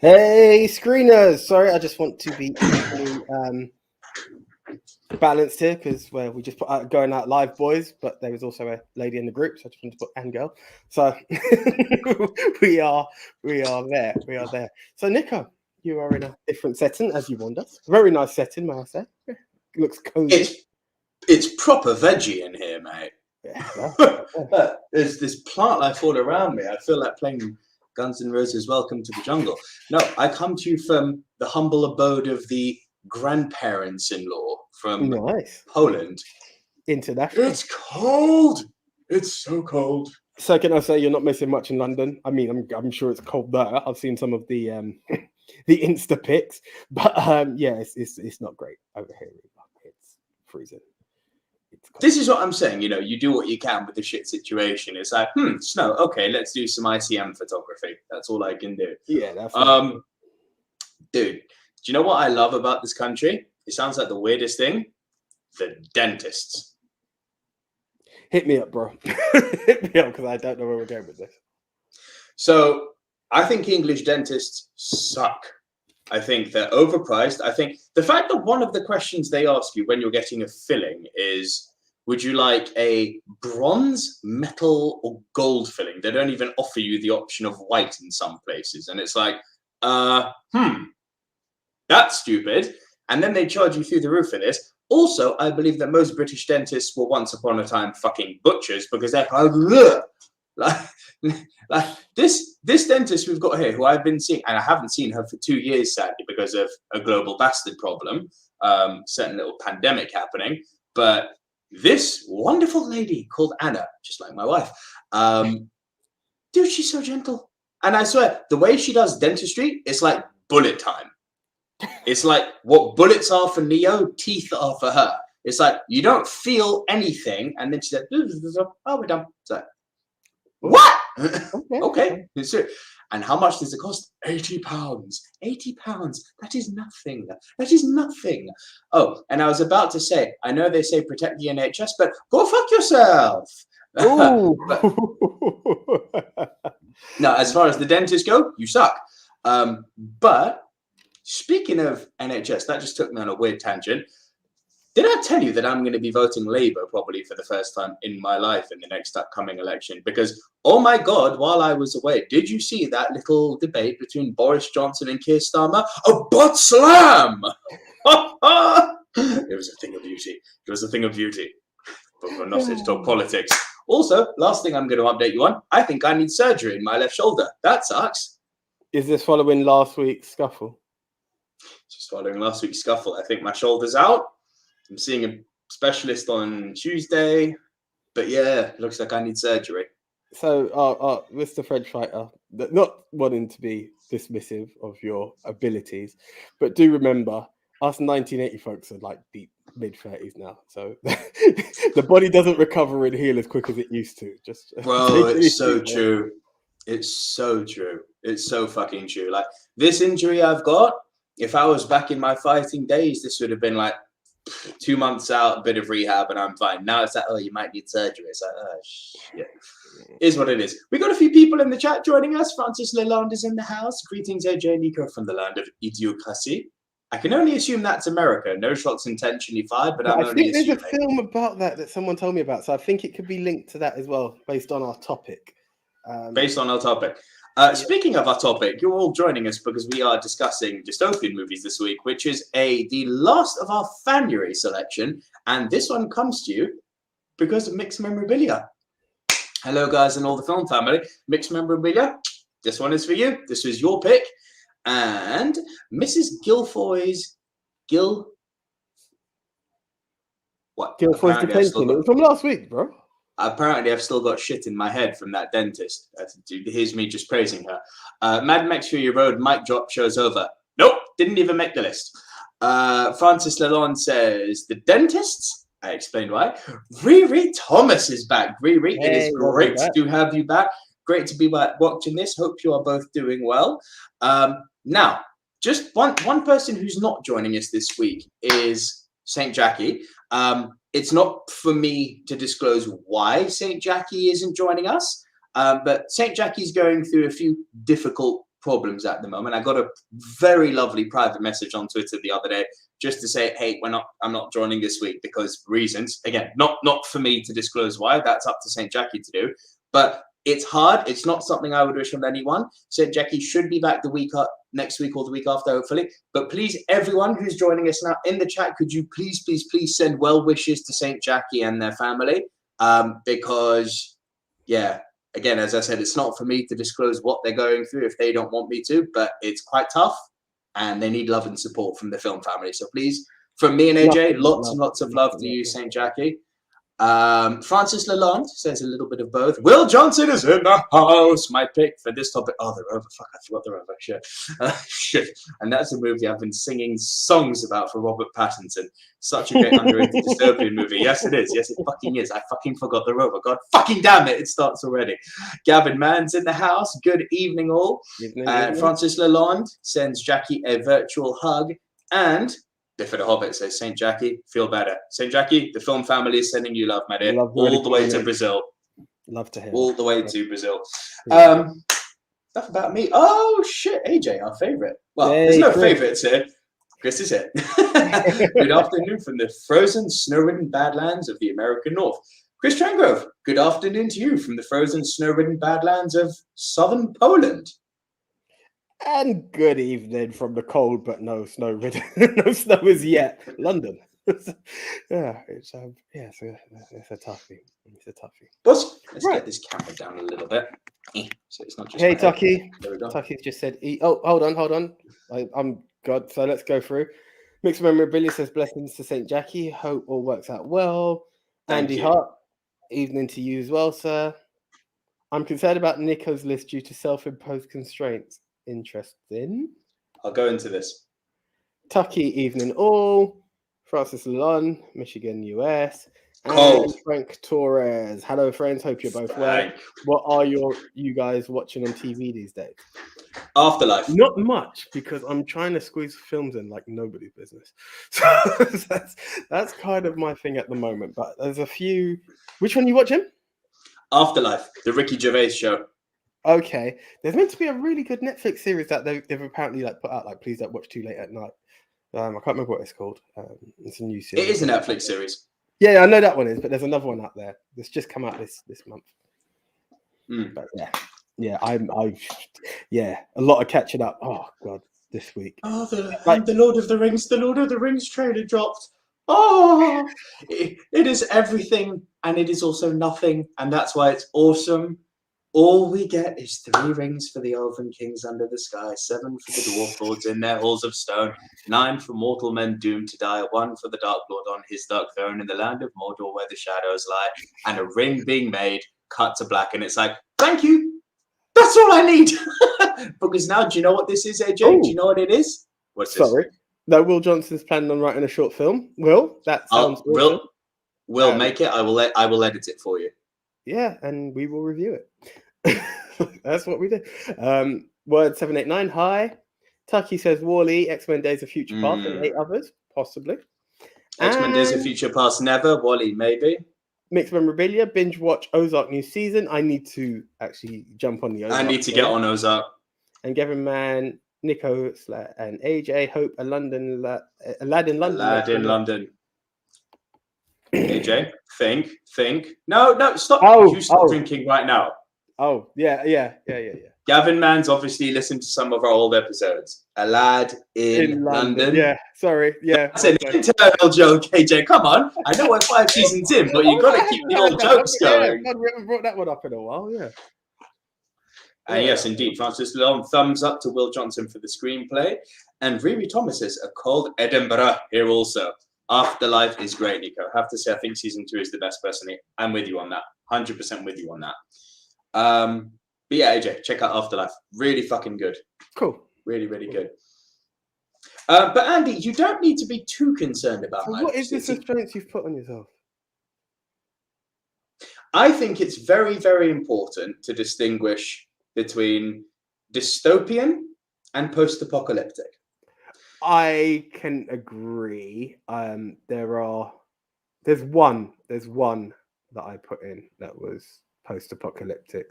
Hey, screeners! Sorry, I just want to be equally balanced here because we just put out going out live, boys. But there was also a lady in the group, so I just wanted to put and girl. So we are there. We are there. So Nico, you are in a different setting as you warned us. Very nice setting, may I say? It looks cozy. It's proper veggie in here, mate. Yeah. There's this plant life all around me. I feel like playing Guns N' Roses' Welcome to the Jungle. No, I come to you from the humble abode of the grandparents-in-law from Poland. International. It's cold. It's so cold. So can I say you're not missing much in London? I mean, I'm sure it's cold there. I've seen some of the the Insta pics, but yeah, it's not great over here. It's freezing. This is what I'm saying. You know, you do what you can with the shit situation. It's like, snow. Okay, let's do some ICM photography. That's all I can do. Yeah, that's dude. Do you know what I love about this country? It sounds like the weirdest thing. The dentists. Hit me up, bro. Hit me up because I don't know where we're going with this. So I think English dentists suck. I think they're overpriced. I think the fact that one of the questions they ask you when you're getting a filling is, would you like a bronze, metal, or gold filling? They don't even offer you the option of white in some places. And it's like, that's stupid. And then they charge you through the roof for this. Also, I believe that most British dentists were once upon a time fucking butchers because they're like this dentist we've got here, who I've been seeing, and I haven't seen her for 2 years, sadly, because of a global bastard problem, certain little pandemic happening. But this wonderful lady called Anna, just like my wife, dude, she's so gentle. And I swear, the way she does dentistry, it's like bullet time. It's like what bullets are for Neo, teeth are for her. It's like you don't feel anything, and then she said, "Oh, we're done." It's like, what? Okay. And how much does it cost? £80. £80. That is nothing. That is nothing. Oh, and I was about to say, I know they say protect the NHS, but go fuck yourself. Now, as far as the dentists go, you suck. But speaking of NHS, that just took me on a weird tangent. Did I tell you that I'm going to be voting Labour probably for the first time in my life in the next upcoming election? Because, oh my God, while I was away, did you see that little debate between Boris Johnson and Keir Starmer? A butt slam! It was a thing of beauty. It was a thing of beauty. But we're not here to talk politics. Also, last thing I'm going to update you on, I think I need surgery in my left shoulder. That sucks. Is this following last week's scuffle? Just following last week's scuffle. I think my shoulder's out. I'm seeing a specialist on Tuesday, but yeah, looks like I need surgery. So, Mr. French fighter, not wanting to be dismissive of your abilities, but do remember, us 1980 folks are like deep mid-30s now, so the body doesn't recover and heal as quick as it used to. Well, it's so true. It's so true. It's so fucking true. Like this injury I've got, if I was back in my fighting days, this would have been like 2 months out, a bit of rehab, and I'm fine. Now it's like, oh, you might need surgery. It's like, oh, shit. Is what it is. We got a few people in the chat joining us. Francis Lalonde is in the house. Greetings, AJ Nico from the land of idiocracy. I can only assume that's America. No shots intentionally fired, but I think there's a film about that someone told me about, so I think it could be linked to that as well, based on our topic. Speaking of our topic, you're all joining us because we are discussing dystopian movies this week, which is the last of our January selection, and this one comes to you because of Mixed Memorabilia. Hello, guys, and all the film family. Mixed Memorabilia, this one is for you. This was your pick, and Mrs. Guilfoy's detention. It was from last week, bro. Apparently, I've still got shit in my head from that dentist. Here's me just praising her. Mad Max Fury Road, mic drop, show's over. Nope, didn't even make the list. Francis Lalonde says, the dentists? I explained why. Riri Thomas is back. Riri, it is great to have you back. Great to be back watching this. Hope you are both doing well. Now, just one person who's not joining us this week is St. Jackie. It's not for me to disclose why St. Jackie isn't joining us, but St. Jackie's going through a few difficult problems at the moment. I got a very lovely private message on Twitter the other day just to say, hey, I'm not joining this week because reasons. Again, not for me to disclose why. That's up to St. Jackie to do. But it's hard. It's not something I would wish on anyone. St. Jackie should be back next week or the week after, hopefully. But please, everyone who's joining us now in the chat, could you please send well wishes to St. Jackie and their family? Because, yeah, again, as I said, it's not for me to disclose what they're going through if they don't want me to, but it's quite tough and they need love and support from the film family. So please, from me and AJ, lots and lots of love to you, St. Jackie. Francis Lalonde says a little bit of both. Will Johnson is in the house. My pick for this topic. Oh, the Rover. Fuck, I forgot the Rover. Shit. And that's a movie I've been singing songs about for Robert Pattinson. Such a great underrated dystopian movie. Yes, it is. Yes, it fucking is. I fucking forgot the Rover. God fucking damn it. It starts already. Gavin Mann's in the house. Good evening, all. Evening. Francis Lalonde sends Jackie a virtual hug. And Biff the Hobbit says, St. Jackie, feel better. St. Jackie, the film family is sending you love, my dear. All the way to Brazil. Love to hear. All the way to Brazil. Stuff about me. Oh, shit. AJ, our favorite. Well, there's no favorites here. Chris is here. Good afternoon from the frozen, snow-ridden badlands of the American North. Chris Trangrove, good afternoon to you from the frozen, snow-ridden badlands of southern Poland. And good evening from the cold but no snow ridden, no snow as yet, London. Yeah, it's a toughie. It's a toughie. Let's get this camera down a little bit. So it's not just. Hey, Tucky. Tucky's just said. Oh, hold on. I'm God. So let's go through. Mixed Memorabilia says blessings to St. Jackie. Hope all works out well. Andy Hart. Evening to you as well, sir. I'm concerned about Nico's list due to self-imposed constraints. Interesting. I'll go into this. Tucky, evening all. Francis Lalonde, Michigan, US. Cold. And Frank Torres. Hello, friends. Hope you're both well. What are you guys watching on TV these days? Afterlife. Not much, because I'm trying to squeeze films in like nobody's business. So that's kind of my thing at the moment. But there's a few. Which one are you watching? Afterlife, the Ricky Gervais show. Okay, there's meant to be a really good Netflix series that they've apparently put out. Please don't watch too late at night. I can't remember what it's called. It's a new series. It is a Netflix series. Yeah, I know that one is, but there's another one out there that's just come out this month. But yeah, a lot of catching up. Oh God, this week. Oh, the Lord of the Rings. The Lord of the Rings trailer dropped. Oh, it is everything, and it is also nothing, and that's why it's awesome. All we get is 3 rings for the elven kings under the sky, 7 for the dwarf lords in their halls of stone, 9 for mortal men doomed to die, 1 for the dark lord on his dark throne in the land of Mordor where the shadows lie, and a ring being made, cut to black, and it's like, thank you, that's all I need. Because now, do you know what this is, AJ? Oh. Do you know what it is? What's this? Sorry. No, Will Johnson's planning on writing a short film. Will, that sounds awesome. Will make it. I will edit it for you. Yeah, and we will review it. That's what we do. Word 789. Hi. Tucky says Wall-E, X-Men Days of Future Past, and 8 others, possibly. X-Men Days of Future Past, never. Wall-E, maybe. Mixed Memorabilia, binge watch Ozark new season. I need to actually jump on the Ozark. I need to get on Ozark. And Gavin Mann, Nico and AJ hope Aladdin London. AJ, think. No, stop. You stop drinking right now. Oh, yeah. Gavin Mann's obviously listened to some of our old episodes. A lad in London. Yeah, sorry. Yeah. That's an internal joke, AJ. Come on. I know we're 5 seasons in, but you've got to keep the old jokes going. God, we haven't brought that one up in a while, yeah. And yes, indeed, Francis Lalonde, thumbs up to Will Johnson for the screenplay. And Riri Thomas says, a cold Edinburgh here also. Afterlife is great, Nico. I have to say, I think season 2 is the best personally. I'm with you on that. 100% with you on that. But yeah, AJ, check out Afterlife. Really fucking good. Cool. Really, really good. But Andy, you don't need to be too concerned about my what is this restraints you've put on yourself? I think it's very, very important to distinguish between dystopian and post-apocalyptic. I can agree. There's one that I put in that was post-apocalyptic,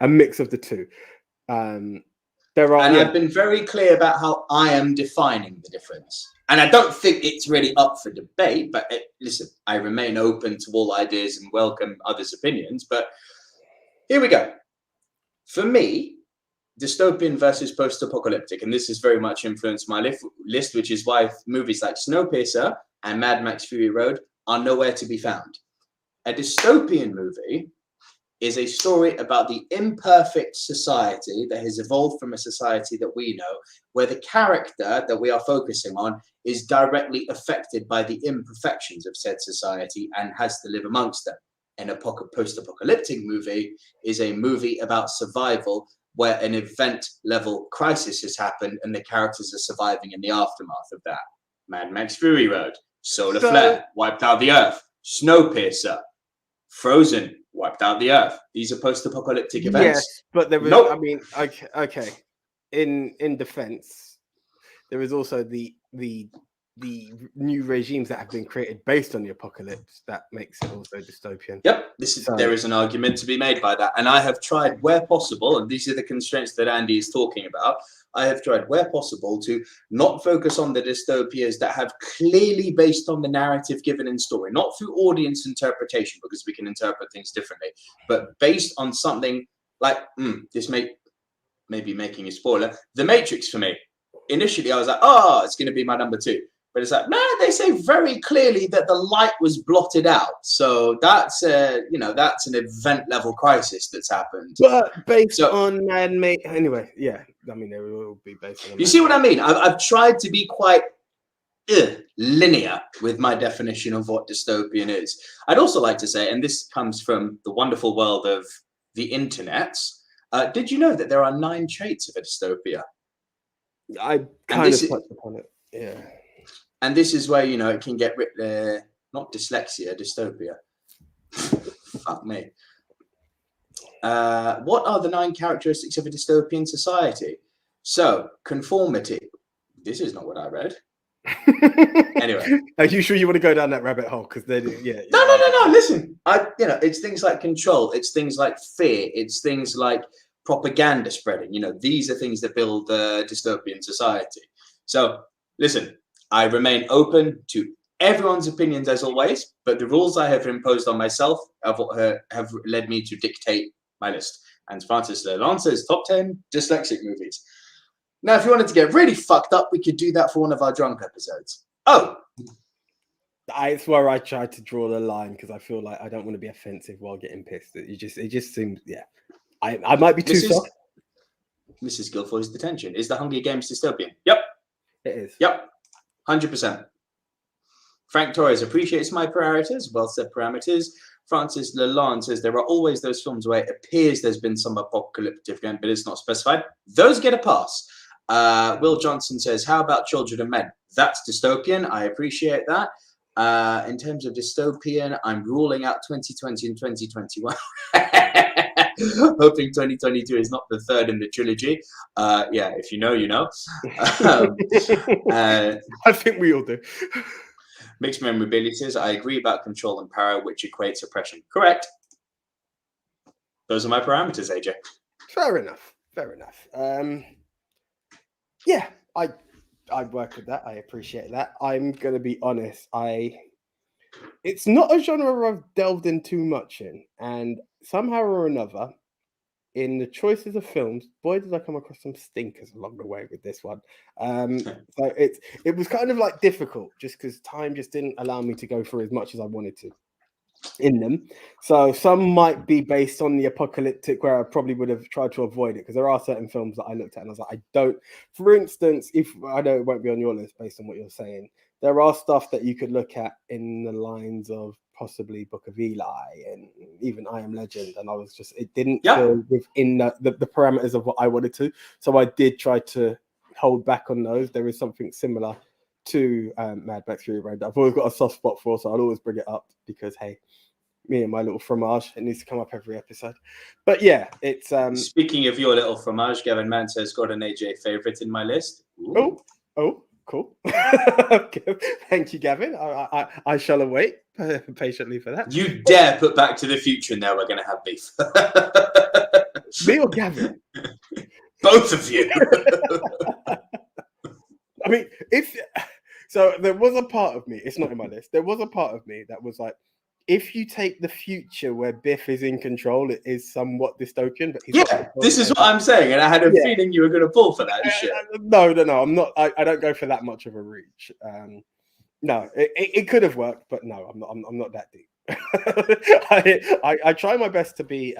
a mix of the two. I've been very clear about how I am defining the difference. And I don't think it's really up for debate, but listen, I remain open to all ideas and welcome others' opinions. But here we go. For me, dystopian versus post-apocalyptic, and this has very much influenced my list, which is why movies like Snowpiercer and Mad Max Fury Road are nowhere to be found. A dystopian movie is a story about the imperfect society that has evolved from a society that we know, where the character that we are focusing on is directly affected by the imperfections of said society and has to live amongst them. And a post-apocalyptic movie is a movie about survival where an event-level crisis has happened and the characters are surviving in the aftermath of that. Mad Max Fury Road, Solar Flare, wiped out the Earth. Snowpiercer, Frozen, wiped out the Earth. These are post-apocalyptic events. Yes, but there was, I mean, okay. In defense, there is also the new regimes that have been created based on the apocalypse that makes it also dystopian. Yep, there is an argument to be made by that. And I have tried where possible, and these are the constraints that Andy is talking about, I have tried where possible to not focus on the dystopias that have clearly based on the narrative given in story, not through audience interpretation, because we can interpret things differently, but based on something like, this may be making a spoiler, The Matrix for me. Initially, I was like, it's going to be my number 2. But it's like, no, they say very clearly that the light was blotted out. So that's that's an event level crisis that's happened. But based on man-made, anyway, yeah. I mean, they will be based on. You see what I mean? I've tried to be quite linear with my definition of what dystopian is. I'd also like to say, and this comes from the wonderful world of the internet. Did you know that there are 9 traits of a dystopia? I kind of touched upon it. Yeah. And this is where, it can get not dyslexia, dystopia. Fuck me. What are the 9 characteristics of a dystopian society? So, conformity. This is not what I read. Anyway. Are you sure you want to go down that rabbit hole? Because they No. Listen, it's things like control. It's things like fear. It's things like propaganda spreading. These are things that build a dystopian society. So, listen. I remain open to everyone's opinions as always, but the rules I have imposed on myself have led me to dictate my list. And Francis Lalonde says top 10 dyslexic movies. Now, if you wanted to get really fucked up, we could do that for one of our drunk episodes. It's where I tried to draw the line because I feel like I don't want to be offensive while getting pissed. It just seems, I might be too soft. Mrs. Guilfoyle's detention. Is the Hunger Games dystopian? Yep. It is. Yep. 100%. Frank Torres appreciates my parameters. Well said parameters. Francis Lalonde says there are always those films where it appears there's been some apocalyptic event, but it's not specified. Those get a pass. Will Johnson says, how about Children of Men? That's dystopian. I appreciate that. In terms of dystopian, I'm ruling out 2020 and 2021. Hoping 2022 is not the third in the trilogy. If you know, you know. I think we all do. Mixed Memory Billy says, I agree about control and power, which equates oppression. Correct. Those are my parameters, AJ. Fair enough. I work with that. I appreciate that. I'm going to be honest. It's not a genre I've delved in too much in. And somehow or another, in the choices of films, boy, did I come across some stinkers along the way with this one. So it was kind of like difficult just because time just didn't allow me to go through as much as I wanted to in them. So some might be based on the apocalyptic where I probably would have tried to avoid it because there are certain films that I looked at and I was like, I don't. For instance, if I know it won't be on your list based on what you're saying, there are stuff that you could look at in the lines of possibly Book of Eli and even I Am Legend, and I was just, it didn't feel within the parameters of what I wanted to. So I did try to hold back on those. There is something similar to Mad Max Fury Road that I've always got a soft spot for, so I'll always bring it up because, hey, me and my little fromage, it needs to come up every episode. But yeah, it's speaking of your little fromage, Gavin Mann says got an AJ favorite in my list. Ooh. Oh, cool. Thank you, Gavin. I shall await patiently for that. You dare put Back to the Future, now we're going to have beef. Me or Gavin? Both of you. I mean, so there was a part of me, it's not in my list, there was a part of me that was like, if you take the future where Biff is in control, it is somewhat dystopian. But this is what I'm saying, and I had a feeling you were going to pull for that shit. No, I'm not. I don't go for that much of a reach. No, it could have worked, but no, I'm not that deep. I try my best to be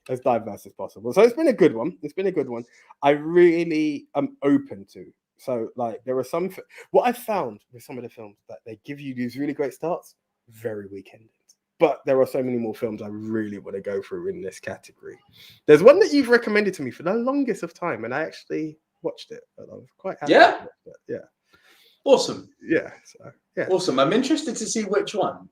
as diverse as possible. So it's been a good one. I really am open to. So like there are some. What I found with some of the films that they give you these really great starts. Very weak endings, but there are so many more films I really want to go through in this category. There's one that you've recommended to me for the longest of time, and I actually watched it, and I was quite happy. Yeah, awesome. Yeah, so, yeah, awesome. I'm interested to see which one.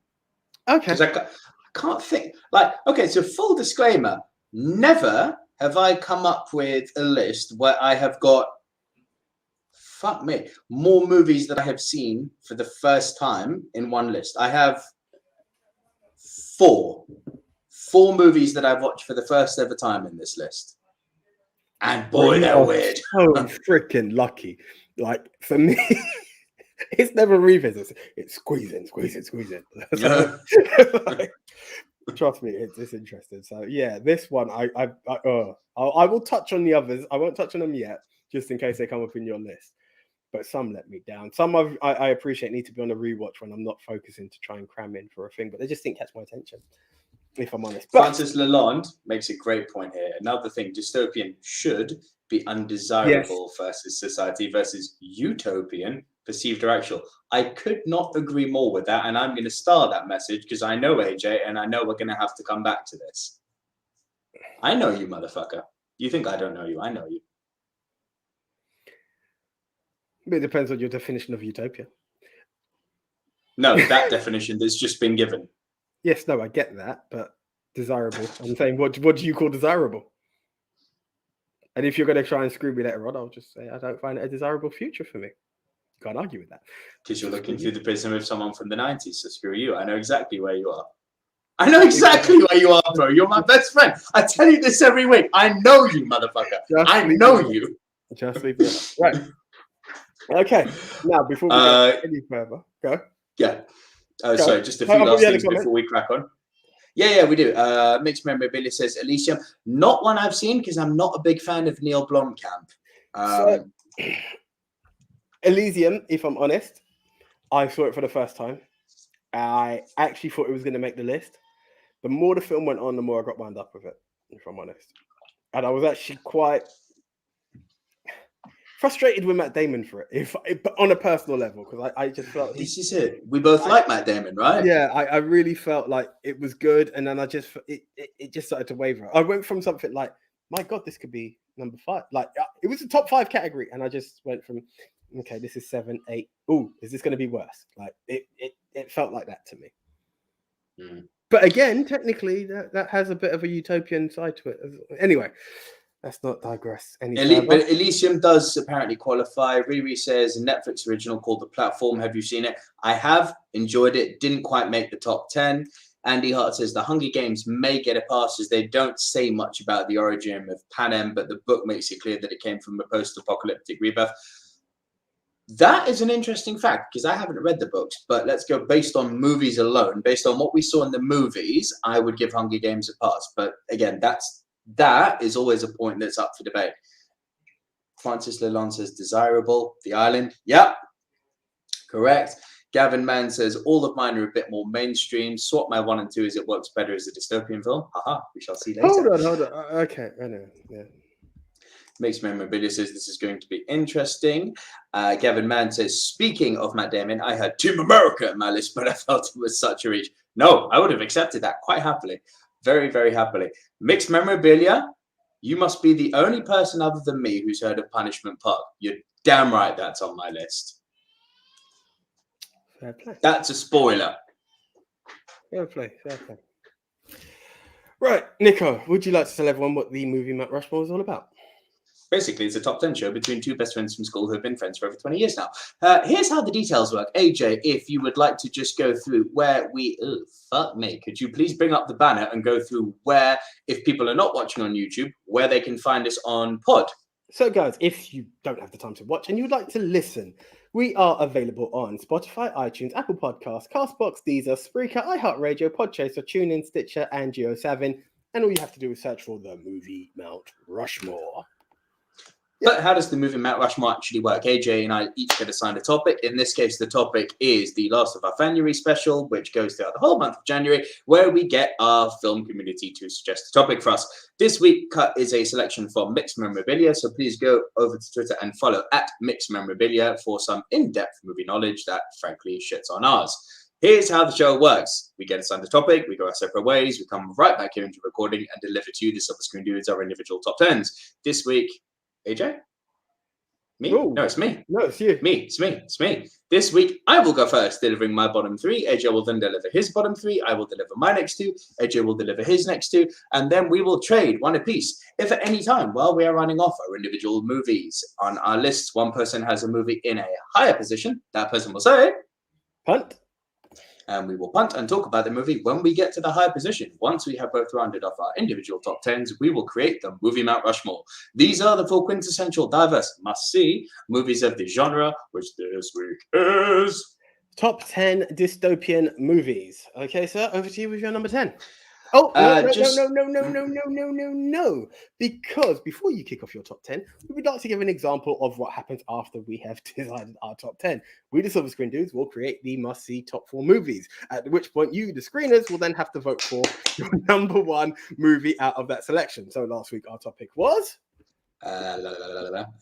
Okay, because I can't think. Like, okay, so full disclaimer: never have I come up with a list where I have got. Fuck me, more movies that I have seen for the first time in one list. I have four movies that I've watched for the first ever time in this list. And boy, they're weird. So freaking lucky. Like for me, it's never revisits. It's squeezing. Like, trust me, it's interesting. So yeah, this one I will touch on the others. I won't touch on them yet, just in case they come up in your list. But some let me down. Some I appreciate need to be on a rewatch when I'm not focusing to try and cram in for a thing, but they just didn't catch my attention, if I'm honest. Francis Lalonde makes a great point here. Another thing, dystopian should be undesirable versus society versus utopian, perceived or actual. I could not agree more with that, and I'm going to star that message because I know AJ, and I know we're going to have to come back to this. I know you, motherfucker. You think I don't know you? I know you. It depends on your definition of utopia. No, that definition that's just been given. Yes, no, I get that, but desirable. I'm saying, what do you call desirable? And if you're going to try and screw me later on, I'll just say I don't find it a desirable future for me. Can't argue with that. Because you're looking through the prism of someone from the 90s, so screw you. I know exactly where you are. I know exactly where you are, bro. You're my best friend. I tell you this every week. I know you, motherfucker. I know you. Just leave it. Right. Okay. Now, before we go any further, go. Yeah. Sorry, just a few last things before we crack on. Yeah, we do. Mixed Memorabilia says Elysium. Not one I've seen because I'm not a big fan of Neil Blomkamp. Elysium, if I'm honest, I saw it for the first time. I actually thought it was going to make the list. The more the film went on, the more I got wound up with it, if I'm honest. And I was actually quite frustrated with Matt Damon for it, but on a personal level, because I just felt this is it. We both like Matt Damon, right? Yeah, I really felt like it was good, and then I just it just started to waver. I went from something like, my God, this could be number 5. Like it was a top 5 category, and I just went from, okay, this is 7, 8. Oh, is this going to be worse? Like it felt like that to me. Mm. But again, technically, that has a bit of a utopian side to it. Anyway. Let's not digress any further. But Elysium does apparently qualify. Riri says Netflix original called The Platform. Have you seen it? I have enjoyed it. Didn't quite make the top 10. Andy Hart says The Hunger Games may get a pass as they don't say much about the origin of Panem, but the book makes it clear that it came from a post-apocalyptic rebirth. That is an interesting fact because I haven't read the books, but let's go based on movies alone. Based on what we saw in the movies, I would give Hunger Games a pass. But again, that is always a point that's up for debate. Francis Lalonde says desirable. The Island. Yep. Correct. Gavin Mann says all of mine are a bit more mainstream. Swap my 1 and 2 as it works better as a dystopian film. Haha. We shall see later. Hold on. Okay. I know. Yeah. Mixed Memorabilia says this is going to be interesting. Gavin Mann says, speaking of Matt Damon, I had Team America in my list, but I felt it was such a reach. No, I would have accepted that quite happily. Very, very happily. Mixed Memorabilia, you must be the only person other than me who's heard of Punishment Park. You're damn right that's on my list. Fair play. That's a spoiler. Fair play. Right, Nico, would you like to tell everyone what the Movie Mount Rushmore is all about? Basically, it's a top 10 show between 2 best friends from school who have been friends for over 20 years now. Here's how the details work. AJ, if you would like to just go through where we... Oh, fuck me. Could you please bring up the banner and go through where, if people are not watching on YouTube, where they can find us on Pod? So, guys, if you don't have the time to watch and you would like to listen, we are available on Spotify, iTunes, Apple Podcasts, Castbox, Deezer, Spreaker, iHeartRadio, Podchaser, TuneIn, Stitcher, and Geo7. And all you have to do is search for the Movie Mount Rushmore. But how does the Movie Mount Rushmore actually work? AJ and I each get assigned a topic. In this case, the topic is the Last of Our January special, which goes throughout the whole month of January, where we get our film community to suggest a topic for us. This week cut is a selection from Mixed Memorabilia, so please go over to Twitter and follow at Mixed Memorabilia for some in-depth movie knowledge that frankly shits on ours. Here's how the show works. We get assigned a topic, we go our separate ways, we come right back here into recording and deliver to you, the Silver Screen Dudes, our individual top 10s. This week, AJ? Me? Ooh. No, it's me. No, it's you. It's me. This week, I will go first, delivering my bottom three. AJ will then deliver his bottom three. I will deliver my next two. AJ will deliver his next two. And then we will trade one apiece. If at any time, while we are running off our individual movies on our lists, one person has a movie in a higher position, that person will say, Punt. And we will punt and talk about the movie when we get to the high position. Once we have both rounded off our individual top 10s, we will create the Movie Mount Rushmore. These are the 4 quintessential, diverse, must-see movies of the genre, which this week is... Top 10 dystopian movies. Okay, sir, over to you with your number 10. Oh, no. Because before you kick off your top 10, we would like to give an example of what happens after we have decided our top 10. We, the Silver Screen Dudes, will create the must-see top 4 movies, at which point you, the screeners, will then have to vote for your number 1 movie out of that selection. So last week, our topic was... I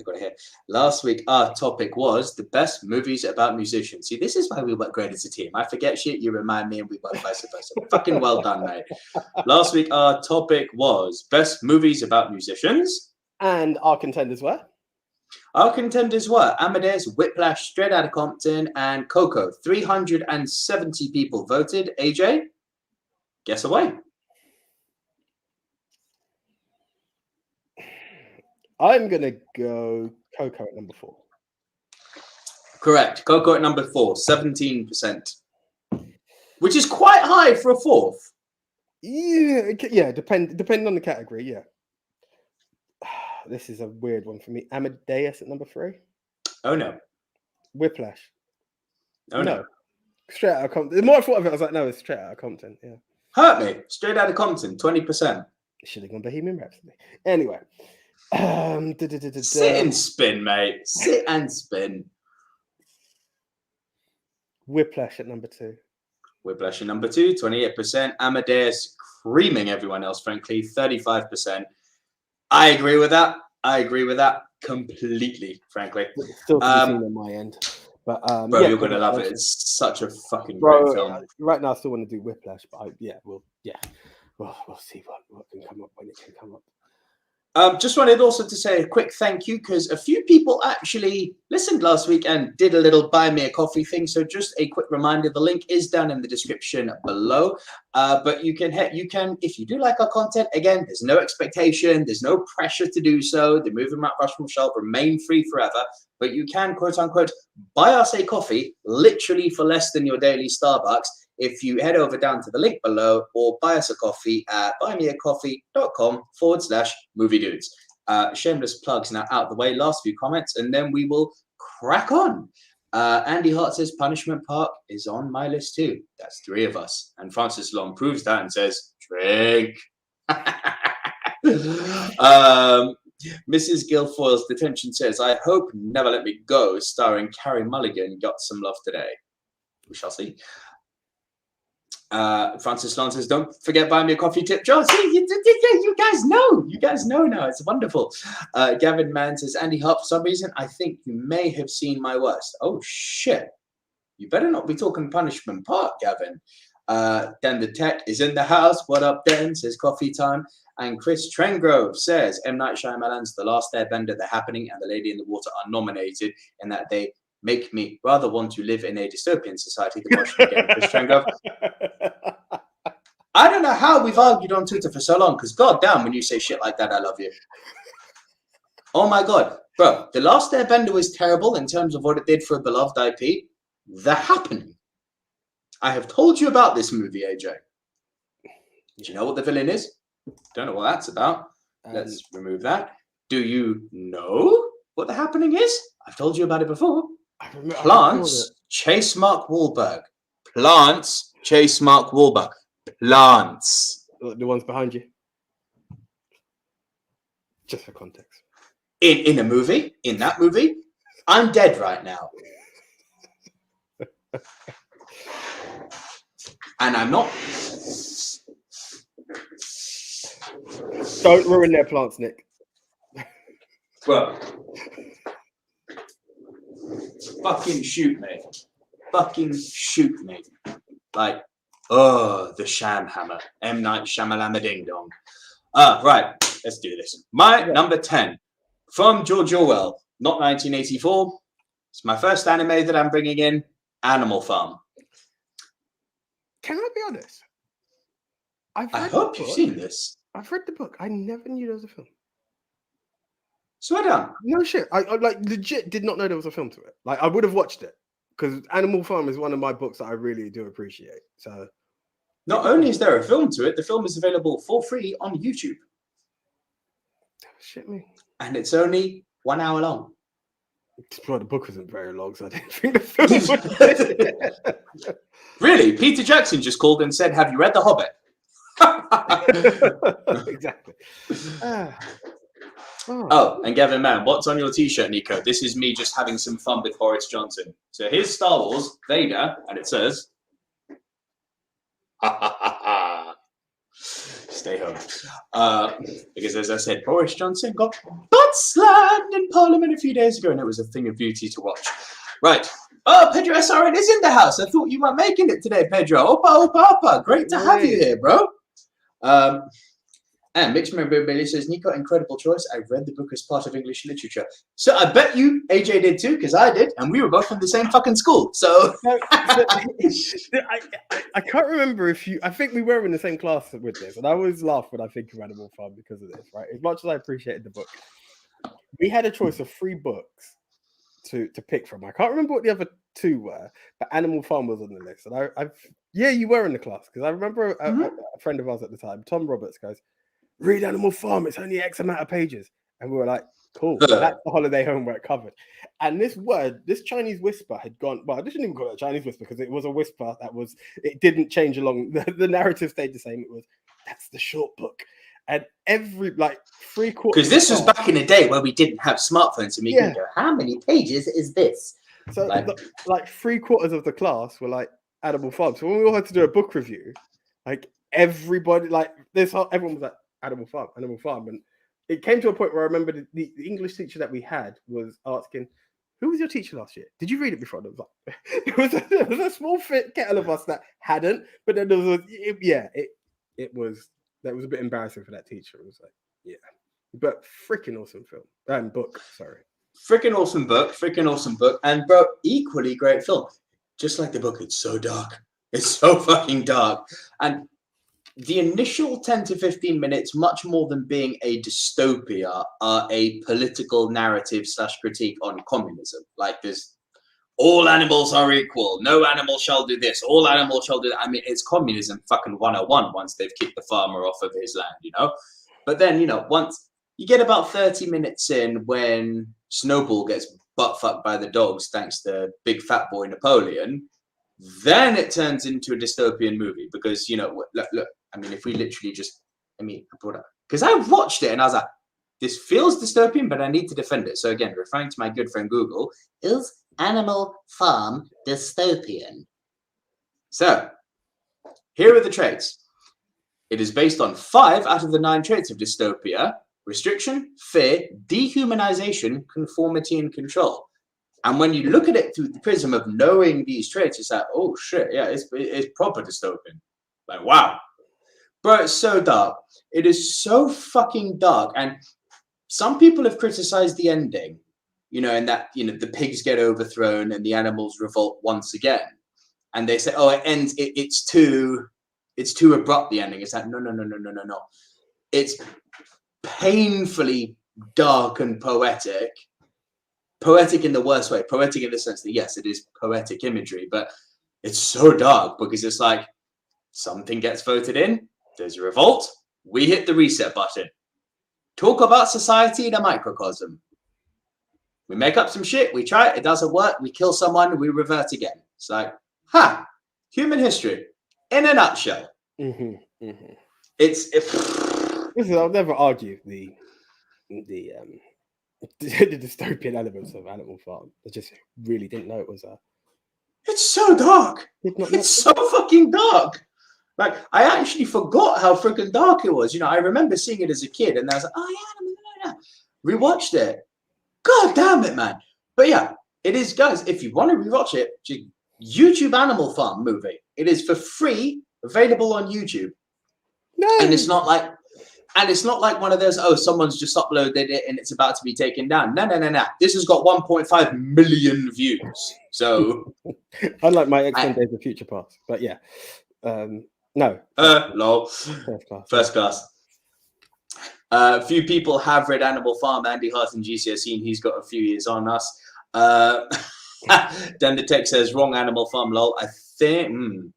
got it here. Last week, our topic was the best movies about musicians. See, this is why we work great as a team. I forget shit, you remind me, and we work vice versa. Fucking well done, mate. Last week, our topic was best movies about musicians. And our contenders were? Our contenders were Amadeus, Whiplash, Straight Outta Compton, and Coco. 370 people voted. AJ, guess away. I'm going to go Coco at number 4. Correct. Coco at number 4, 17%. Which is quite high for a fourth. Yeah, depending on the category, yeah. This is a weird one for me. Amadeus at number 3? Oh, no. Whiplash? Oh, no. Straight Outta Compton. The more I thought of it, I was like, no, it's Straight Outta Compton, yeah. Hurt me. Straight Outta Compton, 20%. Should have gone Bohemian Rhapsody. Anyway. Sit and spin, mate. Sit and spin. Whiplash at number 2. Whiplash at number 2, 28%. Amadeus creaming everyone else, frankly, 35%. I agree with that. Completely, frankly. Still to be seen on my end. But bro, you're gonna love it. It's such a fucking great film. Right now, I still want to do Whiplash, but we'll see what can come up when it can come up. Just wanted also to say a quick thank you because a few people actually listened last week and did a little buy me a coffee thing. So just a quick reminder, the link is down in the description below. But you can, if you do like our content, again, there's no expectation, there's no pressure to do so. The Movie Mount Rushmore shall remain free forever. But you can, quote unquote, buy us a coffee literally for less than your daily Starbucks if you head over down to the link below or buy us a coffee at buymeacoffee.com/movie dudes. Shameless plugs now out the way. Last few comments, and then we will crack on. Andy Hart says Punishment Park is on my list too. That's 3 of us. And Francis Long proves that and says, drink. Mrs. Guilfoyle's Detention says, I hope Never Let Me Go, starring Carey Mulligan, got some love today. We shall see. Francis Long says, don't forget buy me a coffee tip. John, see, you guys know. You guys know now. It's wonderful. Gavin Mann says, Andy Hart, for some reason, I think you may have seen my worst. Oh, shit. You better not be talking Punishment Park, Gavin. Then the tech is in the house. What up, Den? Says coffee time. And Chris Trengrove says, M. Night Shyamalan's The Last Airbender, The Happening, and The Lady in the Water are nominated in that they make me rather want to live in a dystopian society than watch them again. Chris Trengrove. I don't know how we've argued on Twitter for so long, because goddamn, when you say shit like that, I love you. Oh my God. Bro, The Last Airbender was terrible in terms of what it did for a beloved IP. The Happening. I have told you about this movie, AJ. Do you know what the villain is? Don't know what that's about. Let's remove that. Do you know what the happening is? I've told you about it before. I Plants chase Mark Wahlberg. Plants chase Mark Wahlberg. Plants. The ones behind you. Just for context. In a movie, in that movie, I'm dead right now. And I'm not. Don't ruin their plants, Nick. Well, fucking shoot me. Fucking shoot me. Like, oh, the Sham Hammer. M. Night Shyamalama Ding Dong. Right, let's do this. My number 10 from George Orwell, not 1984. It's my first anime that I'm bringing in, Animal Farm. Can I be honest? I hope you've seen this. I've read the book. I never knew there was a film. Swear down. No shit. I like legit did not know there was a film to it. Like I would have watched it because Animal Farm is one of my books that I really do appreciate. So not only is there a film to it, the film is available for free on YouTube. Shit me. And it's only 1 hour long. Well, the book wasn't very long, so I didn't think the film was. Really? Peter Jackson just called and said, have you read The Hobbit? Exactly. Oh, and Gavin Mann, what's on your t-shirt, Nico? This is me just having some fun with Boris Johnson. So here's Star Wars, Vader, and it says, stay home. Because as I said, Boris Johnson got butt slammed in Parliament a few days ago, and it was a thing of beauty to watch. Right. Oh, Pedro SRN is in the house. I thought you were making it today, Pedro. Opa, opa, opa. Great to have you here, bro. And Mixed Memorabilia says, Nico, incredible choice. I read the book as part of English literature. So I bet you AJ did too, because I did, and we were both from the same fucking school. So I can't remember if you. I think we were in the same class with this, and I always laugh when I think of Animal Farm because of this. Right, as much as I appreciated the book, we had a choice of 3 books to pick from. I can't remember what the other 2 were, but Animal Farm was on the list. And yeah, you were in the class because I remember a friend of ours at the time, Tom Roberts, goes, read Animal Farm, it's only X amount of pages. And we were like, cool, that's the holiday homework covered. And this Chinese whisper had gone, well, I didn't even call it a Chinese whisper because it was a whisper it didn't change along, the narrative stayed the same. It was, that's the short book. And every, 3/4. Because this was back in the day where we didn't have smartphones and we could go, how many pages is this? So, 3/4 of the class were like Animal Farm. So when we all had to do a book review, everybody, everyone was like, Animal Farm. And it came to a point where I remember the English teacher that we had was asking, who was your teacher last year? Did you read it before? And it was there was a small kettle of us that hadn't, but then there was that was a bit embarrassing for that teacher. It was like, yeah. But freaking awesome film. Book, sorry. Freaking awesome book. And bro, equally great film. Just like the book, it's so dark. It's so fucking dark. And the initial 10 to 15 minutes, much more than being a dystopia, are a political narrative / critique on communism. Like this, all animals are equal. No animal shall do this. All animals shall do that. I mean, it's communism fucking 101 once they've kicked the farmer off of his land, you know? But then, once you get about 30 minutes in when Snowball gets butt fucked by the dogs thanks to big fat boy Napoleon, then it turns into a dystopian movie because, look, I mean, if we literally because I watched it and I was like, this feels dystopian, but I need to defend it. So again, referring to my good friend Google, is Animal Farm dystopian? So here are the traits. It is based on 5 out of the 9 traits of dystopia: restriction, fear, dehumanization, conformity, and control. And when you look at it through the prism of knowing these traits, it's like, oh shit, yeah, it's proper dystopian. Like, wow. Bro, it's so dark. It is so fucking dark. And some people have criticized the ending, and that, the pigs get overthrown and the animals revolt once again. And they say, oh, it ends, it's too abrupt, the ending. It's like, no. It's painfully dark and poetic. Poetic in the worst way. Poetic in the sense that, yes, it is poetic imagery, but it's so dark because it's like something gets voted in, there's a revolt, we hit the reset button. talk about society in a microcosm. We make up some shit, we try it, it doesn't work, we kill someone, we revert again. It's like, human history in a nutshell. Listen, I'll never argue the dystopian elements of Animal Farm. I just really didn't know it was a. It's so dark. It's so fucking dark. Like, I actually forgot how freaking dark it was. You know, I remember seeing it as a kid, and I was like, oh yeah, rewatched it. God damn it, man. But yeah, it is, guys. If you want to rewatch it, YouTube Animal Farm movie. It is for free, available on YouTube. No. And it's not like one of those, oh, someone's just uploaded it and it's about to be taken down. No. This has got 1.5 million views. So unlike my X-Men Days of Future Past. But yeah. No. Lol. First class. A few people have read Animal Farm. Andy Hart and GCSE, and he's got a few years on us. Then the text says, wrong Animal Farm, lol. I think,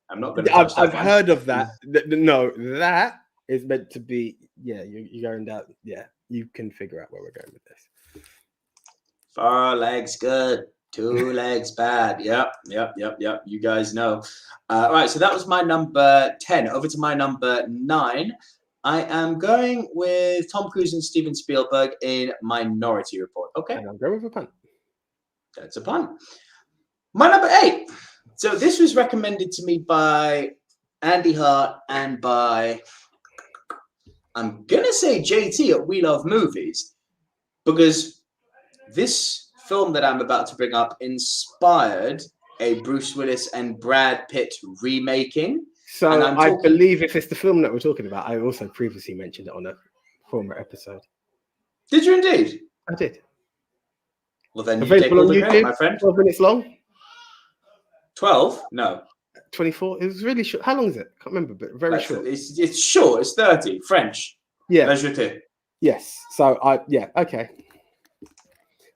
I'm not going to. I've heard of that. No, that is meant to be, yeah, you're going down. Yeah, you can figure out where we're going with this. 4 legs good, 2 legs bad. Yep. You guys know. All right, so that was my number 10. Over to my number 9. I am going with Tom Cruise and Steven Spielberg in Minority Report. Okay. And I'll go with a punt. That's a pun. My number 8. So this was recommended to me by Andy Hart and by, I'm going to say JT at We Love Movies, because this film that I'm about to bring up inspired a Bruce Willis and Brad Pitt remaking. So I believe if it's the film that we're talking about, I also previously mentioned it on a former episode. Did you indeed? I did. Well, then available you take all on the YouTube, credit, my friend. 12 minutes long. 12? No. 24. It was really short. How long is it? I can't remember, but very short. It's short. It's 30. French. Yeah. La Jetée. Yes. So okay.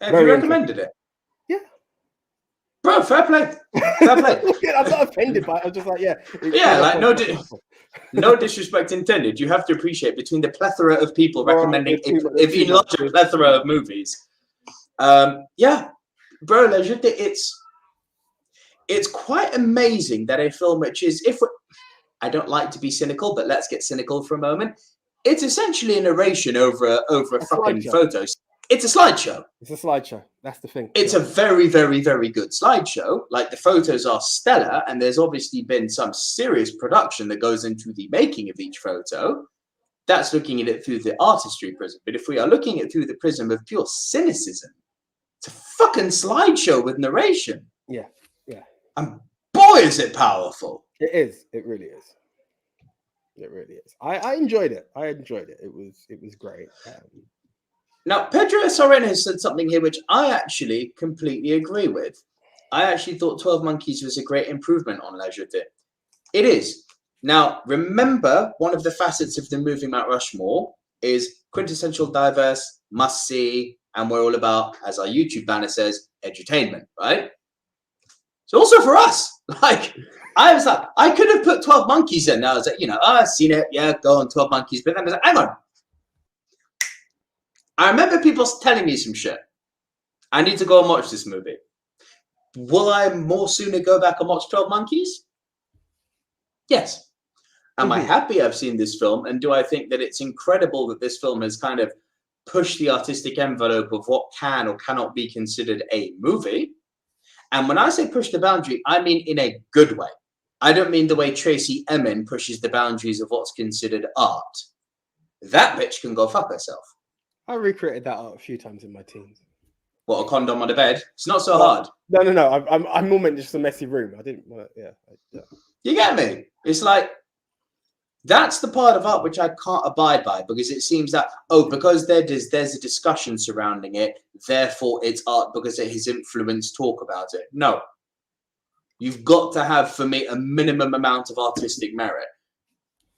Have you recommended it? Yeah. Bro, fair play. Fair play. I'm not offended by it. I'm just like, yeah. Yeah, like no disrespect intended. You have to appreciate between the plethora of people recommending a larger plethora of movies. Yeah, bro, La Jetée, it's quite amazing that a film which is, I don't like to be cynical, but let's get cynical for a moment. It's essentially a narration over a fucking photo. It's a slideshow. It's a slideshow. That's the thing. It's a very, very, very good slideshow. Like, the photos are stellar, and there's obviously been some serious production that goes into the making of each photo. That's looking at it through the artistry prism. But if we are looking at it through the prism of pure cynicism, it's a fucking slideshow with narration. Yeah. And boy, is it powerful. It is. It really is. It really is. I enjoyed it. It was great. Now, Pedro Soren has said something here which I actually completely agree with. I actually thought 12 Monkeys was a great improvement on La Jetée. It is. Now, remember, one of the facets of the Movie Mount Rushmore is quintessential, diverse, must-see, and we're all about, as our YouTube banner says, edutainment, right? So also for us, like, I was like, I could have put 12 Monkeys in. I was like, I've seen it. Yeah, go on, 12 Monkeys. But then I was like, hang on. I remember people telling me some shit. I need to go and watch this movie. Will I more sooner go back and watch 12 Monkeys? Yes. Am I happy I've seen this film? And do I think that it's incredible that this film has kind of pushed the artistic envelope of what can or cannot be considered a movie? And when I say push the boundary, I mean in a good way. I don't mean the way Tracy Emin pushes the boundaries of what's considered art. That bitch can go fuck herself. I recreated that art a few times in my teens. What, a condom on the bed? It's not so hard. No. I'm more meant just a messy room. I didn't want to, yeah. You get me? It's like, that's the part of art which I can't abide by, because it seems that, because there's a discussion surrounding it, therefore it's art because it has influenced talk about it. No. You've got to have, for me, a minimum amount of artistic merit.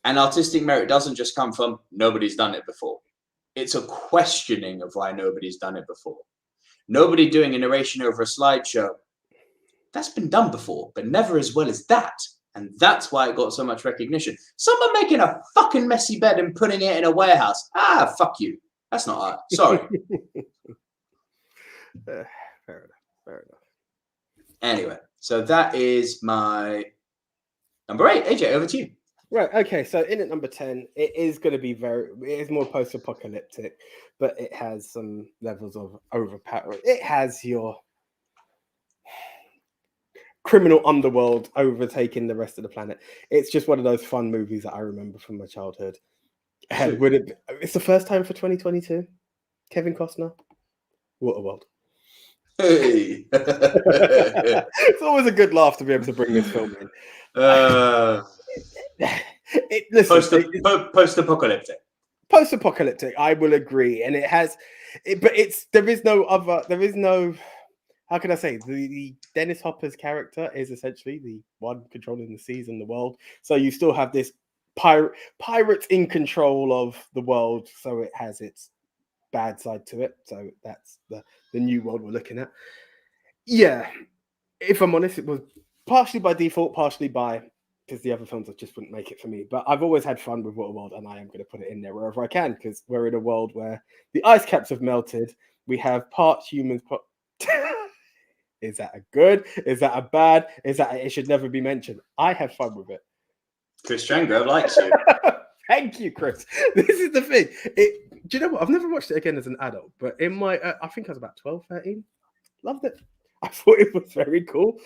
And artistic merit doesn't just come from nobody's done it before. It's a questioning of why nobody's done it before. Nobody doing a narration over a slideshow, that's been done before, but never as well as that. And that's why it got so much recognition. Someone making a fucking messy bed and putting it in a warehouse. Fuck you. That's not art. Sorry. Fair enough. Anyway, so that is my number 8. AJ, over to you. Right. Okay. So in at number 10, it is going to be it is more post-apocalyptic, but it has some levels of overpower. It has your criminal underworld overtaking the rest of the planet. It's just one of those fun movies that I remember from my childhood. And it's the first time for 2022. Kevin Costner, Waterworld. Hey. It's always a good laugh to be able to bring this film in. Post-apocalyptic. Post-apocalyptic, I will agree, and there is no. How can I say? The Dennis Hopper's character is essentially the one controlling the seas and the world. So you still have this pirates in control of the world. So it has its bad side to it. So that's the new world we're looking at. Yeah, if I'm honest, it was partially by default, partially by because the other films just wouldn't make it for me. But I've always had fun with Waterworld, and I am going to put it in there wherever I can because we're in a world where the ice caps have melted. We have part humans. Is that a good? Is that a bad? It should never be mentioned? I have fun with it. Chris Strangrove likes you. Thank you, Chris. This is the thing. Do you know what? I've never watched it again as an adult, but in my, I think I was about 12, 13. Loved it. I thought it was very cool.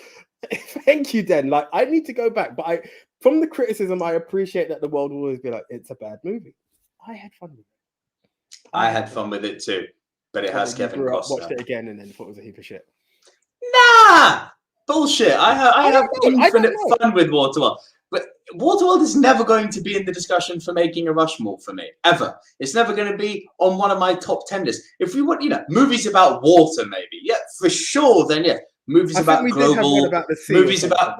Thank you, Den. Like, I need to go back, but from the criticism, I appreciate that the world will always be like, it's a bad movie. I had fun with it. I had fun with it too, but it has Kevin Costner. Watched it again and then thought it was a heap of shit. Nah, bullshit. I have infinite fun with Waterworld, but Waterworld is never going to be in the discussion for making a Rushmore for me ever. It's never going to be on one of my top 10 lists. If we want, movies about water, maybe, yeah, for sure. Then yeah, movies about global, movies about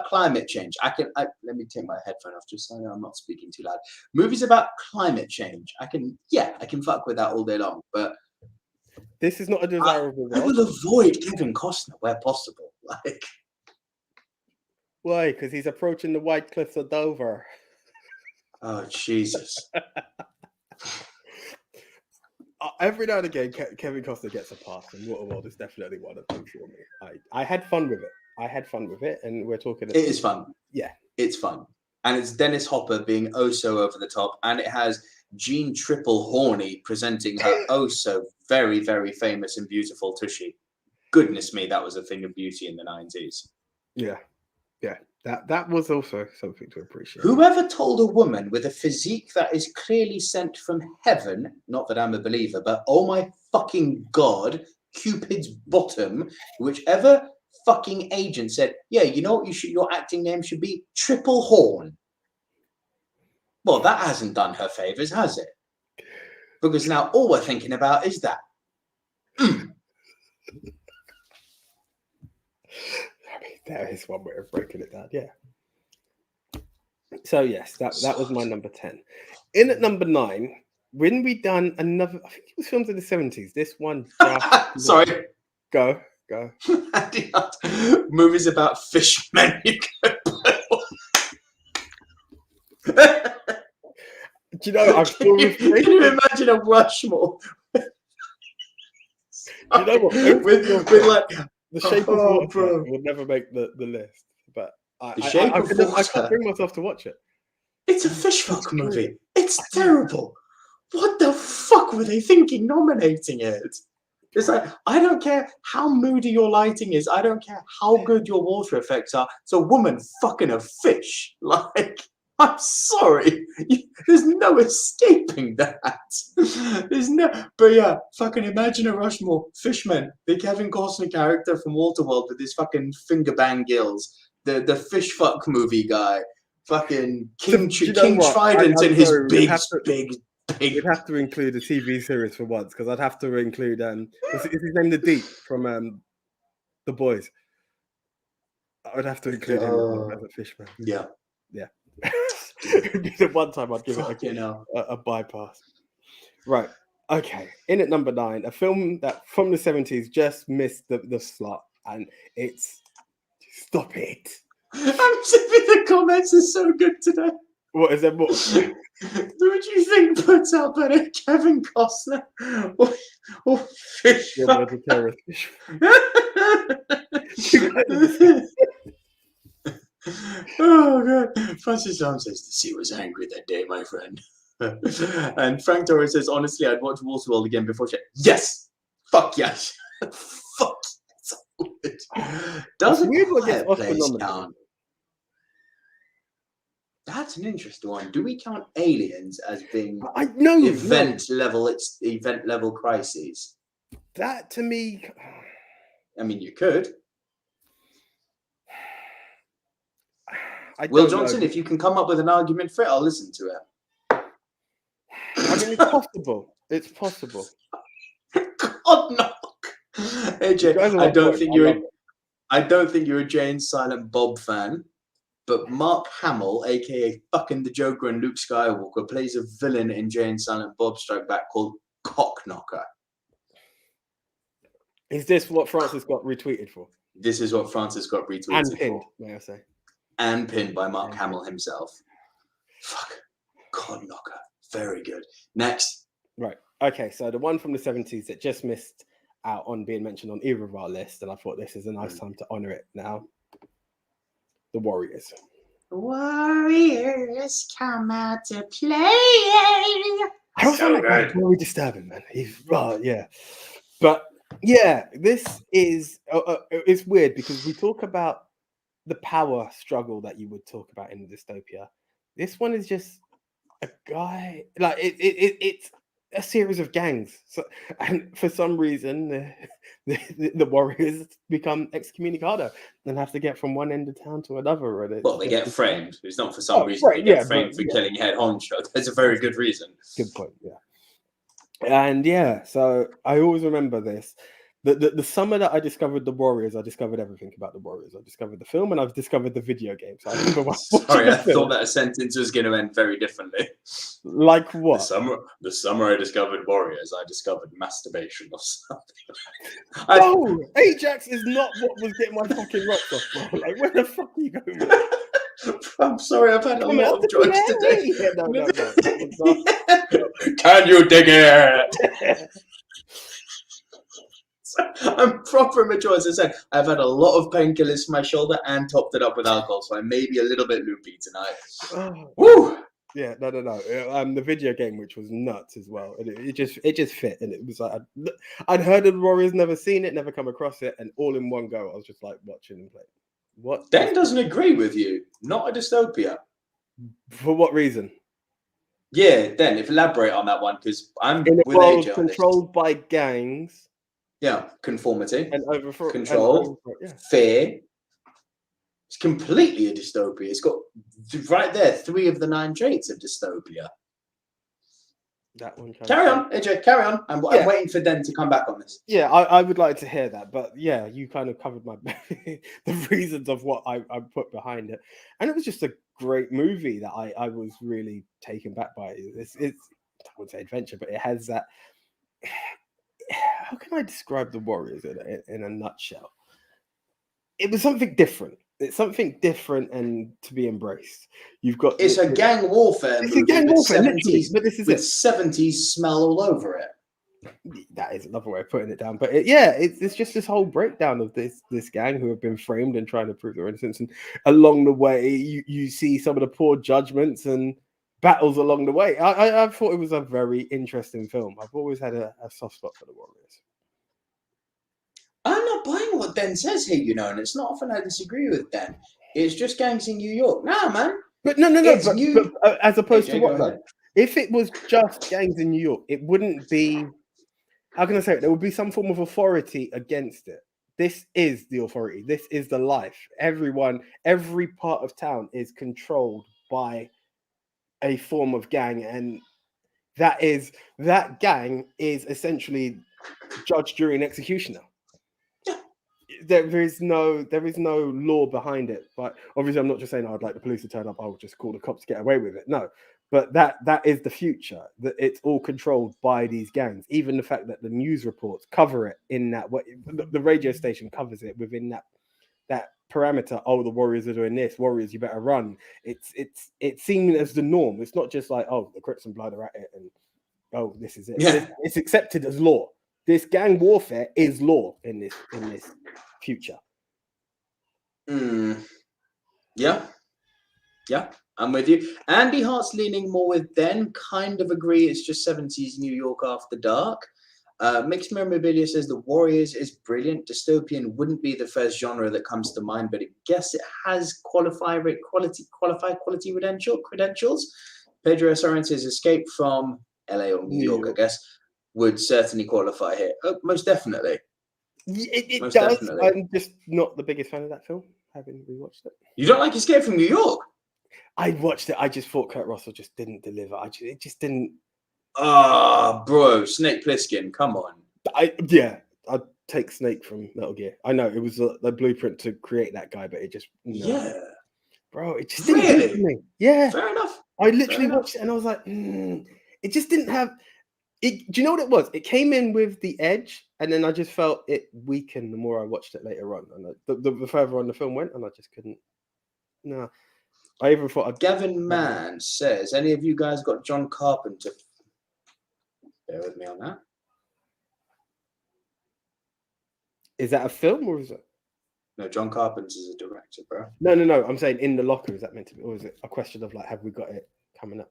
climate change. Let me take my headphone off just so I'm not speaking too loud. Movies about climate change. I can fuck with that all day long, but. This is not a desirable I will avoid Kevin Costner where possible. Like, why? Because he's approaching the White Cliffs of Dover. Oh, Jesus. Every now and again, Kevin Costner gets a pass, and Waterworld is definitely one of them for me. I had fun with it. And we're talking. It is fun. Yeah, it's fun, and it's Dennis Hopper being oh so over the top, and it has Jean Triple Horny presenting her oh so very, very famous and beautiful Tushy. Goodness me, that was a thing of beauty in the 90s. Yeah. That was also something to appreciate. Whoever told a woman with a physique that is clearly sent from heaven, not that I'm a believer, but oh my fucking God, Cupid's bottom, whichever fucking agent said, yeah, you know what your acting name should be? Triple Horn. Well, that hasn't done her favors, has it? Because now all we're thinking about is that. That is one way of breaking it down, yeah. So yes, that was my number 10. In at number 9, when we done another, I think it was films in the 70s. This one. Sorry. Go. Movies about fishmen. Do you know? I'm still Can you imagine a Rushmore? Do you know what? with like the Shape of Water would never make the list, but I can't bring myself to watch it. It's a fish fuck movie. It's terrible. What the fuck were they thinking nominating it? It's like, I don't care how moody your lighting is. I don't care how good your water effects are. It's a woman fucking a fish. Like, I'm sorry. There's no escaping that. But yeah, fucking imagine a Rushmore. Fishmen. The Kevin Costner character from Waterworld with his fucking finger bang gills. The fish fuck movie guy. Fucking King Trident and his big. We'd have to include a TV series for once, because I'd have to include is his name The Deep from The Boys? I would have to include him as a fishman. Yeah. The one time I'd give it a bypass. Right. Okay. In at number 9, a film that from the 70s just missed the slot, and it's Stop It. I'm saying the comments are so good today. What is there more? Who do you think puts out better, Kevin Costner or Fish? You're a terrorist. Oh god. Francis Arm says the sea was angry that day, my friend. And Frank Torres says, honestly, I'd watch Waterworld again before yes! Fuck yes! Fuck yes! Doesn't fireplace count? That's an interesting one. Do we count aliens as being event level crises? That to me, I mean, you could. Will Johnson, if you can come up with an argument for it, I'll listen to it. I mean, it's possible. It's possible. God no. AJ, I don't think you're a Jay and Silent Bob fan, but Mark Hamill, aka fucking the Joker and Luke Skywalker, plays a villain in Jay and Silent Bob Strike Back called Cockknocker. Is this what Francis got retweeted for? This is what Francis got retweeted and pinned, for. May I say? And pinned by Mark Hamill himself. Fuck. Cockknocker. Very good. Next. Right. Okay, so the one from the 70s that just missed out on being mentioned on either of our lists, and I thought this is a nice time to honor it now. The Warriors. Warriors come out to play. I don't find that guy very disturbing, man. He's yeah. But yeah, this is it's weird because we talk about the power struggle that you would talk about in Dystopia. This one is just a guy, like it's a series of gangs. So, and for some reason, the Warriors become excommunicado and have to get from one end of town to another. And well, they get framed. It's not for some reason. They get framed for killing head honcho. That's a very good reason. Good point. Yeah. And yeah, so I always remember this. The summer that I discovered the Warriors, I discovered everything about the Warriors. I discovered the film and I've discovered the video game. So I remember sorry, I thought that sentence was going to end very differently. Like what? The summer I discovered Warriors, I discovered masturbation or something. No, Ajax is not what was getting my fucking rocks off, bro. Like, where the fuck are you going? I'm sorry, I've had a lot of drugs today. Yeah, no. Can you dig it? I'm proper mature. As I said, I've had a lot of painkillers for my shoulder and topped it up with alcohol, so I may be a little bit loopy tonight. Woo! Yeah, no. The video game, which was nuts as well, and it just fit, and it was like I'd heard of the Warriors, never seen it, never come across it, and all in one go, I was just like watching and playing. What? Dan doesn't agree with you. Not a dystopia. For what reason? Yeah, Dan, if elaborate on that one, because I'm in a with world AJ controlled by gangs. Yeah, conformity, and control, fear. It's completely a dystopia. It's got right there 3 of the 9 traits of dystopia. That one. Carry on, AJ. Carry on. I'm waiting for Den to come back on this. Yeah, I would like to hear that, but yeah, you kind of covered the reasons of what I put behind it, and it was just a great movie that I was really taken back by. It's I wouldn't say adventure, but it has that. How can I describe the Warriors in a nutshell? It was something different. It's something different and to be embraced. You've got a gang warfare. It's a gang warfare, literally, but this is with 70s smell all over it. That is another way of putting it down. But it's just this whole breakdown of this gang who have been framed and trying to prove their innocence. And along the way, you see some of the poor judgments and battles along the way. I thought it was a very interesting film. I've always had a soft spot for the Warriors. I'm not buying what Den says here, and it's not often I disagree with Den. It's just gangs in New York. Nah, man. But no. But as opposed to what, though? If it was just gangs in New York, it wouldn't be, how can I say it? There would be some form of authority against it. This is the authority. This is the life. Every part of town is controlled by a form of gang, and that gang is essentially judge, jury, and executioner. There is no law behind it, but obviously I'm not just saying I'd like the police to turn up, I'll just call the cops to get away with it. No, but that is the future, that it's all controlled by these gangs. Even the fact that the news reports cover it in that way, the radio station covers it within that that parameter. Oh, the Warriors are doing this. Warriors, you better run. It's seen as the norm. It's not just like, oh, the Crips and Blood are at it, and oh, this is it. Yeah. It's accepted as law. This gang warfare is law in this future. Yeah, I'm with you. Andy Hart's leaning more with Den. Kind of agree. It's just 70s New York after dark. Mixed Memorabilia says The Warriors is brilliant. Dystopian wouldn't be the first genre that comes to mind, but I guess it has qualified quality credentials. Pedro Soren says Escape from LA or New York, I guess, would certainly qualify here. Oh, most definitely. It Most does. definitely. I'm just not the biggest fan of that film, having rewatched it. You don't like Escape from New York? I watched it. I just thought Kurt Russell just didn't deliver. It just didn't. Bro, Snake Plissken, come on. I'd take Snake from Metal Gear. I know it was the blueprint to create that guy, but it just bro, it just didn't hit me. Yeah, fair enough. I literally watched it and I was like, it just didn't have it. Do you know what it was? It came in with the edge, and then I just felt it weakened the more I watched it later on, and the further on the film went, and I just couldn't. No, I even thought. Gavin Mann says, any of you guys got John Carpenter? Bear with me on that. Is that a film or is it? No, John Carpenter's a director, bro. No. I'm saying in the locker. Is that meant to be, or is it a question of like, have we got it coming up?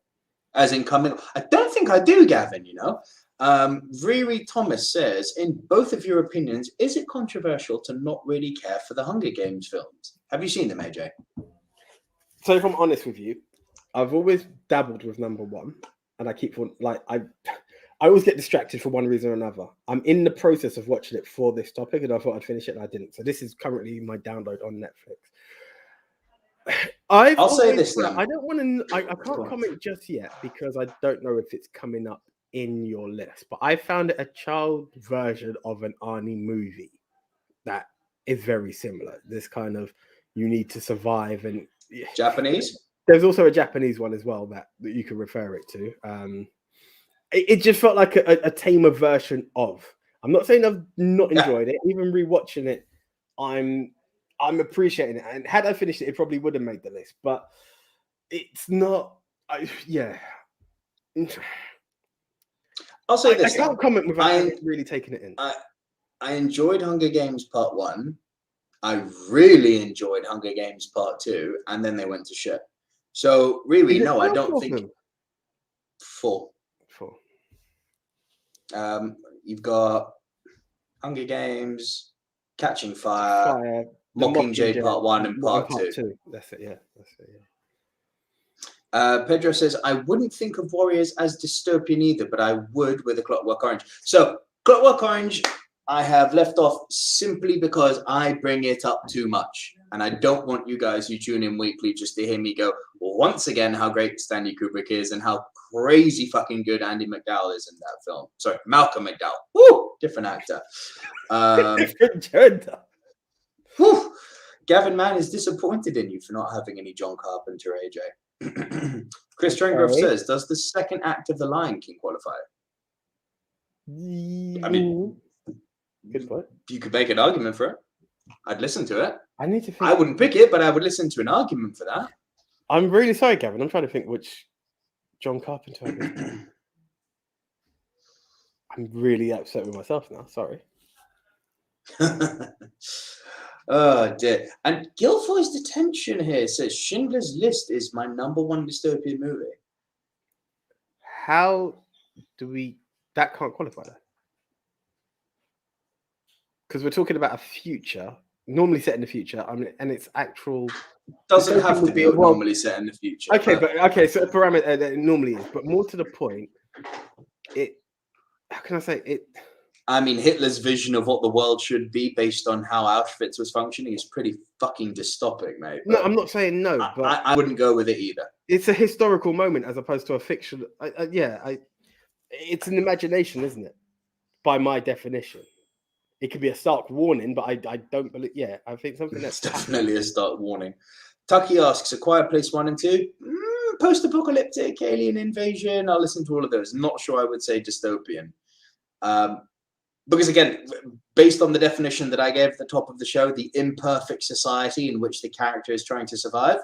As in coming, I don't think I do, Gavin. You know, Riri Thomas says, in both of your opinions, is it controversial to not really care for the Hunger Games films? Have you seen them, AJ? So if I'm honest with you, I've always dabbled with number one, and I keep like I always get distracted for one reason or another. I'm in the process of watching it for this topic, and I thought I'd finish it, and I didn't. So this is currently my download on Netflix. I'll say this then. I don't want to. I can't comment just yet because I don't know if it's coming up in your list. But I found it a child version of an Arnie movie that is very similar. This kind of you need to survive and Japanese. There's also a Japanese one as well that you can refer it to. It just felt like a tamer version of. I'm not saying I've not enjoyed it. Even rewatching it, I'm appreciating it. And had I finished it, it probably would have made the list. But it's not. I'll say this. I can't comment without really taking it in. I enjoyed Hunger Games Part 1. I really enjoyed Hunger Games Part 2, and then they went to shit. So really, no, I don't think. 4. You've got Hunger Games, Catching Fire, Mockingjay Part 1 and Part 2. That's it, yeah. Pedro says, I wouldn't think of Warriors as dystopian either, but I would with a Clockwork Orange. So, Clockwork Orange, I have left off simply because I bring it up too much. And I don't want you guys who tune in weekly just to hear me go, well, once again, how great Stanley Kubrick is and how crazy fucking good Andy McDowell is in that film. Sorry, Malcolm McDowell. Woo! Different actor. Different gender. Whew. Gavin Mann is disappointed in you for not having any John Carpenter, AJ. Chris Trengroff says, does the second act of The Lion King qualify? I mean, good point. You could make an argument for it. I'd listen to it. I wouldn't pick it, but I would listen to an argument for that. I'm really sorry, Gavin. I'm trying to think which John Carpenter. I'm really upset with myself now. Sorry. Oh dear. And Guilfoy's Detention here says Schindler's List is my number one dystopian movie. How do we? That can't qualify that. Because we're talking about a future, normally set in the future, and it's actual. Doesn't have to be normally set in the future. Okay, but so a parameter that it normally is, but more to the point, how can I say it? I mean, Hitler's vision of what the world should be based on how Auschwitz was functioning is pretty fucking dystopic, mate. No, I'm not saying no, but I wouldn't go with it either. It's a historical moment as opposed to a fiction. It's an imagination, isn't it? By my definition. It could be a stark warning, but I don't believe. Yeah, I think something that's definitely a stark warning. Tucky asks, A Quiet Place 1 and 2, post-apocalyptic, alien invasion. I'll listen to all of those. Not sure I would say dystopian, because again, based on the definition that I gave at the top of the show, the imperfect society in which the character is trying to survive.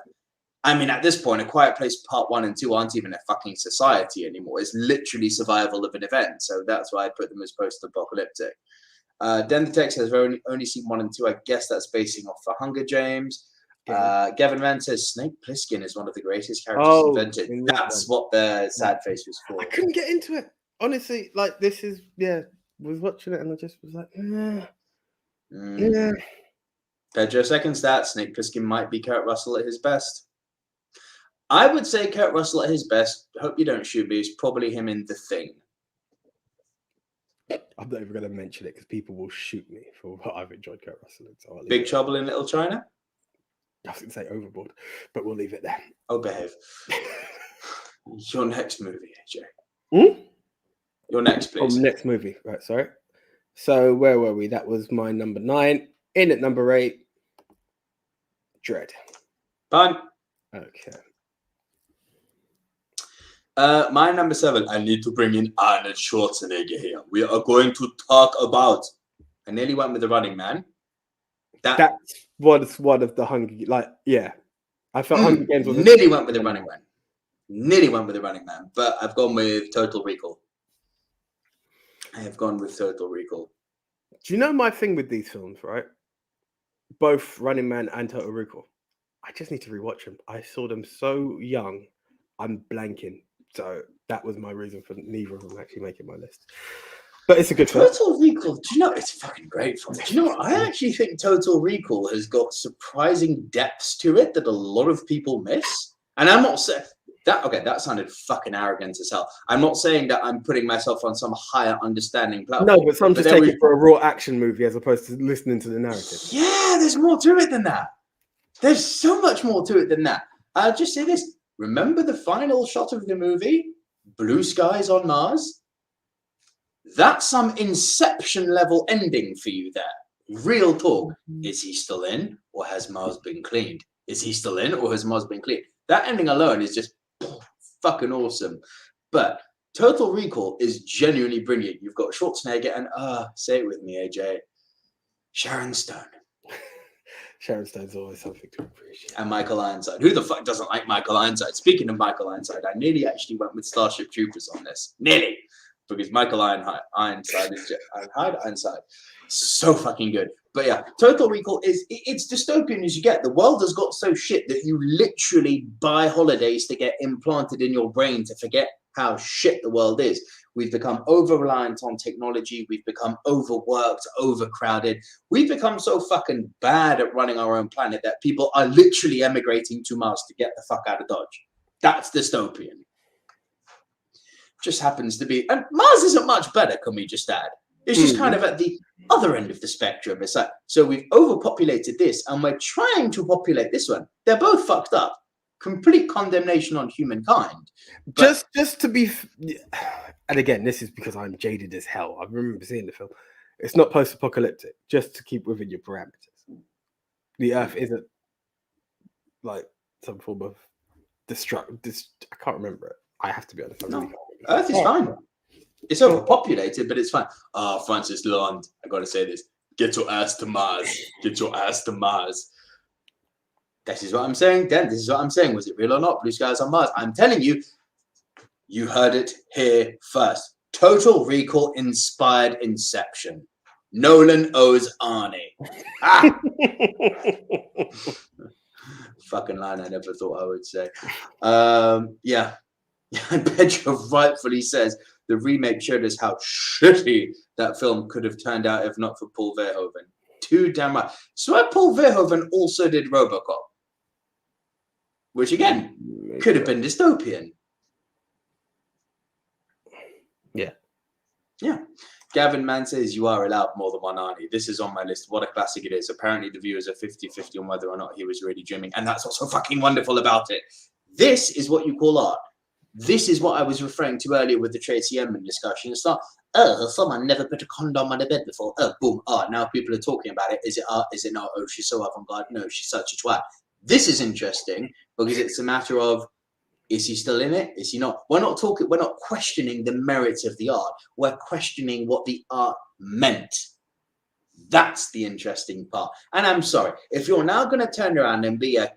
I mean, at this point, A Quiet Place Part 1 and 2 aren't even a fucking society anymore. It's literally survival of an event. So that's why I put them as post-apocalyptic. Den the Text has only seen 1 and 2. I guess that's basing off the Hunger Games. Gavin Mann says Snake Plissken is one of the greatest characters invented. That's what the sad face was for. I couldn't get into it. Honestly, like, this is, was watching it and I just was like, yeah. Pedro second stat, Snake Plissken might be Kurt Russell at his best. I would say Kurt Russell at his best, hope you don't shoot me, is probably him in The Thing. I'm not even going to mention it because people will shoot me for what I've enjoyed Kurt Russell in. So Big Trouble in Little China? I was going to say Overboard, but we'll leave it there. Oh, behave. Your next movie, AJ. Your next, please. Next movie. Right, sorry. So where were we? That was my number 9. In at number 8, Dredd. Fine. Okay. My number 7. I need to bring in Arnold Schwarzenegger here. We are going to talk about. I nearly went with The Running Man. That's one of the Hunger. I felt Hunger Games was nearly went with The Running Man. Nearly went with The Running Man, but I've gone with Total Recall. I have gone with Total Recall. Do you know my thing with these films, right? Both Running Man and Total Recall. I just need to rewatch them. I saw them so young, I'm blanking. So that was my reason for neither of them actually making my list. But it's a good film. Total Recall, do you know, it's fucking great fun. Do you know what? I actually think Total Recall has got surprising depths to it that a lot of people miss. And I'm not saying that sounded fucking arrogant as hell. I'm not saying that I'm putting myself on some higher understanding platform. No, but some just take it for a raw action movie as opposed to listening to the narrative. Yeah, there's more to it than that. There's so much more to it than that. I'll just say this. Remember the final shot of the movie? Blue skies on Mars? That's some Inception level ending for you there. Real talk. Is he still in or has Mars been cleaned? Is he still in or has Mars been cleaned? That ending alone is just fucking awesome. But Total Recall is genuinely brilliant. You've got Schwarzenegger and, say it with me, AJ, Sharon Stone. Sharon Stone's always something to appreciate. And Michael Ironside. Who the fuck doesn't like Michael Ironside? Speaking of Michael Ironside, I nearly actually went with Starship Troopers on this. Nearly. Because Michael Ironside is Ironside. So fucking good. But yeah, Total Recall it's dystopian as you get. The world has got so shit that you literally buy holidays to get implanted in your brain to forget how shit the world is. We've become over-reliant on technology. We've become overworked, overcrowded. We've become so fucking bad at running our own planet that people are literally emigrating to Mars to get the fuck out of Dodge. That's dystopian. Just happens to be, and Mars isn't much better, can we just add? It's just kind of at the other end of the spectrum. It's like, so we've overpopulated this and we're trying to populate this one. They're both fucked up. Complete condemnation on humankind. But just to be, and again, this is because I'm jaded as hell. I remember seeing the film. It's not post-apocalyptic, just to keep within your parameters. The Earth isn't like some form of I can't remember it. I have to be honest. Earth is fine. It's overpopulated, but it's fine. Francis Land, I gotta say this. Get your ass to Mars. Get your ass to Mars. This is what I'm saying. Then this is what I'm saying. Was it real or not? Blue skies on Mars. I'm telling you, you heard it here first. Total Recall inspired Inception. Nolan owes Arnie. Fucking line I never thought I would say. Yeah. Pedro rightfully says the remake showed us how shitty that film could have turned out if not for Paul Verhoeven. Too damn right. So Paul Verhoeven also did RoboCop, which again could have been dystopian. Yeah. Gavin Mann says you are allowed more than one Arnie. This is on my list. What a classic it is. Apparently the viewers are 50-50 on whether or not he was really dreaming. And that's what's so fucking wonderful about it. This is what you call art. This is what I was referring to earlier with the Tracy Emin discussion. It's not, someone never put a condom on a bed before. Boom, art. Now people are talking about it. Is it art? Is it not? Oh, she's so avant-garde. No, she's such a twat. This is interesting because it's a matter of, is he still in it? Is he not? We're not questioning the merits of the art. We're questioning what the art meant. That's the interesting part. And I'm sorry, if you're now going to turn around and be I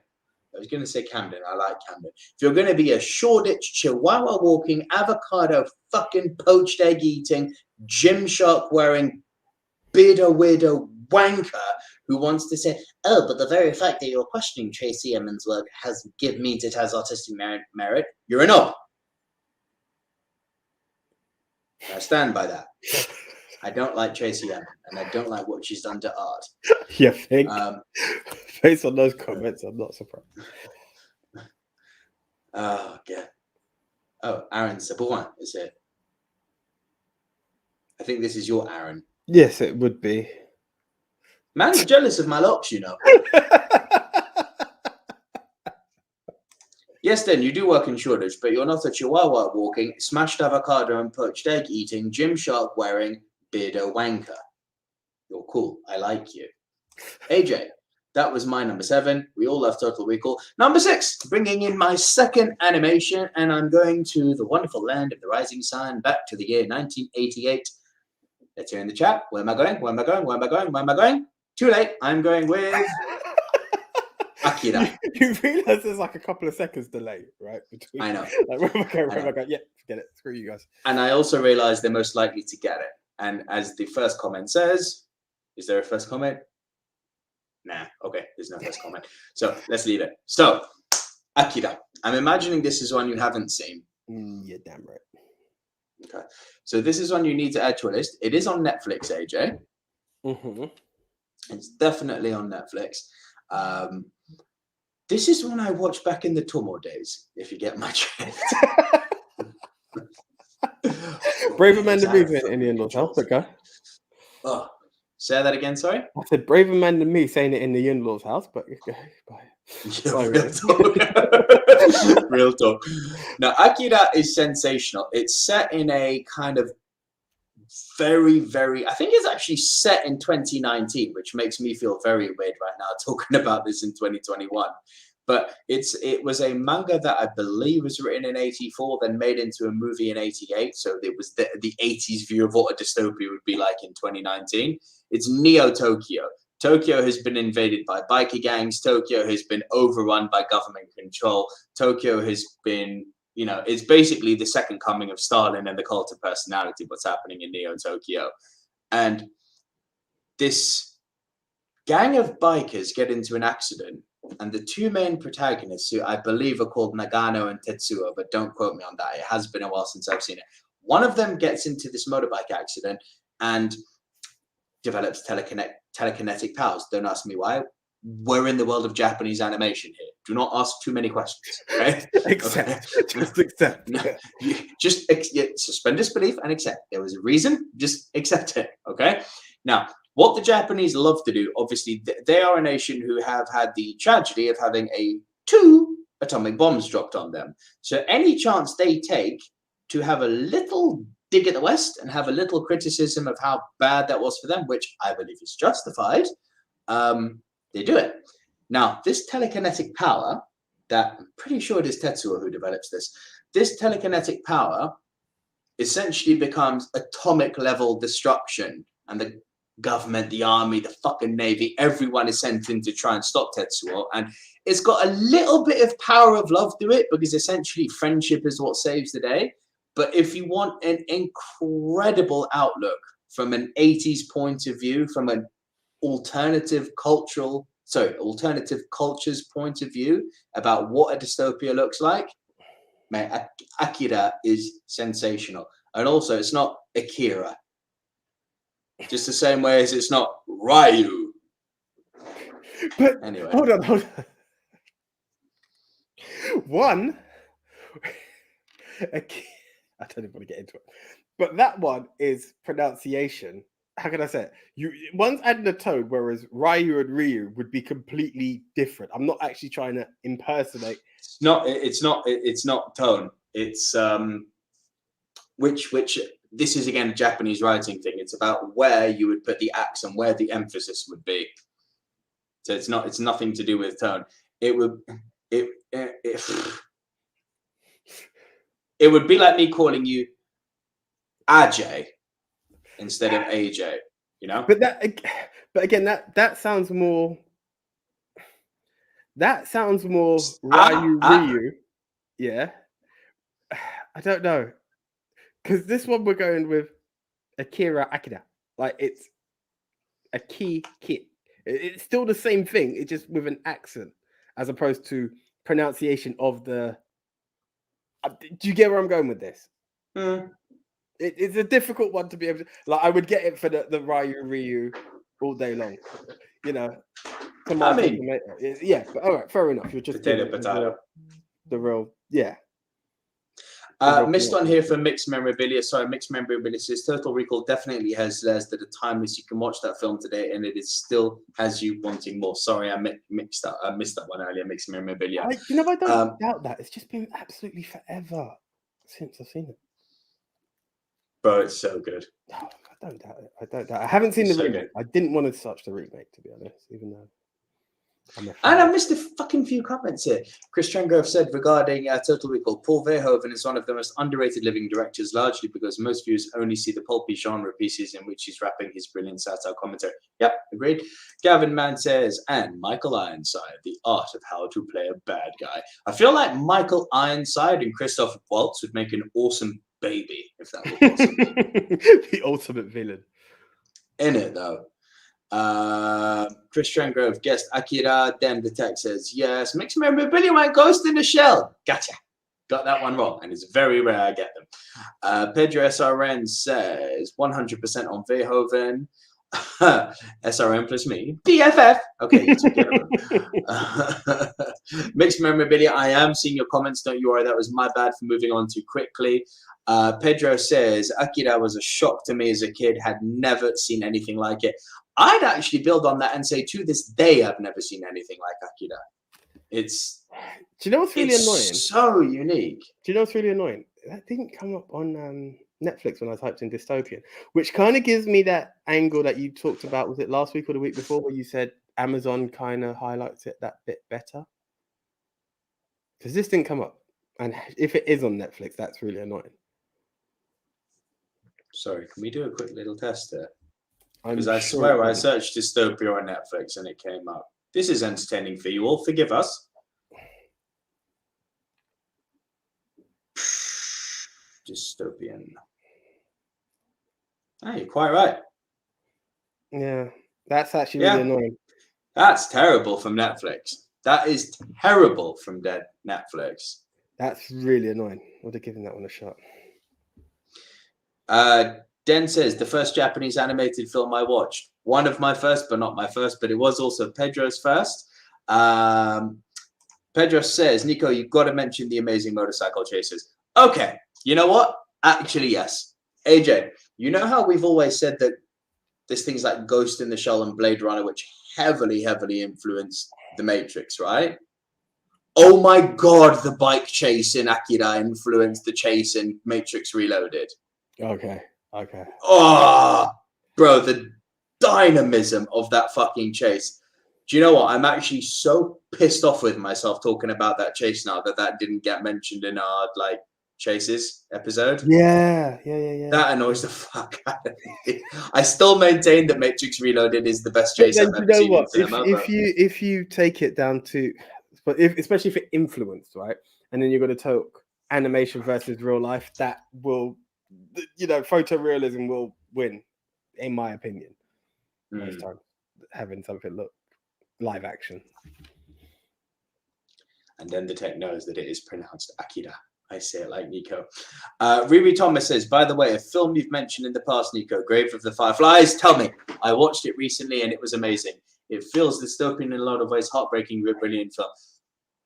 was going to say Camden. I like Camden. If you're going to be a Shoreditch Chihuahua walking, avocado fucking poached egg eating, Gymshark wearing, beardo weirdo wanker who wants to say, oh, but the very fact that you're questioning Tracy Emin's work means it has artistic merit, you're a knob. I stand by that. I don't like Tracy Emin, and I don't like what she's done to art. You think? Based on those comments, I'm not surprised. Oh, yeah. Oh, Aaron Sabourin is it? I think this is your Aaron. Yes, it would be. Man's jealous of my locks, you know. Yes, then you do work in Shoreditch, but you're not a Chihuahua walking, smashed avocado and poached egg eating, Gymshark wearing, beardo wanker. You're cool. I like you. AJ, that was my number 7. We all love Total Recall. Number 6, bringing in my second animation, and I'm going to the wonderful land of the rising sun, back to the year 1988. Let's hear in the chat. Where am I going? Where am I going? Where am I going? Where am I going? Too late. I'm going with Akira. You realize there's like a couple of seconds delay, right? Between, I know. Like, where am I going? Where am I going? Yeah, forget it. Screw you guys. And I also realized they're most likely to get it. And as the first comment says, is there a first comment? Nah, okay, there's no first comment. So let's leave it. So, Akira. I'm imagining this is one you haven't seen. You're damn right. Okay. So this is one you need to add to a list. It is on Netflix, AJ. Mm-hmm. It's definitely on Netflix. This is one I watched back in the Tomo days, if you get my drift. Brave Amanda Me saying it in the in-laws house. Okay. Oh, say that again, sorry? I said Brave Amanda Me saying it in the in-laws house, but okay, bye. Yeah, real talk. Real talk. Now, Akira is sensational. It's set in a kind of very, very, I think it's actually set in 2019, which makes me feel very weird right now talking about this in 2021. But it was a manga that I believe was written in 84, then made into a movie in 88. So it was the 80s view of what a dystopia would be like in 2019. It's Neo Tokyo. Tokyo has been invaded by biker gangs. Tokyo has been overrun by government control. Tokyo has been, it's basically the second coming of Stalin and the cult of personality, what's happening in Neo Tokyo. And this gang of bikers get into an accident, and the two main protagonists, who I believe are called Nagano and Tetsuo, but don't quote me on that. It has been a while since I've seen it. One of them gets into this motorbike accident and develops telekinetic powers. Don't ask me why. We're in the world of Japanese animation here. Do not ask too many questions. Okay? Accept. Just accept. No, suspend disbelief and accept. There was a reason. Just accept it. Okay. Now, what the Japanese love to do, obviously, they are a nation who have had the tragedy of having 2 atomic bombs dropped on them. So any chance they take to have a little dig at the West and have a little criticism of how bad that was for them, which I believe is justified, they do it. Now, this telekinetic power, that I'm pretty sure it is Tetsuo who develops this telekinetic power essentially becomes atomic level destruction, and the government, the army, the fucking navy, everyone is sent in to try and stop Tetsuo. And it's got a little bit of power of love to it, because essentially friendship is what saves the day. But if you want an incredible outlook from an 80s point of view, from an alternative culture's point of view about what a dystopia looks like, man, Akira is sensational. And also, it's not Akira. Just the same way as it's not Ryu. But anyway, hold on. One, I don't even want to get into it, but that one is pronunciation. How can I say it? One's adding a tone, whereas Ryu and Ryu would be completely different. I'm not actually trying to impersonate. It's not tone. It's which. This is again a Japanese writing thing. It's about where you would put the accent, where the emphasis would be. So it's nothing to do with tone. It would be like me calling you Ajay instead of AJ. you know. But again, that sounds more. That sounds more Ryu. Yeah. I don't know. Because this one we're going with Akira. Like it's a key kit. It's still the same thing. It's just with an accent as opposed to pronunciation of the. Do you get where I'm going with this? It's a difficult one to be able to. Like I would get it for the Ryu all day long. You know. Tomato, yeah, but all right, fair enough. You're just potato. The real, yeah. Missed one here for Mixed Memorabilia. Sorry, Mixed Memorabilia says Total Recall definitely has less than the timeless. You can watch that film today, and it is still has you wanting more. Sorry, I mixed that. I missed that one earlier. Mixed Memorabilia. I don't doubt that. It's just been absolutely forever since I've seen it. But it's so good. Oh, I don't doubt it. I haven't seen the remake. I didn't want to touch the remake, to be honest, even though. And I missed a fucking few comments here. Chris Trangrove said regarding Total Recall, Paul Verhoeven is one of the most underrated living directors, largely because most viewers only see the pulpy genre pieces in which he's wrapping his brilliant satire commentary. Yep, agreed. Gavin Mann says, and Michael Ironside, The Art of How to Play a Bad Guy. I feel like Michael Ironside and Christoph Waltz would make an awesome baby, if that were possible. The ultimate villain. In it, though. Chris Trangrove guest Akira. Then the text says yes. Mixed Memorabilia went Ghost in the Shell. Gotcha. Got that one wrong, and it's very rare I get them. Pedro SRN says 100% on Verhoeven. SRM plus me. BFF. Okay, you two get it. Mixed Memorabilia. I am seeing your comments. Don't you worry. That was my bad for moving on too quickly. Pedro says Akira was a shock to me as a kid. Had never seen anything like it. I'd actually build on that and say to this day I've never seen anything like Akira. It's. Do you know what's really annoying? So unique. Do you know what's really annoying? That didn't come up on Netflix when I typed in Dystopian, which kind of gives me that angle that you talked about. Was it last week or the week before where you said Amazon kind of highlights it that bit better? Because this didn't come up. And if it is on Netflix, that's really annoying. Sorry, can we do a quick little test here? Because I swear I searched Dystopia on Netflix and it came up. This is entertaining for you all. Forgive us. Dystopian. Oh, you're quite right. Yeah, that's actually really annoying. That's terrible from Netflix. That is terrible from Netflix. That's really annoying. I would have given that one a shot. Den says, the first Japanese animated film I watched. One of my first, but not my first, but it was also Pedro's first. Pedro says, Nico, you've got to mention the amazing motorcycle chases. Okay, you know what? Actually, yes. AJ, you know how we've always said that there's things like Ghost in the Shell and Blade Runner, which heavily influenced The Matrix, right? Oh my God, the bike chase in Akira influenced the chase in Matrix Reloaded. Okay. Oh, bro, the dynamism of that fucking chase. Do you know what? I'm actually so pissed off with myself talking about that chase now that didn't get mentioned in our chases episode. Yeah. That annoys the fuck out of me. I still maintain that Matrix Reloaded is the best chase I've ever seen in cinema. If you take it down to, especially if it influenced, right, and then you've got to talk animation versus real life, that will, photorealism will win, in my opinion. Most times, having something look live action. And then the tech knows that it is pronounced Akira. I say it like Nico. Riri Thomas says, by the way, a film you've mentioned in the past, Nico, Grave of the Fireflies. Tell me. I watched it recently and it was amazing. It feels dystopian in a lot of ways, heartbreaking, brilliant film.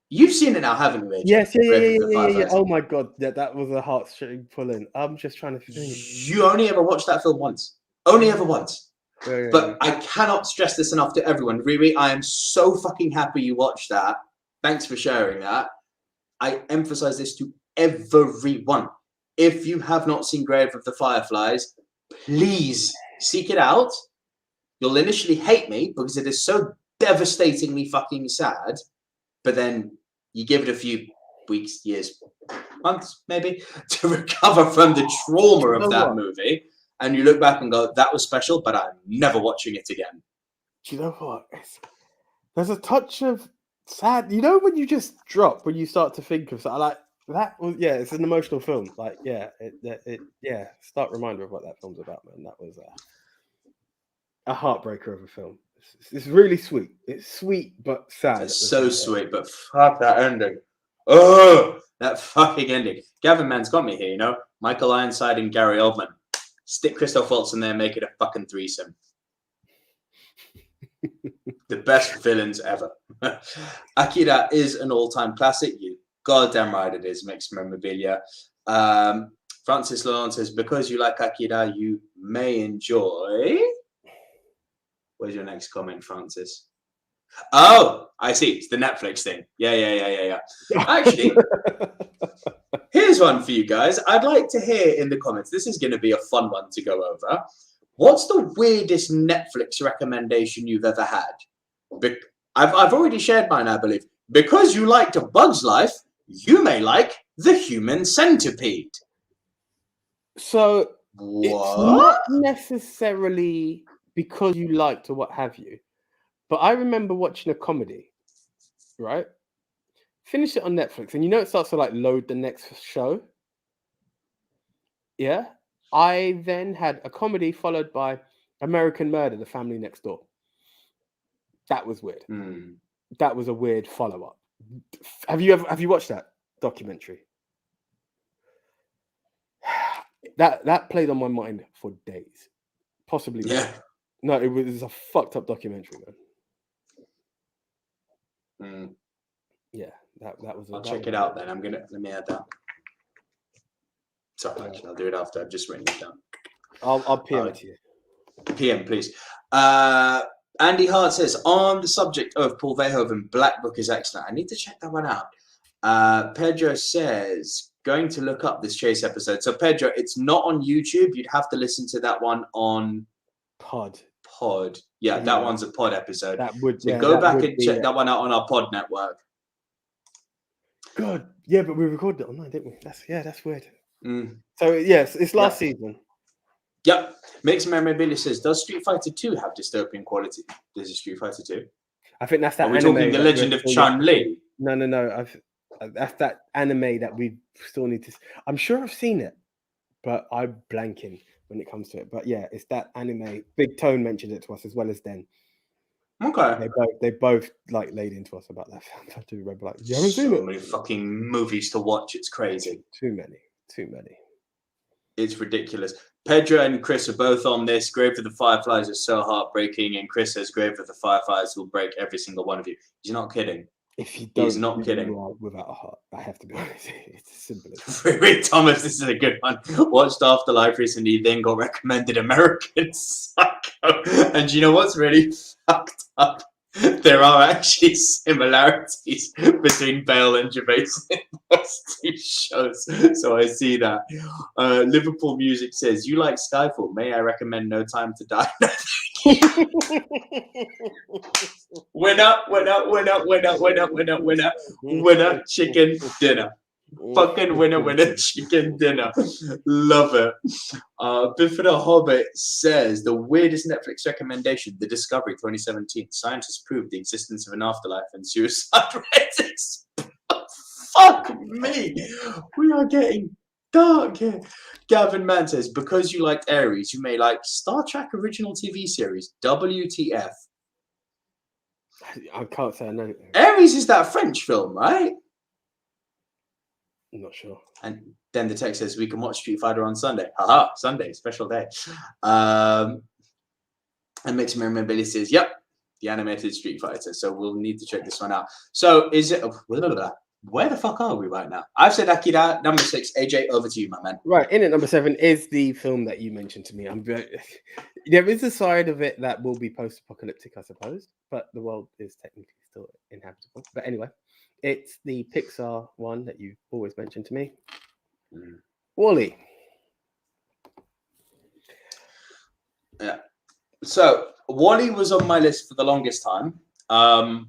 You've seen it now, haven't you? Yes, yeah. Oh my God, that was a heart-string pulling. I'm just trying to think. You only ever watched that film once. Only ever once. But I cannot stress this enough to everyone. Riri, I am so fucking happy you watched that. Thanks for sharing that. I emphasize this to everyone. If you have not seen Grave of the Fireflies, please seek it out. You'll initially hate me because it is so devastatingly fucking sad, but then you give it a few weeks, years, months maybe to recover from the trauma of that movie, and you look back and go, that was special, but I'm never watching it again. Do you know what? There's a touch of sad. You know when you just drop, when you start to think of something like that. Was, yeah, it's an emotional film. Like, yeah, stark reminder of what that film's about, man. That was a heartbreaker of a film. It's really sweet. It's sweet but sad. It's so sweet, but fuck that ending. Oh, that fucking ending. Gavin Mann's got me here, you know. Michael Ironside and Gary Oldman. Stick Christoph Waltz in there, make it a fucking threesome. The best villains ever. Akira is an all-time classic. You goddamn right it is. Mixed memorabilia. Francis Lalonde says, because you like Akira, you may enjoy. Where's your next comment, Francis? Oh, I see. It's the Netflix thing. Yeah. Actually, here's one for you guys. I'd like to hear in the comments. This is going to be a fun one to go over. What's the weirdest Netflix recommendation you've ever had? I've already shared mine, I believe. Because you liked A Bug's Life, you may like The Human Centipede. So what? It's not necessarily because you liked or what have you, but I remember watching a comedy, right? Finished it on Netflix, and you know it starts to like load the next show. Yeah. I then had a comedy followed by American Murder, The Family Next Door. That was weird. That was a weird follow-up. Have you watched that documentary? That played on my mind for days. Possibly. Yeah. No, it was a fucked up documentary, man. Yeah, that was. I'll check it out then. Let me add that. Sorry, actually, I'll do it after. I've just written it down. I'll PM it to you. PM, please. Andy Hart says, on the subject of Paul Verhoeven, Black Book is excellent. I need to check that one out. Pedro says, going to look up this Chase episode. So, Pedro, it's not on YouTube. You'd have to listen to that one on Pod. Yeah, that one's a pod episode. That would. So go back and check that one out on our pod network. God, yeah, but we recorded it online, didn't we? That's weird. So yes, it's last season. Yep. Mixed Memorabilia says, does Street Fighter 2 have dystopian quality? There's a Street Fighter 2. I think that's that. Are we talking The Legend of Chun-Li? No. That's that anime that we still need to. I'm sure I've seen it, but I'm blanking when it comes to it. But yeah, it's that anime. Big Tone mentioned it to us as well as Den. Okay. They both like laid into us about that. I do remember, like, you haven't seen it. So many fucking movies to watch. It's crazy. Too many. It's ridiculous. Pedro and Chris are both on this. Grave of the Fireflies is so heartbreaking, and Chris says Grave of the Fireflies will break every single one of you. He's not kidding. If you don't, he's not kidding. You are without a heart. I have to be honest. It's as simple as that. Wait, Thomas, this is a good one. Watched Afterlife recently, then got recommended American Psycho. And you know what's really fucked up? There are actually similarities between Bale and Gervais in those two shows. So I see that. Liverpool Music says, you like Skyfall. May I recommend No Time to Die? Winner, chicken dinner. Fucking winner, chicken dinner. Love it. Biff the Hobbit says, the weirdest Netflix recommendation, The Discovery 2017. Scientists proved the existence of an afterlife and suicide rates. Fuck me. We are getting dark here. Gavin Mann says, because you liked Ares, you may like Star Trek original TV series, WTF. I can't say I know. Ares is that French film, right? I'm not sure. And then the text says, we can watch Street Fighter on Sunday. Haha, Sunday, special day. And Mixed Memorability says, yep, the animated Street Fighter. So we'll need to check this one out. So is it, where the fuck are we right now? I've said Akira, number 6. AJ, over to you, my man. Right, in at number 7 is the film that you mentioned to me. There is a side of it that will be post-apocalyptic, I suppose, but the world is technically still inhabitable. But anyway, it's the Pixar one that you've always mentioned to me. WALL-E. Yeah. So WALL-E was on my list for the longest time. I'm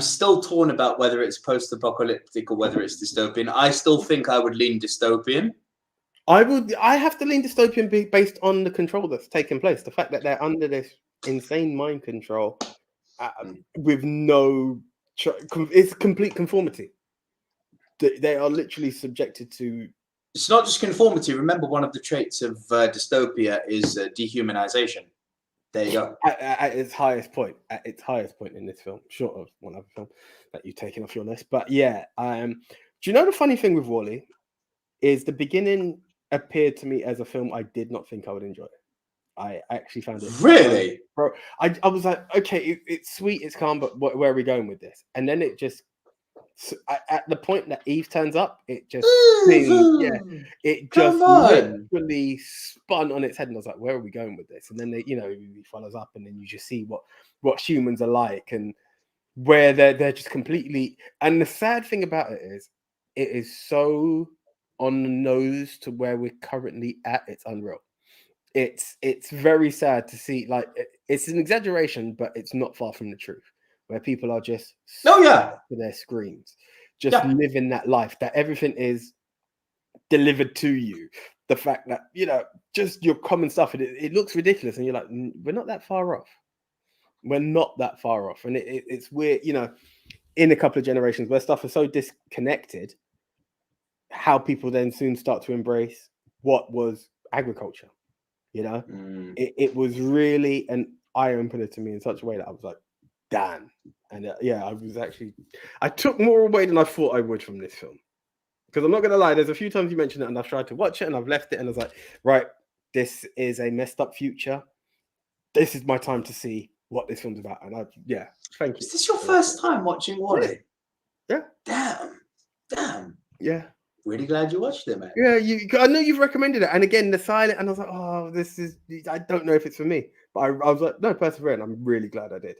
still torn about whether it's post-apocalyptic or whether it's dystopian. I still think I would lean dystopian. I have to lean dystopian based on the control that's taking place. The fact that they're under this insane mind control with no, it's complete conformity. They are literally subjected to. It's not just conformity. Remember, one of the traits of dystopia is dehumanization. There you go. At its highest point in this film, short of one other film that you've taken off your list. But yeah, do you know the funny thing with WALL-E is the beginning appeared to me as a film I did not think I would enjoy. I actually found it really, bro. I was like, okay, it's sweet, it's calm, but where are we going with this? And then it just at the point that Eve turns up, it just it just literally spun on its head, and I was like, where are we going with this? And then he follows up, and then you just see what humans are like, and where they're just completely. And the sad thing about it is so on the nose to where we're currently at. It's unreal. It's very sad to see. Like, it's an exaggeration, but it's not far from the truth. Where people are just to their screens, just living that life, that everything is delivered to you. The fact that just your common stuff, and it looks ridiculous, and you're like, we're not that far off. We're not that far off, and it's weird. In a couple of generations where stuff is so disconnected, how people then soon start to embrace what was agriculture. It was really an eye opener to me in such a way that I was like, damn. And I took more away than I thought I would from this film, because I'm not gonna lie, there's a few times you mentioned it and I've tried to watch it and I've left it and I was like, right, this is a messed up future, this is my time to see what this film's about. And thank you. Is this your first time watching WALL-E? Yeah. Damn. Yeah. Really glad you watched it, man. Yeah, I know you've recommended it, and again the silent, and I was like, oh, I don't know if it's for me, but I was like, no, persevering. I'm really glad I did.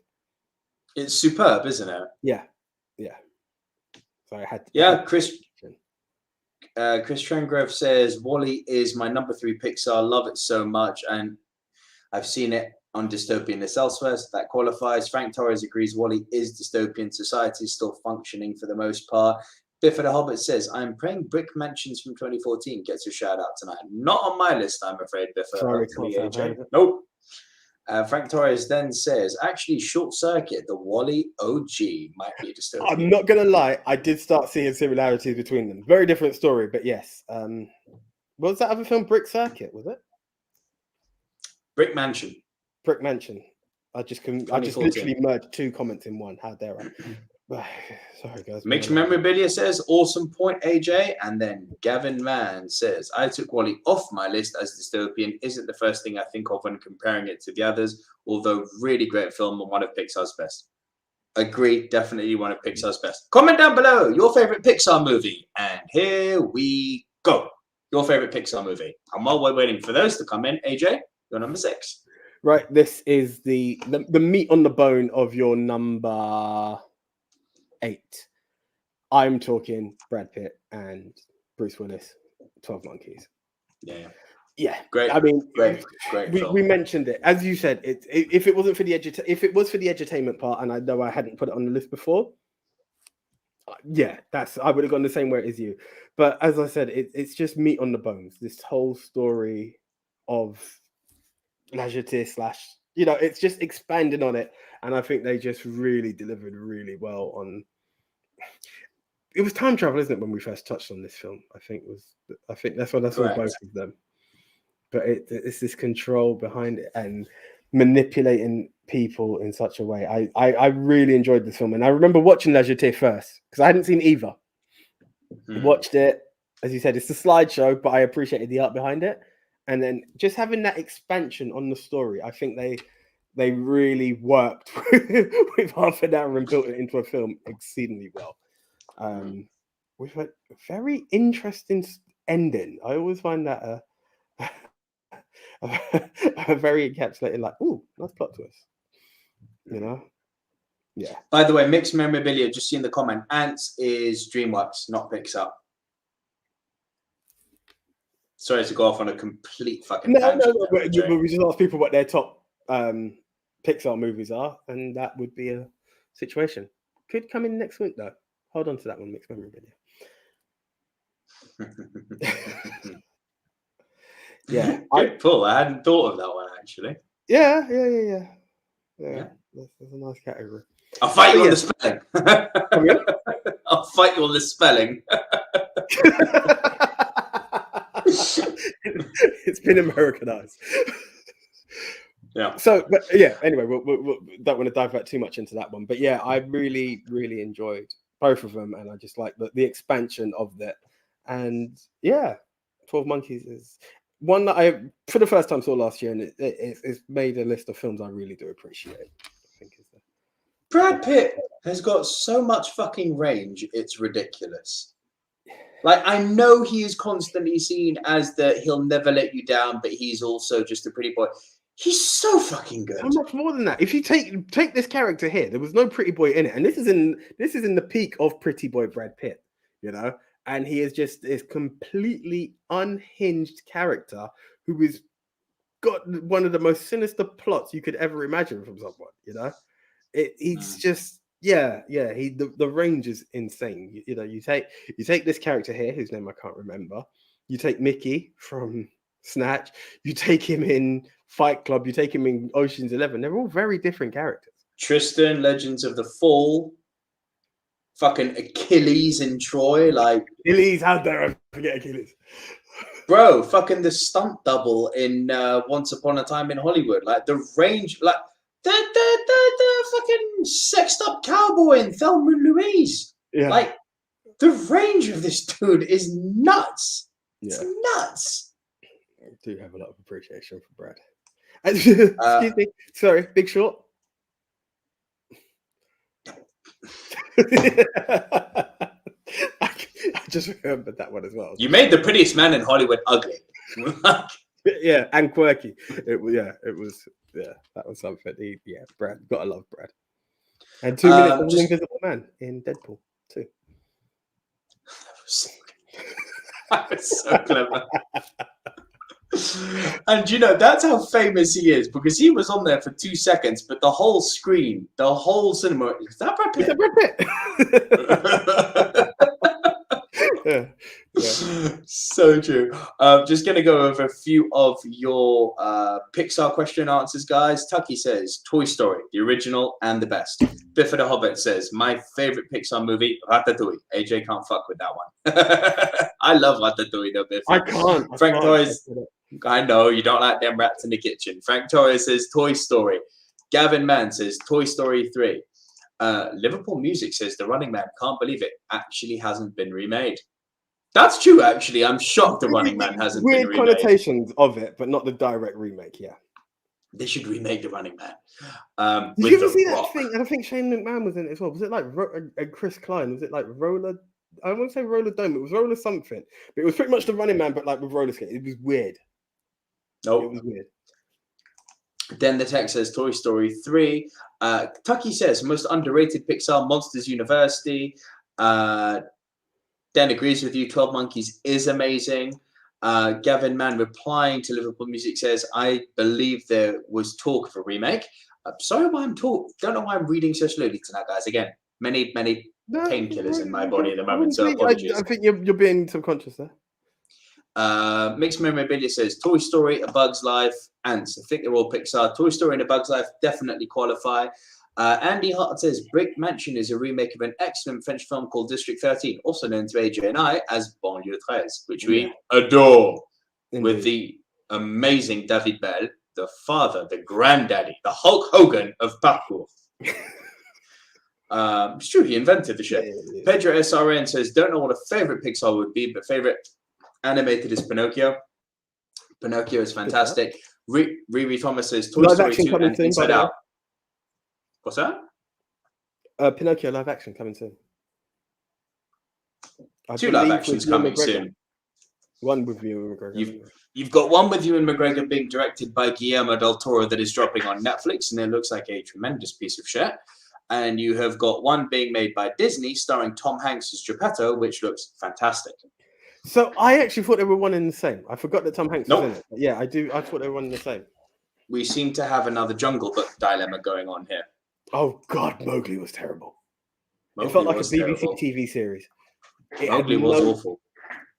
It's superb, isn't it? Yeah. So I had to. Yeah, Chris Trengrove says WALL-E is my number 3 Pixar. Love it so much, and I've seen it on Dystopian This Elsewhere, so that qualifies. Frank Torres agrees WALL-E is dystopian. Society is still functioning for the most part. Biff the Hobbit says, I'm praying Brick Mansions from 2014 gets a shout out tonight. Not on my list, I'm afraid, Biff. Sorry, AJ. Nope. Frank Torres then says, actually, Short Circuit, the WALL-E OG, might be dystopian. I'm not going to lie, I did start seeing similarities between them. Very different story, but yes. What was that other film? Brick Circuit, was it? Brick Mansion. Brick Mansion. I just literally merged 2 comments in one. How dare I? Sorry, guys. Mixed Memorabilia says, awesome point, AJ. And then Gavin Mann says, I took WALL-E off my list as dystopian. Isn't the first thing I think of when comparing it to the others, although really great film and one of Pixar's best. Agree, definitely one of Pixar's best. Comment down below your favorite Pixar movie. And here we go. Your favorite Pixar movie. And while we're waiting for those to come in, AJ, your number 6. Right, this is the meat on the bone of your number 8. I'm talking Brad Pitt and Bruce Willis, 12 Monkeys. Yeah. Great. I mean, great. We mentioned it, as you said. If it wasn't for the edutainment part, and I know I hadn't put it on the list before. I would have gone the same way as you. But as I said, it's just meat on the bones. This whole story of Lajeté / it's just expanding on it, and I think they just really delivered really well on. It was time travel, isn't it? When we first touched on this film, I think that's what I saw both of them. But it's this control behind it and manipulating people in such a way. I really enjoyed this film, and I remember watching Lajeté first because I hadn't seen either. Watched it, as you said, it's a slideshow, but I appreciated the art behind it. And then just having that expansion on the story, I think they really worked with half an hour and built it into a film exceedingly well. With a very interesting ending. I always find that a very encapsulated, like, ooh, nice plot twist. Yeah. By the way, Mixed Memorabilia, just seen the comment. Ants is DreamWorks, not Pixar. Sorry to go off on a complete fucking tangent. No. We just ask people what their top Pixar movies are, and that would be a situation. Could come in next week, though. Hold on to that one, Mixed Memorabilia. Yeah. Good pull. I hadn't thought of that one actually. Yeah. That's a nice category. I'll fight you on the spelling. Come here. I'll fight you on the spelling. It's been Americanized. Yeah. So, but yeah. Anyway, we don't want to dive back too much into that one, but yeah, I really, really enjoyed both of them, and I just like the expansion of that. And yeah, 12 Monkeys is one that I, for the first time, saw last year, and it's made a list of films I really do appreciate. I think is Brad Pitt has got so much fucking range, it's ridiculous. Like, I know he is constantly seen as the he'll never let you down, but he's also just a pretty boy. He's so fucking good. How much more than that? If you take this character here, there was no pretty boy in it, and this is in the peak of pretty boy Brad Pitt, you know, and he is just this completely unhinged character who has got one of the most sinister plots you could ever imagine from someone, you know. He's just the range is insane. You know, you take this character here whose name I can't remember. You take Mickey from Snatch. You take him in Fight Club. You take him in Ocean's 11. They're all very different characters. Tristan, Legends of the Fall. Fucking Achilles in Troy, like Achilles. How dare I forget Achilles? Bro, fucking the stunt double in Once Upon a Time in Hollywood. Like the range, like the fucking sexed up cowboy in Thelma and Louise. Yeah. Like the range of this dude is nuts. It's nuts. I do have a lot of appreciation for Brad. Excuse me. Sorry, Big Short. I just remembered that one as well. You made the prettiest man in Hollywood ugly. Yeah, and quirky. That was something. Brad, gotta love Brad. And 2 minutes of an Invisible Man in Deadpool too. That was so clever. And you know, that's how famous he is, because he was on there for 2 seconds, but the whole screen, the whole cinema, is that Brad Pitt? Is that Brad Pitt? Yeah. So true. Just going to go over a few of your Pixar question answers, guys. Tucky says, Toy Story, the original and the best. Biff of the Hobbit says, my favorite Pixar movie, Ratatouille. AJ can't fuck with that one. I love Ratatouille, though, Biff. I can't. Frank Torres, I know, you don't like them rats in the kitchen. Frank Torres says, Toy Story. Gavin Mann says, Toy Story 3. Liverpool Music says, The Running Man, can't believe it, actually hasn't been remade. That's true, actually. I'm shocked The Running Man hasn't been remade. Weird connotations of it, but not the direct remake, yeah. They should remake The Running Man. Did you ever see that thing? And I think Shane McMahon was in it as well. Was it like Chris Klein? Was it like Roller? I won't say Roller Dome. It was Roller something. But it was pretty much The Running Man, but like with roller skating. It was weird. Oh. It was weird. Then the text says Toy Story 3. Tucky says, most underrated Pixar, Monsters University. Dan agrees with you. 12 Monkeys is amazing. Gavin Mann replying to Liverpool Music says, I believe there was talk of a remake. Sorry why don't know why I'm reading so slowly tonight, guys. Again, many painkillers in my body at the moment, so apologies. I think you're being subconscious there. Mixed Memorabilia says Toy Story, A Bug's Life, Ants. I think they're all Pixar. Toy Story and A Bug's Life definitely qualify. Andy Hart says Brick Mansion is a remake of an excellent French film called District 13, also known to AJ and I as Banlieue 13, which we adore. Indeed. With the amazing David Bell, the father, the granddaddy, the Hulk Hogan of parkour. It's true, he invented the shit. Yeah. Pedro SRN says, don't know what a favorite Pixar would be, but favorite animated is Pinocchio. Pinocchio is fantastic. Riri Thomas says Toy Story 2 and Inside Out. What's that? Pinocchio live action coming soon. 2 live actions coming soon. One with Ewan McGregor. You've got one with Ewan McGregor being directed by Guillermo del Toro that is dropping on Netflix, and it looks like a tremendous piece of shit. And you have got one being made by Disney starring Tom Hanks as Geppetto, which looks fantastic. So I actually thought they were one and the same. I forgot that Tom Hanks was in it. But yeah, I do. I thought they were one and the same. We seem to have another Jungle Book dilemma going on here. Oh God, Mowgli was terrible. It felt like a BBC TV series. Mowgli was awful.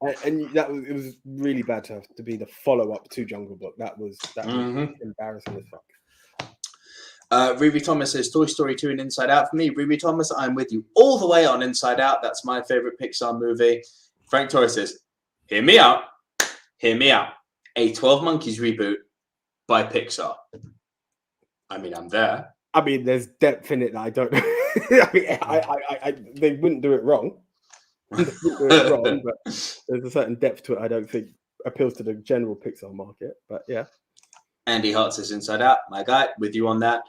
And it was really bad to be the follow-up to Jungle Book. That was embarrassing as fuck. Riri Thomas says Toy Story 2 and Inside Out for me. Riri Thomas, I'm with you all the way on Inside Out. That's my favorite Pixar movie. Frank Torres says, hear me out. A 12 Monkeys reboot by Pixar. I mean, I'm there. I mean, there's depth in it that I don't know. I mean, they wouldn't do it wrong. But there's a certain depth to it I don't think appeals to the general Pixar market. But yeah. Andy Hart says Inside Out, my guy, with you on that.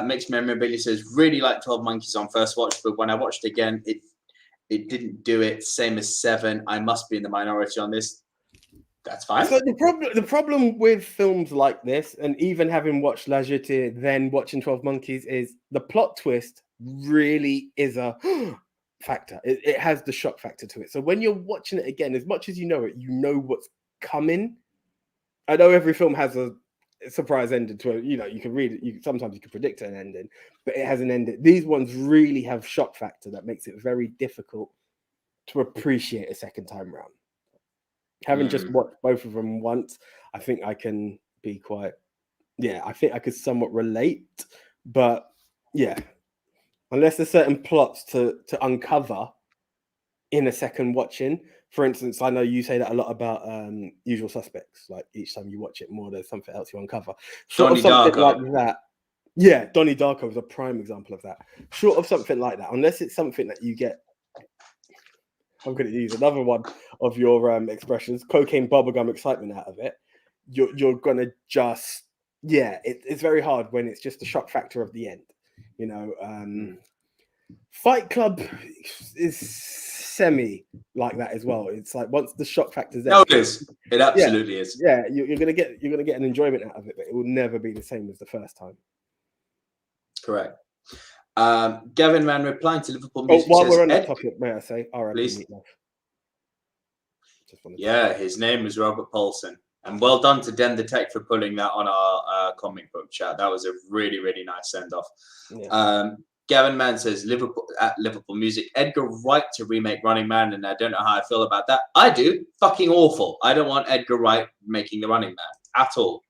Mixed Memorabilia says, really like 12 Monkeys on first watch, but when I watched again, it didn't do it. Same as 7. I must be in the minority on this. That's fine. So the problem with films like this, and even having watched La Jetée, then watching 12 Monkeys, is the plot twist really is a factor. It has the shock factor to it. So when you're watching it again, as much as you know it, you know what's coming. I know every film has a surprise ending to it. You know, you can read it. Sometimes you can predict an ending, but it has an ending. These ones really have shock factor that makes it very difficult to appreciate a second time round. Having just watched both of them once, I think I can be quite. Yeah, I think I could somewhat relate, but yeah, unless there's certain plots to uncover in a second watching. For instance, I know you say that a lot about Usual Suspects. Like each time you watch it more, there's something else you uncover. Short of something like that. Yeah, Donnie Darko is a prime example of that. Short of something like that, unless it's something that you get. I'm going to use another one of your expressions, cocaine bubblegum excitement out of it. You're going to just, it's very hard when it's just the shock factor of the end. You know, Fight Club is semi like that as well. It's like once the shock factor's there. No, it is. It absolutely is. Yeah, you're gonna get an enjoyment out of it, but it will never be the same as the first time. Correct. Gavin Mann replying to Liverpool Music while says, we're on that topic, may I say, please. Yeah, his name was Robert Paulson. And well done to Den the Tech for pulling that on our comic book chat. That was a really, really nice send-off. Yeah. Gavin Mann says, Liverpool Music, Edgar Wright to remake Running Man, and I don't know how I feel about that. I do. Fucking awful. I don't want Edgar Wright making the Running Man at all.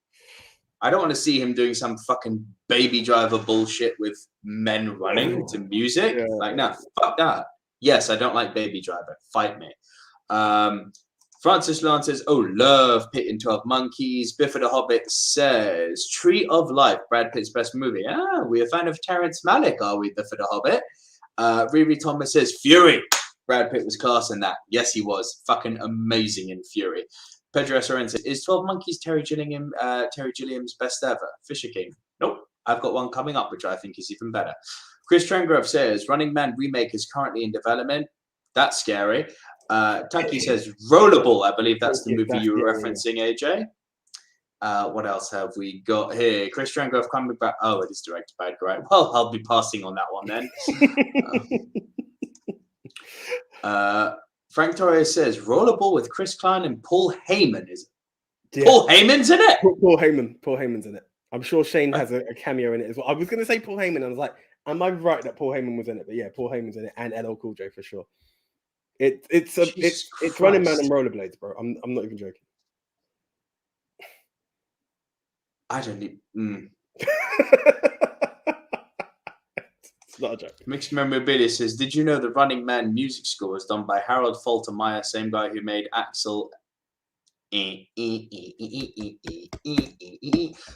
I don't want to see him doing some fucking Baby Driver bullshit with men running to music. Yeah. Like, no, fuck that. Yes, I don't like Baby Driver. Fight me. Francis Lance says, love Pitt in 12 Monkeys. Bifford the Hobbit says, Tree of Life, Brad Pitt's best movie. We're a fan of Terrence Malick, are we, Bifford the Hobbit? Riri Thomas says, Fury. Brad Pitt was class in that. Yes, he was. Fucking amazing in Fury. Pedro Soren says, is 12 Monkeys Terry Gilliam's best ever? Fisher King. Nope. I've got one coming up, which I think is even better. Chris Trengrove says, Running Man remake is currently in development. That's scary. Tucky says, Rollerball. I believe that's the movie you were referencing, AJ. What else have we got here? Chris Trengrove coming back. Oh, it is directed by Edgar Wright. Well, I'll be passing on that one then. Frank Torres says, Rollerball with Chris Klein and Paul Heyman. Is it? Yeah. Paul Heyman's in it? Paul Heyman's in it. I'm sure Shane has a cameo in it as well. I was going to say Paul Heyman, and I was like, am I right that Paul Heyman was in it? But yeah, Paul Heyman's in it, and LL Cool J for sure. It's Running Man and Rollerblades, bro. I'm not even joking. I don't need. It's not a joke. Mixed Memorabilia says, did you know the Running Man music score was done by Harold Faltermeyer, same guy who made Axel?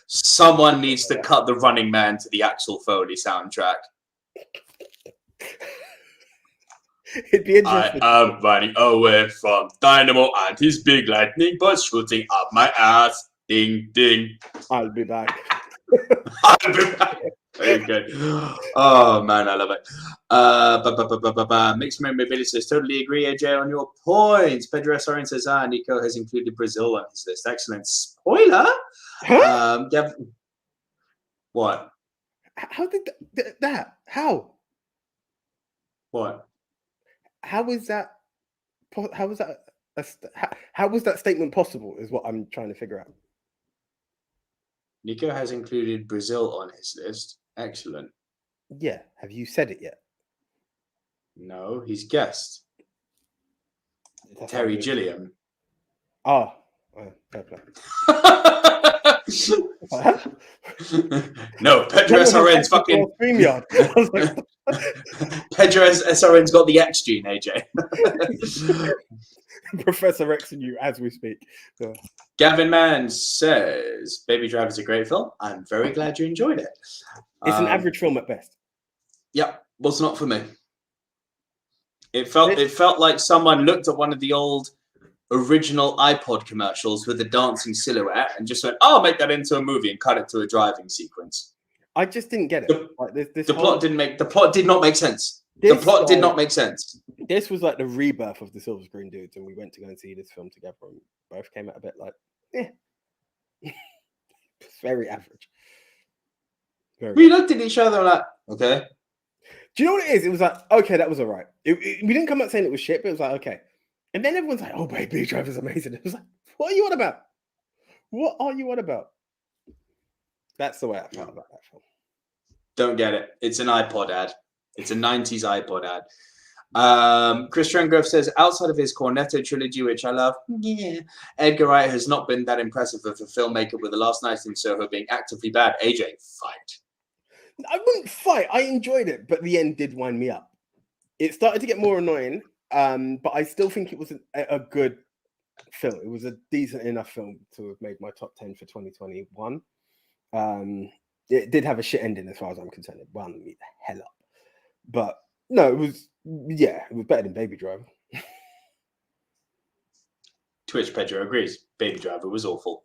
Someone needs to cut the Running Man to the Axel Foley soundtrack. It'd be interesting. I am running away from Dynamo and his big lightning bolt shooting up my ass. Ding, ding. I'll be back. I'll be back. Okay. Oh, man, I love it. Mixed Memorabilia says, totally agree, AJ, on your points. Pedro Soren says, Nico has included Brazil on his list. Excellent. Spoiler. Huh? What? How did that? How? What? How was that? How was that? How was that statement possible? Is what I'm trying to figure out. Nico has included Brazil on his list. Excellent. Yeah. Have you said it yet? No, he's guessed. Terry Gilliam. Oh, fair play. No, Pedro SRN's fucking. Pedro SRN's got the X gene, AJ. Professor X and you as we speak. So. Gavin Mann says, Baby Driver's a great film. I'm very glad you enjoyed it. It's an average film at best. Yep, was not for me. It felt like someone looked at one of the old original iPod commercials with a dancing silhouette and just went, "Oh, I'll make that into a movie," and cut it to a driving sequence. I just didn't get it. The plot did not make sense. The plot did not make sense. This was like the rebirth of the Silver Screen Dudes, and we went to go and see this film together, and both came out a bit like, it's very average. We looked at each other like, okay. Do you know what it is? It was like, okay, that was all right. We didn't come out saying it was shit, but it was like, okay. And then everyone's like, oh, Baby Driver's amazing. It was like, what are you on about? What are you on about? That's the way I felt about that film. Don't get it. It's an iPod ad. It's a 90s iPod ad. Chris Trengrove says, outside of his Cornetto trilogy, which I love, Edgar Wright has not been that impressive of a filmmaker, with The Last Night in Soho being actively bad. AJ, fight. I wouldn't fight. I enjoyed it, but the end did wind me up. It started to get more annoying, but I still think it was a good film. It was a decent enough film to have made my top 10 for 2021. It did have a shit ending as far as I'm concerned. It wound me the hell up. But no, it was better than Baby Driver. Twitch Pedro agrees. Baby Driver was awful.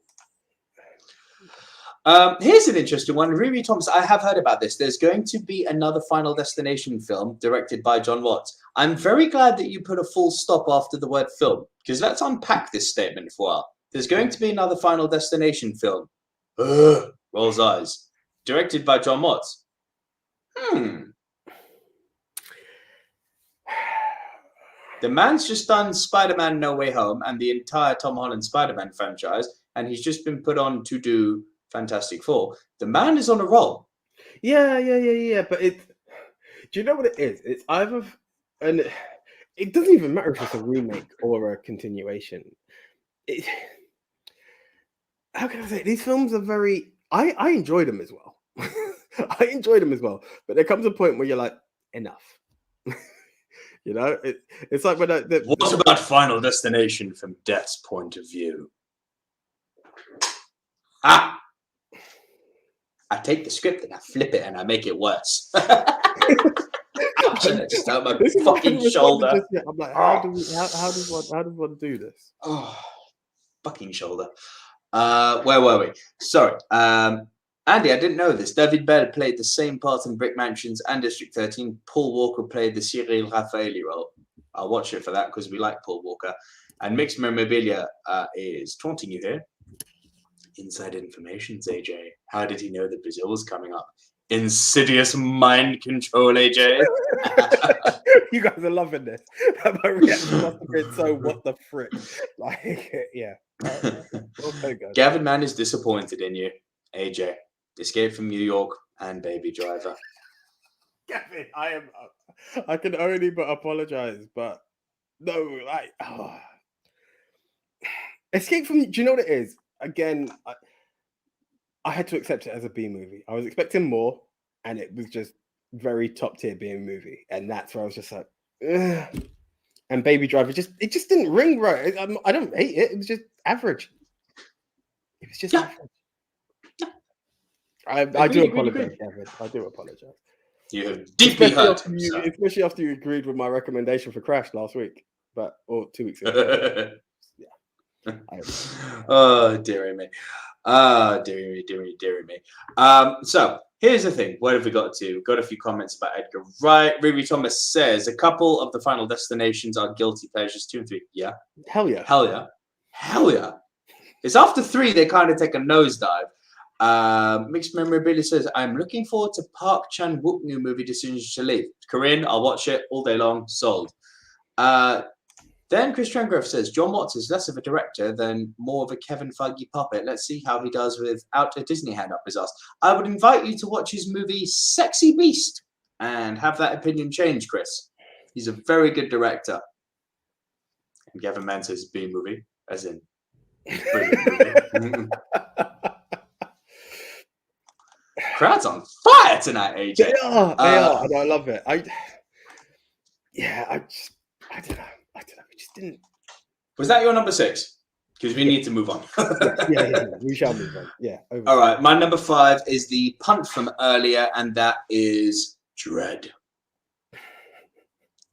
Here's an interesting one. Riri Thomas, I have heard about this. There's going to be another Final Destination film directed by John Watts. I'm very glad that you put a full stop after the word film, because let's unpack this statement for a while. There's going to be another Final Destination film. Rolls eyes. Directed by John Watts. The man's just done Spider-Man No Way Home and the entire Tom Holland Spider-Man franchise, and he's just been put on to do Fantastic Four. The man is on a roll. Yeah. But do you know what it is? It's either, and it doesn't even matter if it's a remake or a continuation. How can I say it? These films are very. I enjoy them as well. I enjoy them as well. But there comes a point where you're like, enough. You know, it's like when what about Final Destination from Death's point of view? I take the script and I flip it and I make it worse. Just out my fucking shoulder. I'm like, how does one do this? Oh, fucking shoulder. Where were we? Sorry. Andy, I didn't know this. David Bell played the same part in Brick Mansions and District 13. Paul Walker played the Cyril Raffaelli role. I'll watch it for that because we like Paul Walker. And Mixed Memorabilia is taunting you here. Inside information, AJ. How did he know that Brazil was coming up? Insidious mind control, AJ. You guys are loving this. My reaction must have been so what the frick. Like, yeah. Okay, Gavin Mann is disappointed in you, AJ. Escape from New York and Baby Driver. Gavin, I can only but apologize, but no, like, Escape from, do you know what it is? Again, I had to accept it as a B movie. I was expecting more, and it was just very top tier B movie, and that's where I was just like, ugh. And Baby Driver it just didn't ring right. I don't hate it. It was just average. It was just average. I do apologize, Kevin. I do apologize. You have deeply hurt, especially after you agreed with my recommendation for Crash last week, or 2 weeks ago. Oh, dearie me. Dearie me. So here's the thing. What have we got to? Got a few comments about Edgar Wright. Riri Thomas says a couple of the Final Destinations are guilty pleasures. 2 and 3. Yeah. Hell yeah. It's after 3 they kind of take a nosedive. Mixed Memorabilia says, I'm looking forward to Park Chan-wook new movie Decision to Leave. Korean, I'll watch it all day long. Sold. Then Chris Trengrove says, John Watts is less of a director than more of a Kevin Feige puppet. Let's see how he does without a Disney hand up his ass. I would invite you to watch his movie Sexy Beast and have that opinion change, Chris. He's a very good director. Gavin Man says B movie, as in brilliant movie. Crowd's on fire tonight, AJ. They are, and I love it. I don't know. We just didn't. Was that your number 6? Because we need to move on. yeah. We shall move on. Yeah. All right. My number 5 is the punt from earlier, and that is Dredd.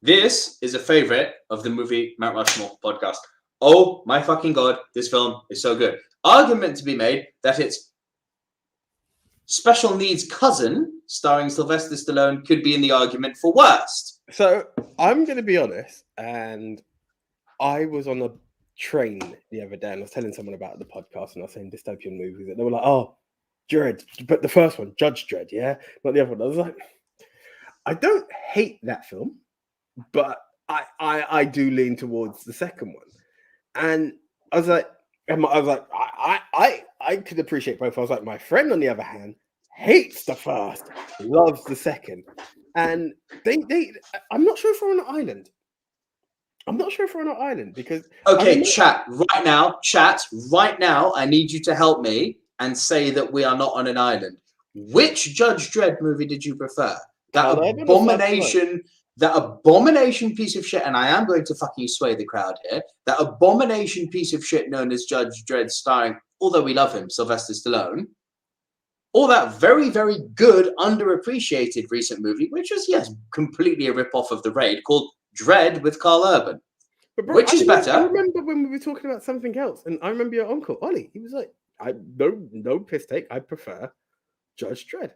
This is a favorite of the Movie Mount Rushmore podcast. Oh my fucking God, this film is so good. Argument to be made that it's Special Needs Cousin, starring Sylvester Stallone, could be in the argument for worst. So I'm going to be honest, and I was on a train the other day, and I was telling someone about the podcast, and I was saying dystopian movies, and they were like, "Oh, Dredd, but the first one, Judge Dredd, yeah, not the other one." I was like, I don't hate that film, but I do lean towards the second one, and I was like, I could appreciate both. I was like, my friend, on the other hand, hates the first, loves the second. And I'm not sure if we're on an island. Because okay, chat right now. I need you to help me and say that we are not on an island. Which Judge Dredd movie did you prefer? That abomination piece of shit, and I am going to fucking sway the crowd here. That abomination piece of shit known as Judge Dredd, starring, although we love him, Sylvester Stallone. Or that very, very good, underappreciated recent movie, which was, yes, completely a rip-off of The Raid, called Dredd with Carl Urban. But bro, which is better? I remember when we were talking about something else, and I remember your uncle, Ollie, he was like, no piss take, I prefer Judge Dredd.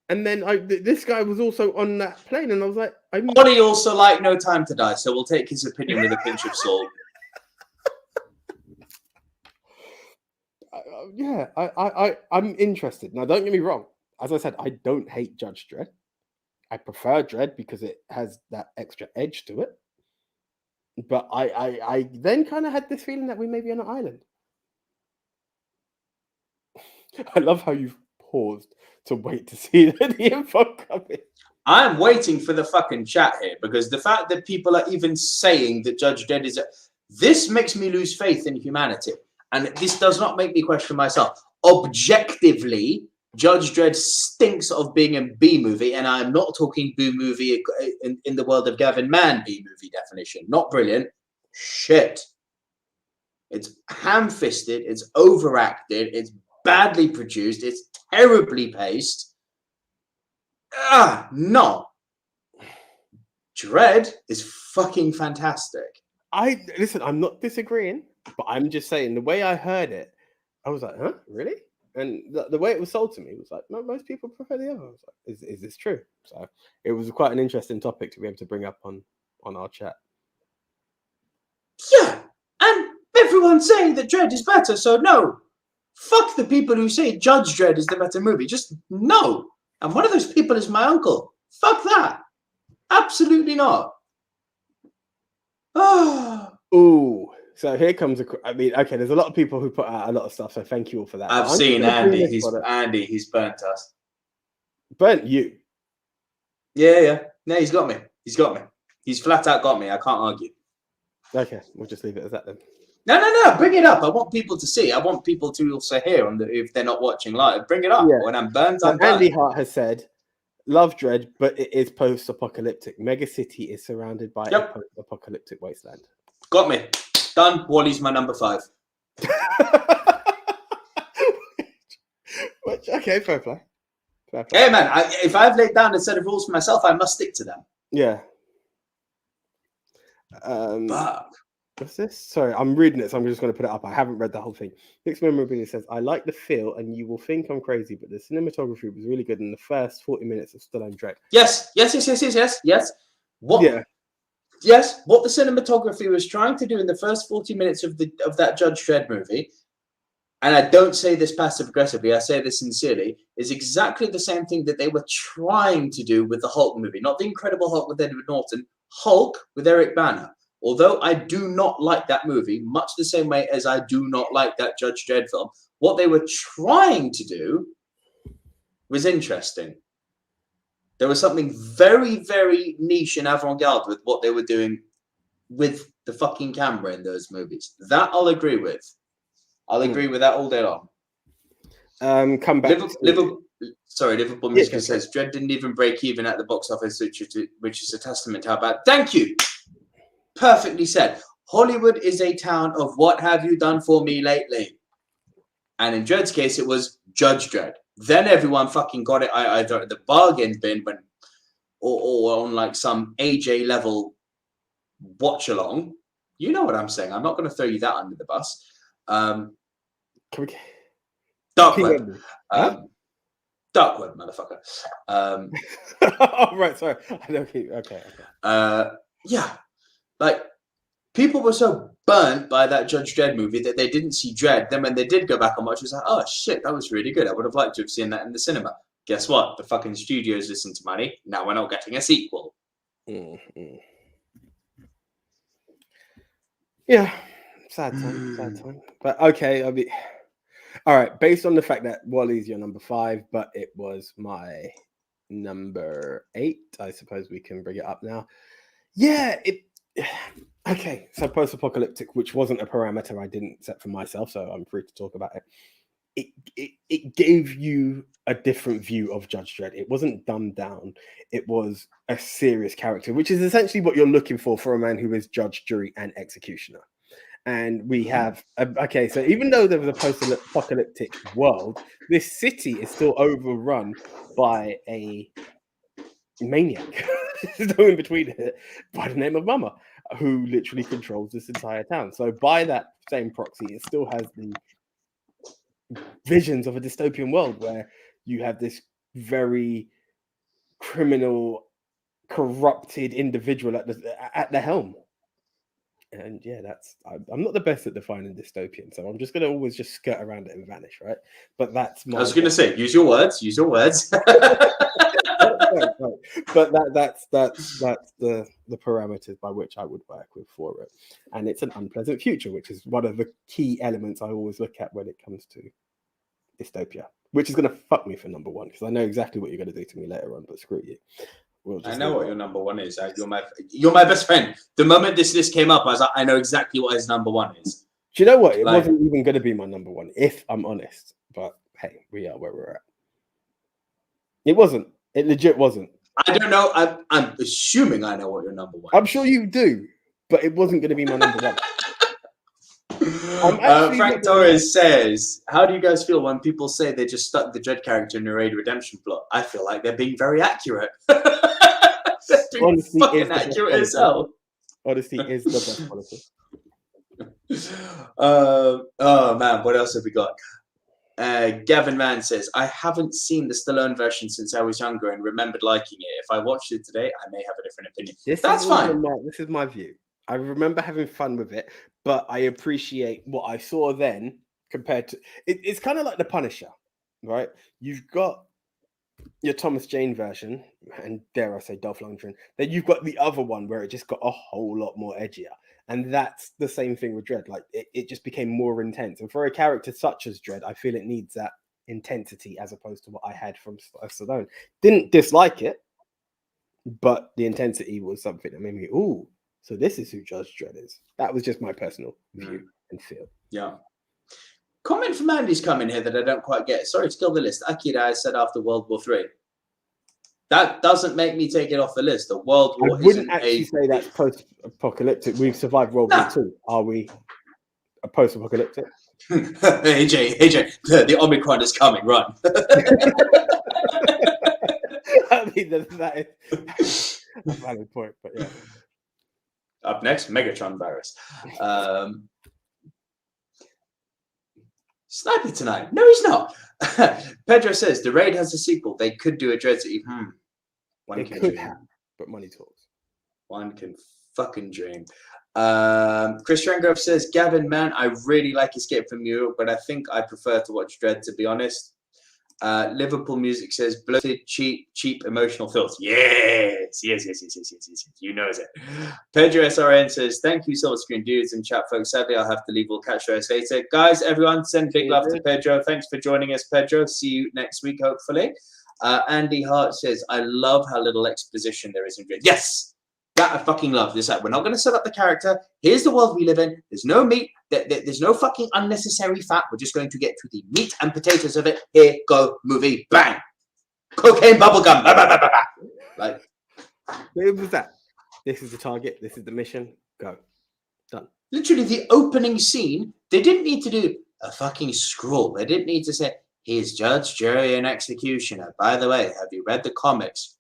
And then this guy was also on that plane, and I was like, Ollie also liked No Time to Die, so we'll take his opinion with a pinch of salt. I'm interested. Now, don't get me wrong. As I said, I don't hate Judge Dredd. I prefer Dredd because it has that extra edge to it. But I then kind of had this feeling that we may be on an island. I love how you've paused to wait to see the info coming. I'm waiting for the fucking chat here, because the fact that people are even saying that Judge Dredd is this makes me lose faith in humanity. And this does not make me question myself. Objectively, Judge Dredd stinks of being a B movie, and I'm not talking B movie in the world of Gavin Mann B movie definition. Not brilliant. Shit. It's ham-fisted. It's overacted. It's badly produced. It's terribly paced. No. Dredd is fucking fantastic. Listen, I'm not disagreeing, but I'm just saying the way I heard it, I was like, huh, really? And the way it was sold to me was like, no, most people prefer the other. I was like, is this true? So it was quite an interesting topic to be able to bring up on our chat. Yeah, and everyone's saying that Dredd is better, so no. Fuck the people who say Judge Dredd is the better movie. Just no. And one of those people is my uncle. Fuck that. Absolutely not. Ooh. So here comes okay, there's a lot of people who put out a lot of stuff, so thank you all for that. I've seen Andy. He's burnt us. Burnt you? Yeah. No, he's got me. He's flat out got me. I can't argue. Okay, we'll just leave it as that then. No. Bring it up. I want people to see. I want people to also hear if they're not watching live. Bring it up. Yeah. When I'm burnt, I'm burnt. Andy Hart has said, love Dredd, but it is post-apocalyptic. Mega City is surrounded by a post-apocalyptic wasteland. Got me. Done. Wally's my number 5. Okay, fair play. Hey, man, if I've laid down a set of rules for myself, I must stick to them. Yeah. What's this? Sorry, I'm reading it, so I'm just going to put it up. I haven't read the whole thing. Nick's Memorabilia says, I like the feel, and you will think I'm crazy, but the cinematography was really good in the first 40 minutes of Stallone Dredd. Yes. What? Yeah. Yes, what the cinematography was trying to do in the first 40 minutes of that Judge Dredd movie, and I don't say this passive-aggressively, I say this sincerely, is exactly the same thing that they were trying to do with the Hulk movie. Not the Incredible Hulk with Edward Norton, Hulk with Eric Bana. Although I do not like that movie, much the same way as I do not like that Judge Dredd film, what they were trying to do was interesting. There was something very, very niche and avant-garde with what they were doing with the fucking camera in those movies. That I'll agree with. I'll agree with that all day long. Come back. Liverpool Music says Dredd didn't even break even at the box office, which is a testament to how bad. Thank you. Perfectly said. Hollywood is a town of what have you done for me lately? And in Dredd's case, it was Judge Dredd. Then everyone fucking got it either at the bargain bin or on like some AJ level watch along. You know what I'm saying. I'm not going to throw you that under the bus. Dark Web. Dark Web, motherfucker. Oh, right, sorry. Okay. Yeah. Like, people were so burnt by that Judge Dredd movie that they didn't see Dredd. Then when they did go back and watch, it was like, oh, shit, that was really good. I would have liked to have seen that in the cinema. Guess what? The fucking studios listened to money. Now we're not getting a sequel. Mm-hmm. Yeah. Sad time. But okay, I'll be... All right, based on the fact that Wally's your number 5, but it was my number 8, I suppose we can bring it up now. Yeah, okay, so Post-Apocalyptic, which wasn't a parameter I didn't set for myself, so I'm free to talk about it. It gave you a different view of Judge Dredd. It wasn't dumbed down. It was a serious character, which is essentially what you're looking for a man who is judge, jury, and executioner. And we have, okay, so even though there was a post-apocalyptic world, this city is still overrun by a maniac. There's no in between it, by the name of Mama, who literally controls this entire town. So by that same proxy, it still has the visions of a dystopian world where you have this very criminal, corrupted individual at the helm. And yeah, I'm not the best at defining dystopian, so I'm just going to always just skirt around it and vanish, right? But that's my... I was going to say, use your words. But that's the parameters by which I would work with for it. And it's an unpleasant future, which is one of the key elements I always look at when it comes to dystopia, which is going to fuck me for number 1, because I know exactly what you're going to do to me later on, but screw you. I know what your number 1 is. You're my best friend. The moment this list came up, I was like, I know exactly what his number 1 is. Do you know what? It wasn't even going to be my number 1, if I'm honest. But hey, we are where we're at. It wasn't. It legit wasn't. I don't know. I'm assuming I know what your number 1 is. I'm sure you do, but it wasn't going to be my number 1. Frank Torres says, how do you guys feel when people say they just stuck the Dredd character in a Raid redemption plot? I feel like they're being very accurate. Honesty fucking accurate as hell. Honesty is the best policy. Oh man, what else have we got? Gavin Mann says, I haven't seen the Stallone version since I was younger and remembered liking it. If I watched it today, I may have a different opinion. That's fine. This is my view. I remember having fun with it, but I appreciate what I saw then compared to... It's kind of like The Punisher, right? You've got your Thomas Jane version, and dare I say Dolph Lundgren. Then you've got the other one where it just got a whole lot more edgier. And that's the same thing with Dredd. Like, it just became more intense. And for a character such as Dredd, I feel it needs that intensity as opposed to what I had from Stallone. Didn't dislike it, but the intensity was something that made me, ooh, so this is who Judge Dredd is. That was just my personal view and feel. Yeah. Comment from Andy's coming here that I don't quite get. Sorry to kill the list. Akira said after World War III. That doesn't make me take it off the list. The World War I wouldn't actually say that's post-apocalyptic. We've survived World War II. Are we a post-apocalyptic? AJ, the Omicron is coming. Run. I mean, that is a valid point, but yeah. Up next, Megatron virus. Sniping tonight. No, he's not. Pedro says the Raid has a sequel. They could do a Dredd. They could have, but money talks. One can fucking dream. Chris Rangrove says, Gavin, man, I really like Escape from New York, but I think I prefer to watch Dredd, to be honest. Liverpool Music says, bloated, cheap, emotional filth. Yes. You know it. Pedro SRN says, thank you, Silver Screen Dudes and chat folks. Sadly, I'll have to leave. We'll catch you guys later. Guys, everyone, send big love to Pedro. Thanks for joining us, Pedro. See you next week, hopefully. Andy Hart says, I love how little exposition there is in Dredd. Yes! That I fucking love. This like, we're not going to set up the character. Here's the world we live in. There's no meat. There's no fucking unnecessary fat. We're just going to get to the meat and potatoes of it. Here, go, movie, bang. Cocaine, bubblegum. Bah, bah, bah, bah, bah. Like, it was that. This is the target. This is the mission. Go. Done. Literally, the opening scene, they didn't need to do a fucking scroll. They didn't need to say, he's judge, jury, and executioner. By the way, have you read the comics?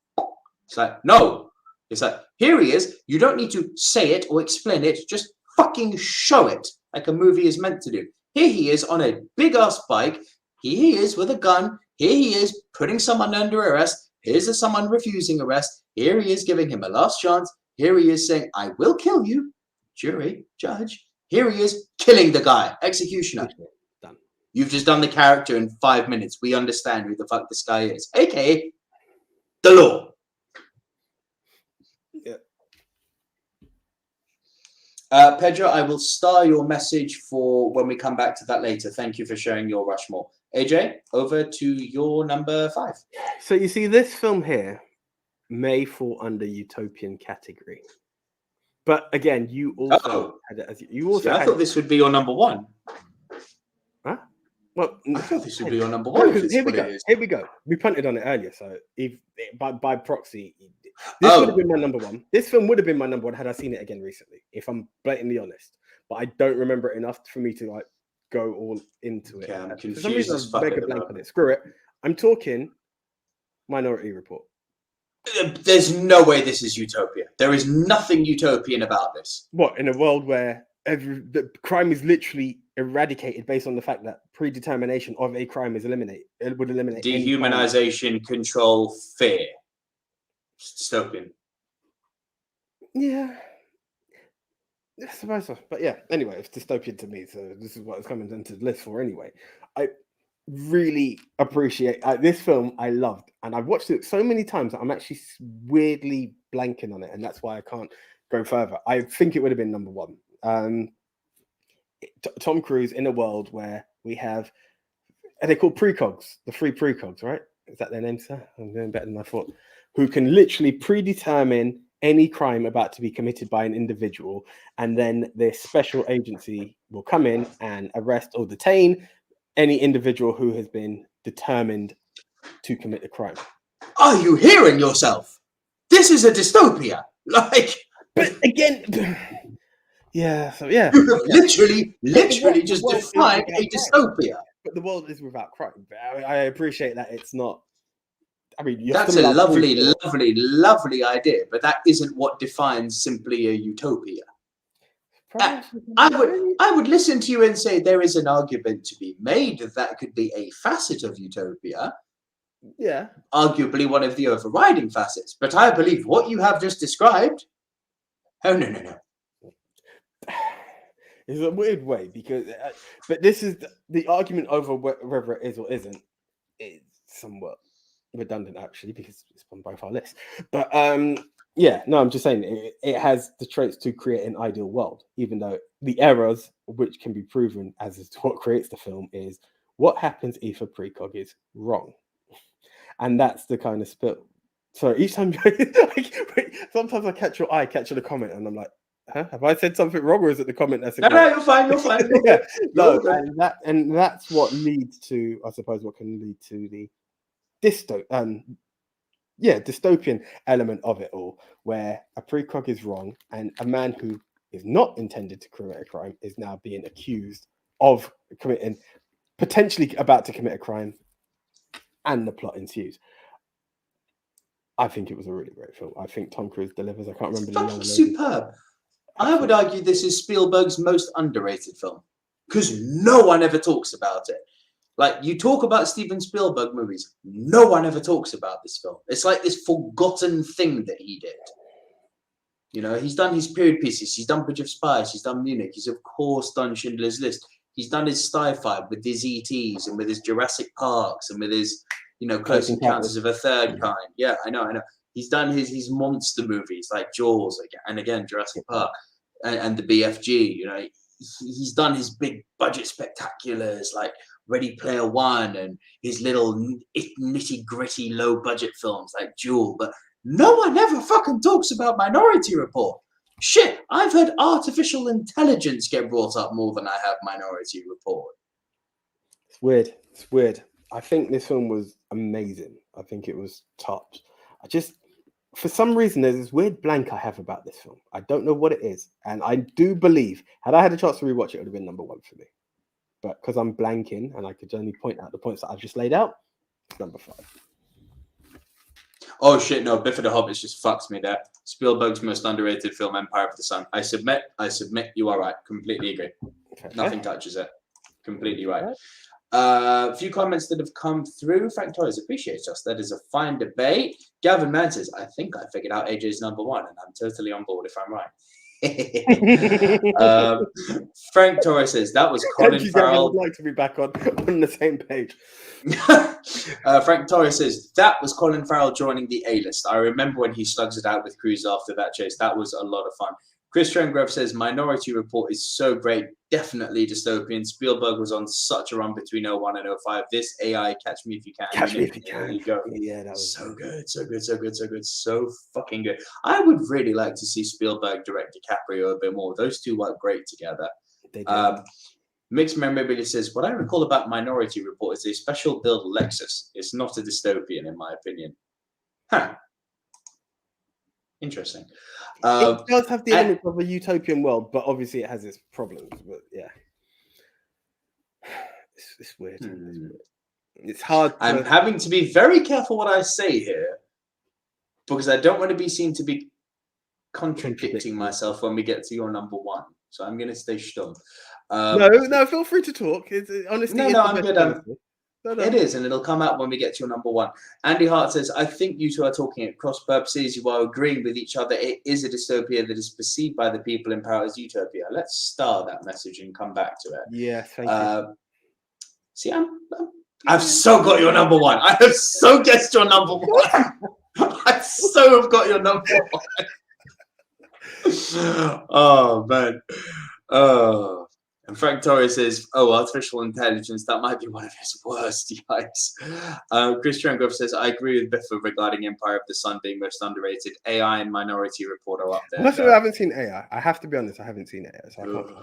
It's like, no. It's like, here he is. You don't need to say it or explain it. Just fucking show it like a movie is meant to do. Here he is on a big-ass bike. Here he is with a gun. Here he is putting someone under arrest. Here's someone refusing arrest. Here he is giving him a last chance. Here he is saying, I will kill you. Jury, judge. Here he is killing the guy. Executioner. Done. You've just done the character in 5 minutes. We understand who the fuck this guy is. AKA the law. Pedro, I will star your message for when we come back to that later. Thank you for sharing your Rushmore. AJ, over to your number 5. So you see, this film here may fall under utopian category, but again, you also had it as you also. I thought this would be your number 1. Huh? Well, I thought this would be your number 1. Here we go. Here we go. We punted on it earlier, so if by proxy, this would have been my number 1. This film would have been my number 1 had I seen it again recently, if I'm blatantly honest. But I don't remember it enough for me to like go all into it. I'm confused. For some reason, I make a blank on it. Screw it. I'm talking Minority Report. There's no way this is utopia. There is nothing utopian about this. What, in a world where the crime is literally eradicated based on the fact that predetermination of a crime is eliminated? It would eliminate dehumanization, control, fear. Dystopian. Yeah. I suppose so. But yeah, anyway, it's dystopian to me, so this is what it's coming into the list for anyway. I really appreciate this film. I loved, and I've watched it so many times that I'm actually weirdly blanking on it, and that's why I can't go further. I think it would have been number 1. Tom Cruise in a world where we have, are they called precogs? The 3 precogs, right? Is that their name, sir? I'm doing better than I thought. Who can literally predetermine any crime about to be committed by an individual, and then this special agency will come in and arrest or detain any individual who has been determined to commit a crime. Are you hearing yourself? This is a dystopia. Like, but again, yeah. So yeah, literally just defined a dystopia. But the world is without crime. I appreciate that it's not. I mean, that's a lovely idea, but that isn't what defines simply a utopia. I would listen to you and say there is an argument to be made that could be a facet of utopia. Yeah. Arguably one of the overriding facets. But I believe what you have just described. Oh, no. It's a weird way because, but this is the argument over whether it is or isn't. It's somewhat redundant actually because it's on both our lists. But yeah, no, I'm just saying it has the traits to create an ideal world, even though the errors, which can be proven as is what creates the film, is what happens if a precog is wrong. And that's the kind of spill. So each time, sometimes I catch your eye, catch the comment, and I'm like, huh? Have I said something wrong, or is it the comment that's no, you're fine. Yeah. No, and that's what leads to, I suppose, what can lead to the dystopian element of it all, where a precog is wrong and a man who is not intended to commit a crime is now being accused of potentially about to commit a crime, and the plot ensues. I think it was a really great film. I think Tom Cruise delivers. I can't remember the name. Superb. I would argue this is Spielberg's most underrated film because no one ever talks about it. Like, you talk about Steven Spielberg movies, no one ever talks about this film. It's like this forgotten thing that he did. You know, he's done his period pieces. He's done Bridge of Spies. He's done Munich. He's, of course, done Schindler's List. He's done his sci-fi with his E.T.s and with his Jurassic Parks and with his, you know, Close Encounters of a Third Kind. Yeah, I know. He's done his monster movies like Jaws and again Jurassic Park and the BFG. You know, he's done his big budget spectaculars like Ready Player One and his little nitty gritty low budget films like Jewel. But No one ever fucking talks about Minority Report. Shit, I've heard artificial intelligence get brought up more than I have Minority Report. It's weird. It's weird. I think this film was amazing. I think it was top. For some reason, there's this weird blank I have about this film. I don't know what it is. And I do believe, had I had a chance to rewatch it, it would have been number 1 for me. But because I'm blanking and I could only point out the points that I've just laid out, it's number 5. Oh shit, no, Biff of the Hobbits just fucks me there. Spielberg's most underrated film, Empire of the Sun. I submit, you are right. Completely agree. Okay. Nothing touches it. Completely right. A few comments that have come through. Frank Torres appreciates us. That is a fine debate. Gavin Mann says, I think I figured out AJ's number 1, and I'm totally on board if I'm right. Frank Torres says, that was Colin Farrell. I would like to be back on the same page. Frank Torres says, that was Colin Farrell joining the A-list. I remember when he slugs it out with Cruise after that chase. That was a lot of fun. Chris Trengrove says, Minority Report is so great. Definitely dystopian. Spielberg was on such a run between 01 and 05. This AI, Catch Me If You Can. Catch Me If You Can. There you go. Yeah, that was so good. So fucking good. I would really like to see Spielberg direct DiCaprio a bit more. Those two work great together. They did. Mixed Memorabilia says, what I recall about Minority Report is a special build Lexus. It's not a dystopian, in my opinion. Huh. Interesting. It does have the elements of a utopian world, but obviously it has its problems. But yeah, it's weird. It's hard. I'm having to be very careful what I say here because I don't want to be seen to be contradicting myself when we get to your number 1. So I'm going to stay stum. No, feel free to talk. Honestly, no, I'm good. It is, and it'll come out when we get to your number 1. Andy Hart says, I think you two are talking at cross purposes. You are agreeing with each other. It is a dystopia that is perceived by the people in power as utopia. Let's star that message and come back to it. Yeah, thank you. See, I've so got your number 1. I have so guessed your number 1. I so have got your number 1. Oh, man. Oh. And Frank Torres says, artificial intelligence, that might be one of his worst. Yikes. Chris Trengrove says, I agree with Biffa regarding Empire of the Sun being most underrated. AI and Minority Report are up there. I haven't seen AI. I have to be honest, I haven't seen AI. So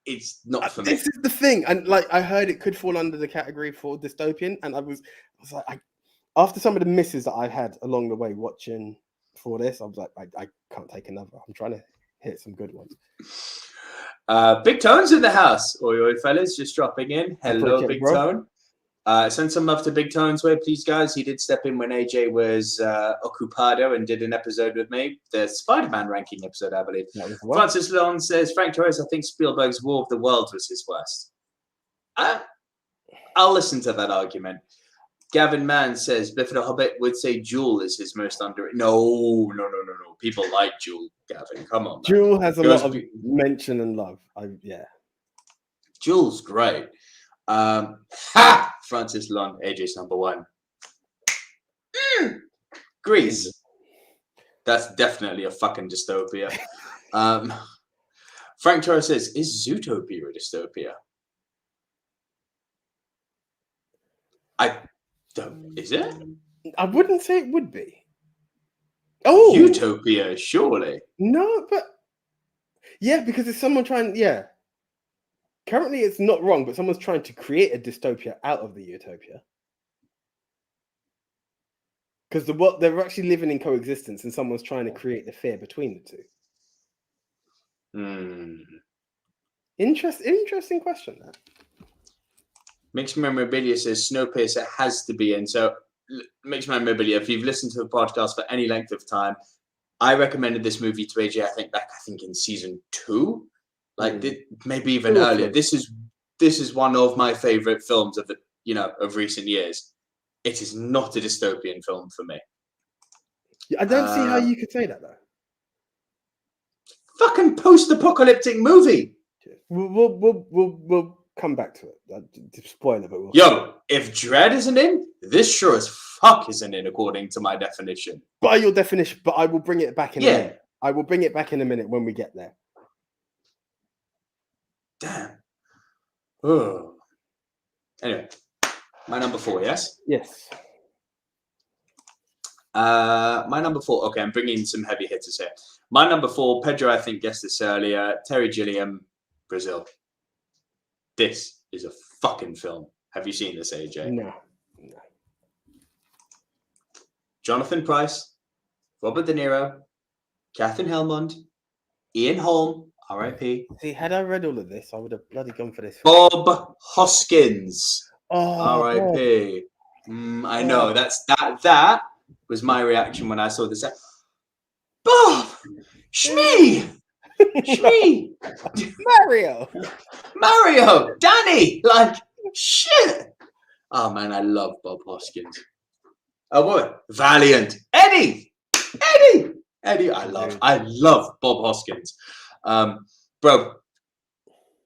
it's not for me. This is the thing. And I heard it could fall under the category for dystopian. And I was like, after some of the misses that I had along the way watching for this, I was like, I can't take another. I'm trying to hit some good ones. Big Tone's in the house. Oi, fellas, just dropping in. Hello, Big Tone. Send some love to Big Tone's way, please, guys. He did step in when AJ was occupado and did an episode with me. The Spider-Man ranking episode, I believe. Francis Lon says, Frank Torres, I think Spielberg's War of the Worlds was his worst. I'll listen to that argument. Gavin Mann says, Biff the Hobbit would say Jewel is his most underrated. No. People like Jewel, Gavin. Come on, man. Jewel has a lot of mention and love. Jewel's great. Francis Long, AJ's number 1. Grease. That's definitely a fucking dystopia. Frank Torres says, is Zootopia a dystopia? Is it? I wouldn't say it would be. Oh, Utopia, surely. No, but yeah, because it's someone trying. Yeah, currently it's not wrong, but someone's trying to create a dystopia out of the utopia. Because they're actually living in coexistence, and someone's trying to create the fear between the two. Interesting question. That. Mixed Memorabilia says Snowpiercer has to be in. So, Mixed Memorabilia, if you've listened to the podcast for any length of time, I recommended this movie to AJ. I think in season 2, maybe even earlier. This is one of my favorite films of recent years. It is not a dystopian film for me. I don't see how you could say that though. Fucking post-apocalyptic movie. We'll come back to it. Spoiler, but if Dredd isn't in, this sure as fuck isn't in according to my definition. By your definition, but I will bring it back in a minute. I will bring it back in a minute when we get there. Damn. Oh. Anyway, my number 4, yes? Yes. My number 4. Okay, I'm bringing some heavy hitters here. My number 4, Pedro, I think guessed this earlier. Terry Gilliam, Brazil. This is a fucking film. Have you seen this, AJ? No. Jonathan Pryce, Robert De Niro, Catherine Helmond, Ian Holm, R.I.P. See, had I read all of this, I would have bloody gone for this. Bob Hoskins, Oh, R.I.P. I know that was my reaction when I saw this. Bob, Shmee, Mario, Danny, like shit. Oh man, I love Bob Hoskins. Oh boy, Valiant, Eddie. I love Bob Hoskins. Bro,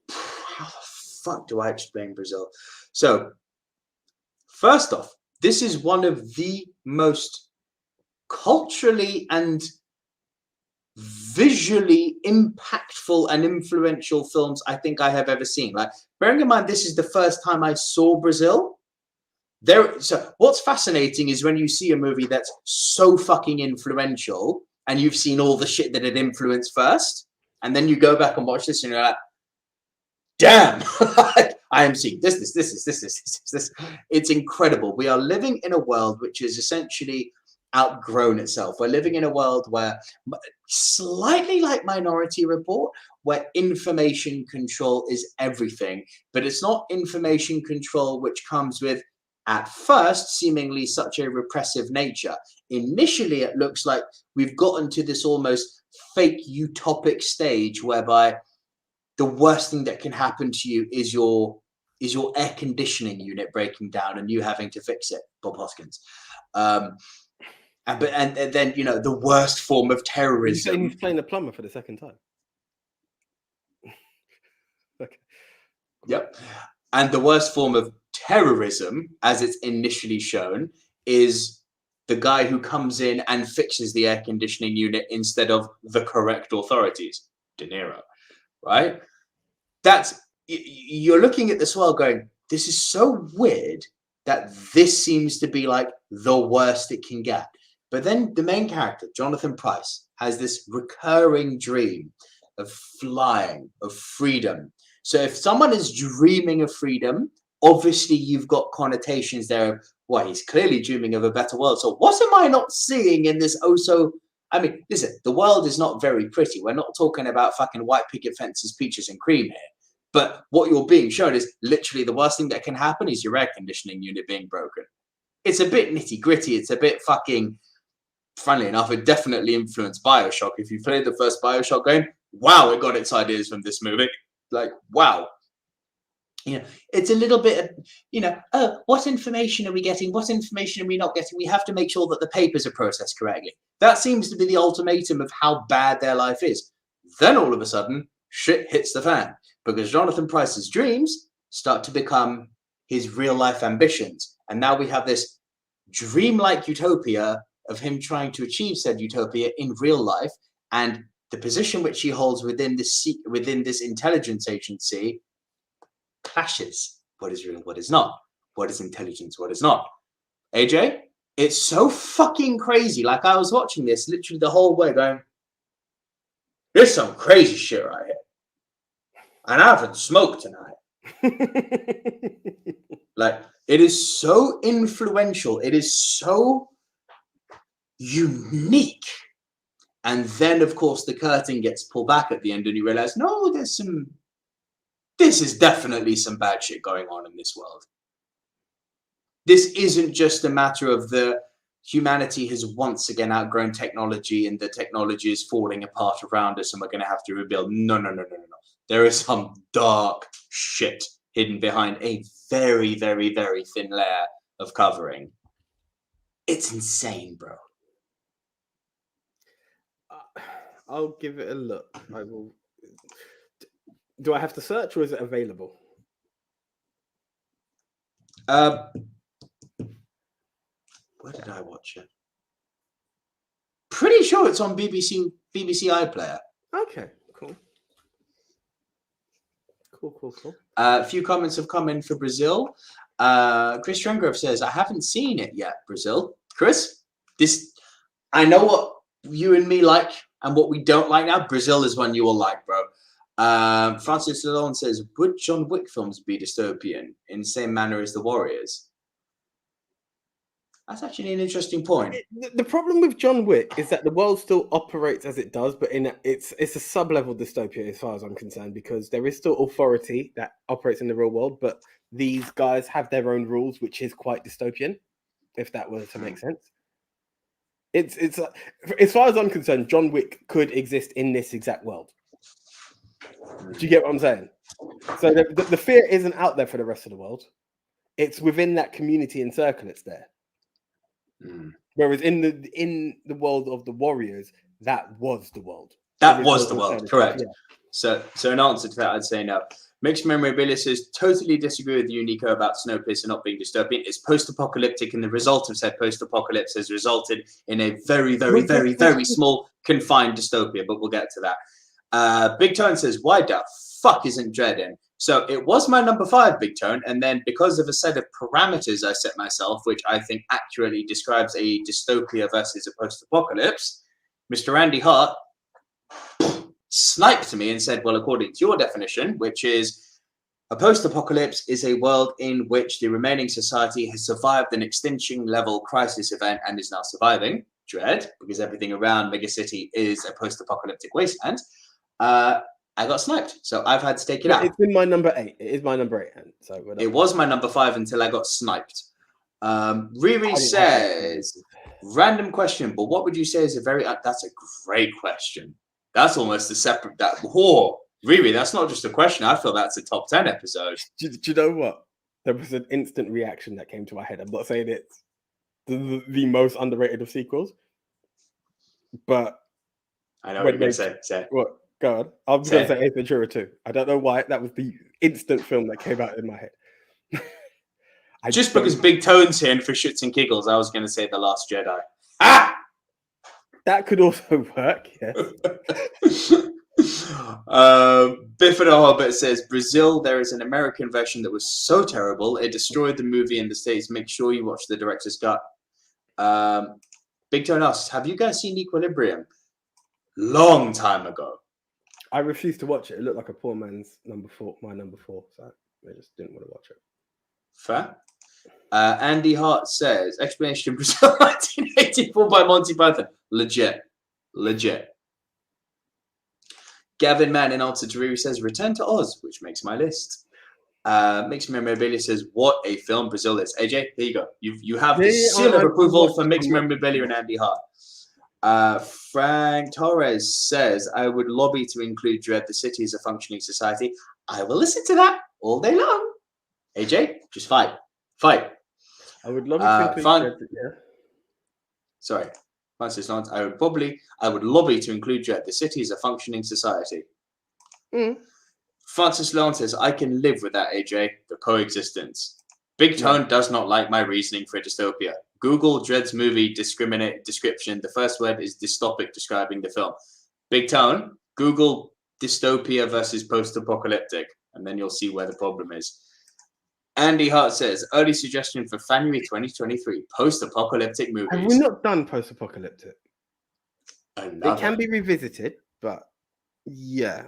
how the fuck do I explain Brazil? So, first off, this is one of the most culturally and visually impactful and influential films I think I have ever seen. Like, bearing in mind, this is the first time I saw Brazil. So what's fascinating is when you see a movie that's so fucking influential and you've seen all the shit that it influenced first, and then you go back and watch this and you're like, damn, I am seeing this. It's incredible. We are living in a world which is essentially outgrown itself. We're living in a world where, slightly like Minority Report, where information control is everything, but it's not information control which comes with, at first, seemingly such a repressive nature. Initially, it looks like we've gotten to this almost fake utopic stage whereby the worst thing that can happen to you is your air conditioning unit breaking down and you having to fix it. Bob Hoskins. And then, you know, the worst form of terrorism. You're saying he's playing the plumber for the second time. Okay. Yep. And the worst form of terrorism, as it's initially shown, is the guy who comes in and fixes the air conditioning unit instead of the correct authorities, De Niro, right? You're looking at this world going, this is so weird that this seems to be like the worst it can get. But then the main character, Jonathan Pryce, has this recurring dream of flying, of freedom. So if someone is dreaming of freedom, obviously you've got connotations there of, well, he's clearly dreaming of a better world. So what am I not seeing in this I mean, listen, the world is not very pretty. We're not talking about fucking white picket fences, peaches and cream here. But what you're being shown is literally the worst thing that can happen is your air conditioning unit being broken. It's a bit nitty gritty. It's a bit fucking, funnily enough, it definitely influenced BioShock. If you played the first BioShock game, wow, it got its ideas from this movie. Like, wow. You know, it's a little bit of, you know, oh, what information are we getting? What information are we not getting? We have to make sure that the papers are processed correctly. That seems to be the ultimatum of how bad their life is. Then all of a sudden, shit hits the fan because Jonathan Pryce's dreams start to become his real life ambitions. And now we have this dreamlike utopia of him trying to achieve said utopia in real life. And the position which he holds within this intelligence agency clashes. What is real, what is not? What is intelligence, what is not? AJ, it's so fucking crazy. Like, I was watching this literally the whole way going, there's some crazy shit right here. And I haven't smoked tonight. Like, it is so influential. It is so unique. And then, of course, the curtain gets pulled back at the end and you realize, no, this is definitely some bad shit going on in this world. This isn't just a matter of the humanity has once again outgrown technology and the technology is falling apart around us and we're going to have to rebuild. No. There is some dark shit hidden behind a very, very, very thin layer of covering. It's insane, bro. I'll give it a look. I will. Do I have to search or is it available? Where did I watch it? Pretty sure it's on BBC iPlayer. Okay, cool. Cool. A few comments have come in for Brazil. Chris Strengrove says, I haven't seen it yet, Brazil. Chris, This, I know what you and me like and what we don't like now. Brazil is one you will like, bro. Francis Lalonde says, would John Wick films be dystopian in the same manner as The Warriors? That's actually an interesting point. The problem with John Wick is that the world still operates as it does, but it's a sub-level dystopia as far as I'm concerned, because there is still authority that operates in the real world, but these guys have their own rules, which is quite dystopian, if that were to make sense. It's as far as I'm concerned, John Wick could exist in this exact world. Do you get what I'm saying? So the fear isn't out there for the rest of the world. It's within that community and circle it's there. Whereas in the world of the Warriors, that was the world. That was the world, correct. Yeah. So in answer to that, I'd say no. Mixed Memorabilia says, totally disagree with you, Nico, about Snowpiercer not being dystopian. It's post-apocalyptic, and the result of said post-apocalypse has resulted in a very, very, very, very small, confined dystopia, but we'll get to that. Big Tone says, why the fuck isn't Dredd in? So it was my number 5, Big Tone, and then because of a set of parameters I set myself, which I think accurately describes a dystopia versus a post-apocalypse, Mr. Andy Hart sniped me and said, well, according to your definition, which is a post-apocalypse is a world in which the remaining society has survived an extinction-level crisis event and is now surviving, Dredd, because everything around Megacity is a post-apocalyptic wasteland. I got sniped, so I've had to take it out. It's in my number 8. It is my number 8. So it was my number 5 until I got sniped. Riri says, random question, but what would you say is a very... that's a great question. That's almost a separate... Riri, that's not just a question. I feel that's a top 10 episode. Do you know what? There was an instant reaction that came to my head. I'm not saying it's the most underrated of sequels, but... I know what you're going to say. What? Go on. I'm going to say Ace Ventura 2. I don't know why. That was the instant film that came out in my head. Just because Big Tone's here and for shits and giggles, I was going to say The Last Jedi. Ah! That could also work, yes. Biff and Hobbit says, Brazil, there is an American version that was so terrible, it destroyed the movie in the States. Make sure you watch the director's cut. Big Tone asks, have you guys seen Equilibrium? Long time ago. I refused to watch it. It looked like a poor man's number 4, my number 4. So I just didn't want to watch it. Fair. Andy Hart says, explanation Brazil 1984 by Monty Python. Legit. Gavin Mann in answer to Riri says, Return to Oz, which makes my list. Mixed Memorabilia says, what a film Brazil is. AJ, here you go. You have the seal of approval for Mixed Memorabilia and Andy Hart. Frank Torres says, I would lobby to include Dredd. The city is a functioning society. I will listen to that all day long. AJ, just fight. I would lobby to include Dredd. Yeah. Sorry, Francis Lawrence. I would lobby to include Dredd. The city is a functioning society. Francis Lawrence says, I can live with that, AJ. The coexistence. Big Tone does not like my reasoning for dystopia. Google Dredd's movie description. The first word is dystopic, describing the film. Big Tone, Google dystopia versus post-apocalyptic, and then you'll see where the problem is. Andy Hart says, early suggestion for January 2023, post-apocalyptic movies. Have we not done post-apocalyptic? Another. It can be revisited, but yeah.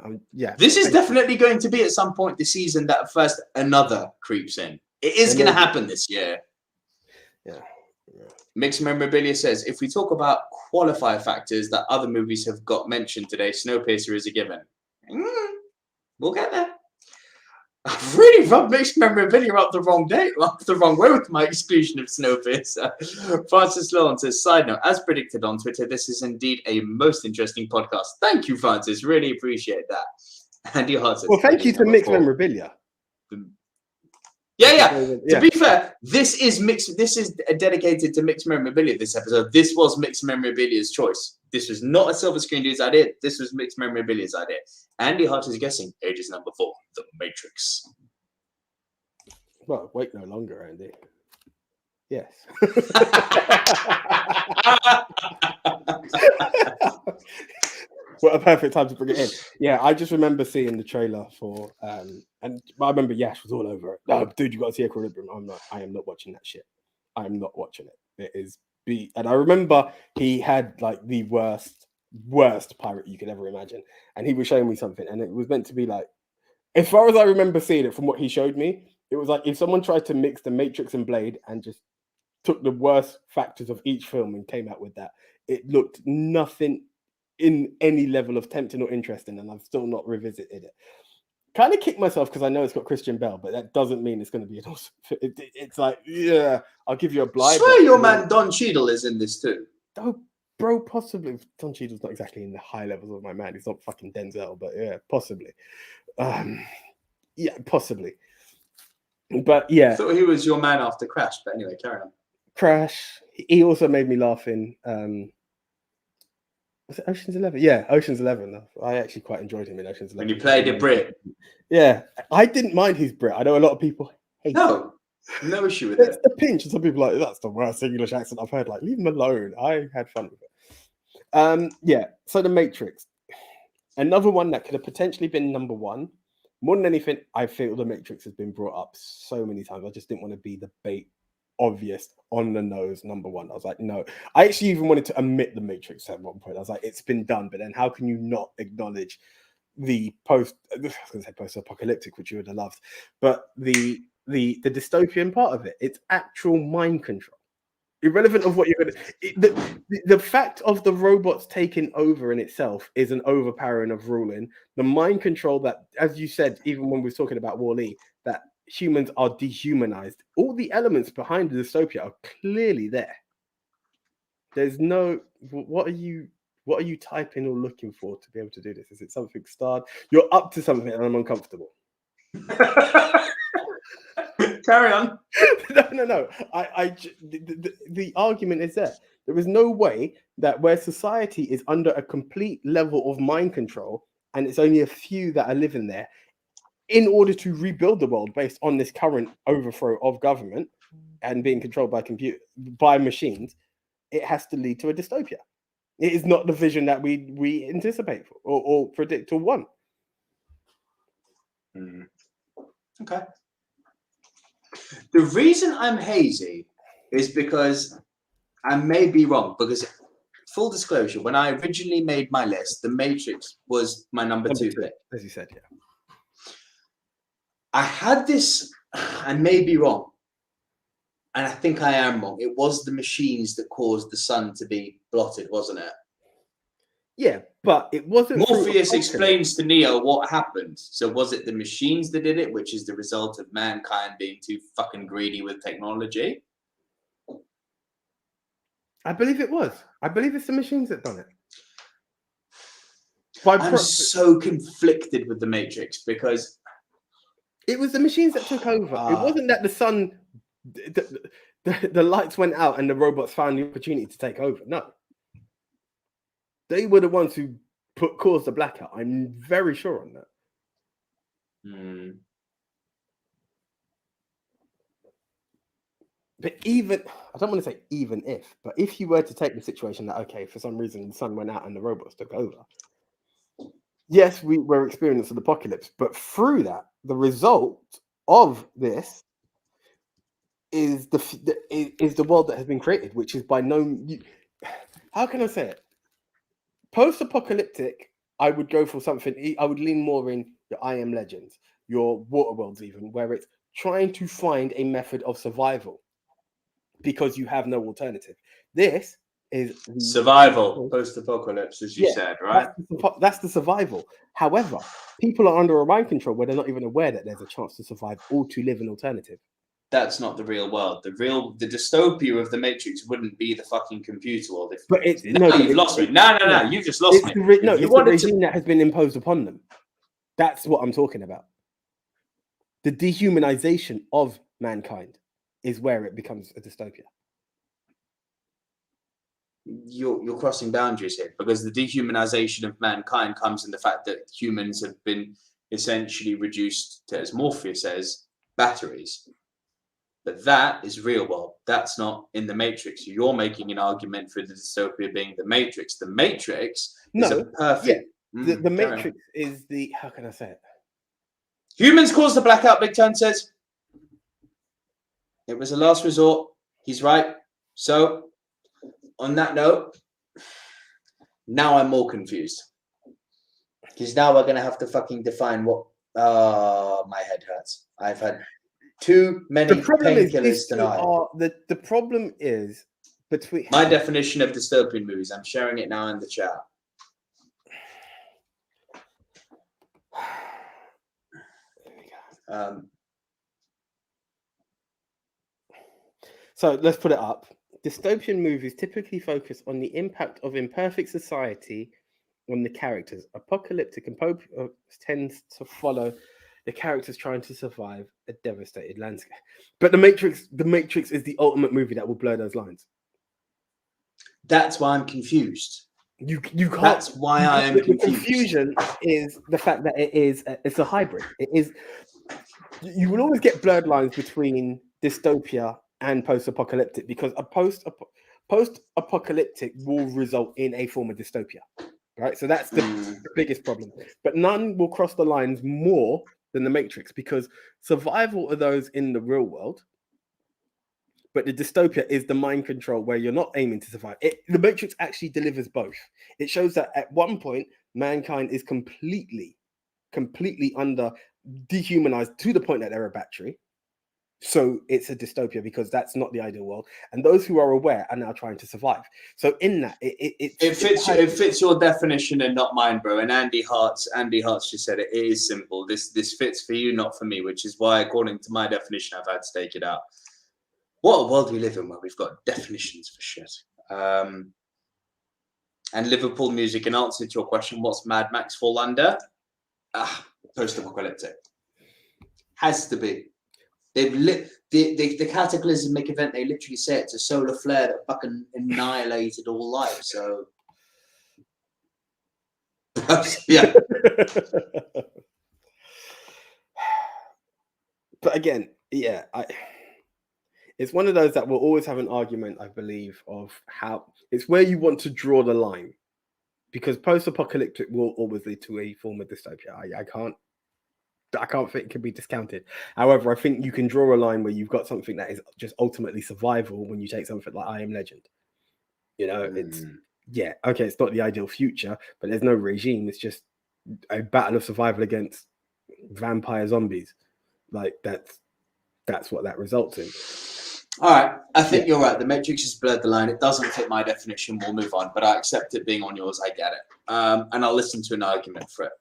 This is definitely going to be at some point this season that first another creeps in. It is going to happen this year. Yeah. Mixed Memorabilia says, if we talk about qualifier factors that other movies have got mentioned today, Snowpiercer is a given. We'll get there. I've really rubbed Mixed Memorabilia up the wrong way with my exclusion of Snowpiercer. Francis Lawrence says, side note, as predicted on Twitter, this is indeed a most interesting podcast. Thank you, Francis. Really appreciate that. Andy Hart says, well, thank you to Mixed Memorabilia. Yeah. To be fair, this is dedicated to Mixed Memorabilia. This episode, this was Mixed Memorabilia's choice. This was not a Silver Screen Dude's idea. This was Mixed Memorabilia's idea. Andy Hart is guessing age is number 4, The Matrix. Well, wait no longer, Andy. Yes. What a perfect time to bring it in. Yeah, I just remember seeing the trailer for, and I remember Yash was all over it. No, dude, you got to see Equilibrium. I am not watching that shit. I am not watching it. It is be. And I remember he had like the worst pirate you could ever imagine, and he was showing me something, and it was meant to be like, as far as I remember seeing it from what he showed me, it was like if someone tried to mix the Matrix and Blade and just took the worst factors of each film and came out with that. It looked nothing in any level of tempting or interesting, and I've still not revisited it. Kind of kicked myself because I know it's got Christian Bale, but that doesn't mean it's going to be an awesome. It's like, yeah, I'll give you a blind. Swear your man Don Cheadle is in this too. Oh, bro, possibly. Don Cheadle's not exactly in the high levels of my man. He's not fucking Denzel, but yeah, possibly. Yeah, possibly. But yeah, I thought he was your man after Crash. But anyway, carry on. Crash. He also made me laugh in. Was it Ocean's 11? Yeah, Ocean's 11. I actually quite enjoyed him in Ocean's 11. When you played a Brit. Yeah, I didn't mind his Brit. I know a lot of people hate No issue with it's it. the pinch. And some people are like, that's the worst English accent I've heard. Like, leave him alone. I had fun with it. Yeah, so The Matrix. Another one that could have potentially been number one. More than anything, I feel The Matrix has been brought up so many times. I just didn't want to be the bait, obvious, on the nose number one. I was like, no. I actually even wanted to omit The Matrix at one point. I was like, it's been done, but then how can you not acknowledge the post-apocalyptic, which you would have loved, but the dystopian part of it? It's actual mind control. Irrelevant of what you're going to... The fact of the robots taking over in itself is an overpowering of ruling. The mind control that, as you said, even when we were talking about Wall-E, that humans are dehumanized. All the elements behind the dystopia are clearly there. There's no... What are you typing or looking for to be able to do this? Is it something starred? You're up to something and I'm uncomfortable. Carry on. No. The argument is there. There is no way that where society is under a complete level of mind control and it's only a few that are living there, in order to rebuild the world based on this current overthrow of government and being controlled by machines, it has to lead to a dystopia. It is not the vision that we anticipate or predict or want. Okay. The reason I'm hazy is because I may be wrong. Because, full disclosure, when I originally made my list, The Matrix was my number two pick. As you said, yeah. I had this, I may be wrong, and I think I am wrong. It was the machines that caused the sun to be blotted, wasn't it? Yeah, but it wasn't. Morpheus explains to Neo what happened. So was it the machines that did it, which is the result of mankind being too fucking greedy with technology? I believe it was. I believe it's the machines that done it. I'm so conflicted with The Matrix because it was the machines that took over. It wasn't that the sun, the lights went out and the robots found the opportunity to take over. No. They were the ones who caused the blackout. I'm very sure on that. But even, I don't want to say even if, but if you were to take the situation that, okay, for some reason the sun went out and the robots took over. Yes, we were experiencing the apocalypse, but through that, the result of this is the world that has been created, which is by no... How can I say it? Post-apocalyptic, I would go for something. I would lean more in your I Am Legends, your Waterworlds, even where it's trying to find a method of survival because you have no alternative. This is survival post-apocalypse, as you said, right? That's the survival. However, people are under a mind control where they're not even aware that there's a chance to survive or to live an alternative. That's not the real world. The dystopia of The Matrix wouldn't be the fucking computer world. You've lost me. No, you just lost me. It's the regime that has been imposed upon them. That's what I'm talking about. The dehumanization of mankind is where it becomes a dystopia. You're crossing boundaries here because the dehumanization of mankind comes in the fact that humans have been essentially reduced to, as Morpheus says, batteries. But that is real world. That's not in The Matrix. You're making an argument for the dystopia being The Matrix. The Matrix is a perfect... Yeah. The Matrix is the... How can I say it? Humans caused the blackout, Big Turn says. It was a last resort. He's right. So, on that note, now I'm more confused. Because now we're going to have to fucking define what... my head hurts. I've had too many painkillers tonight. The problem is between... My definition of dystopian movies. I'm sharing it now in the chat. So let's put it up. Dystopian movies typically focus on the impact of imperfect society on the characters. Apocalyptic and tends to follow the characters trying to survive a devastated landscape. But The Matrix is the ultimate movie that will blur those lines. That's why I'm confused. You can't. That's why I am confused. The confusion is the fact that it's a hybrid. It is. You will always get blurred lines between dystopia and post-apocalyptic, because a post-apocalyptic will result in a form of dystopia, right? So that's the biggest problem. But none will cross the lines more than The Matrix, because survival are those in the real world, but the dystopia is the mind control where you're not aiming to survive. The Matrix actually delivers both. It shows that at one point, mankind is completely under dehumanized to the point that they're a battery. So it's a dystopia because that's not the ideal world, and those who are aware are now trying to survive. So in that, it fits your definition and not mine, bro. And Andy Hart's just said it is simple. This fits for you, not for me, which is why, according to my definition, I've had to take it out. What a world we live in where we've got definitions for shit. And Liverpool music. In answer to your question, what's Mad Max fall under? Post-apocalyptic. Has to be. They've the cataclysmic event. They literally say it's a solar flare that fucking annihilated all life. So, yeah. But again, yeah, it's one of those that will always have an argument, I believe, of how it's where you want to draw the line, because post-apocalyptic will always lead to a form of dystopia. I can't think it can be discounted. However, I think you can draw a line where you've got something that is just ultimately survival when you take something like I Am Legend. You know, it's it's not the ideal future, but there's no regime. It's just a battle of survival against vampire zombies. Like that's what that results in. All right, I think you're right. The Matrix has blurred the line. It doesn't fit my definition. We'll move on, but I accept it being on yours. I get it, and I'll listen to an argument for it.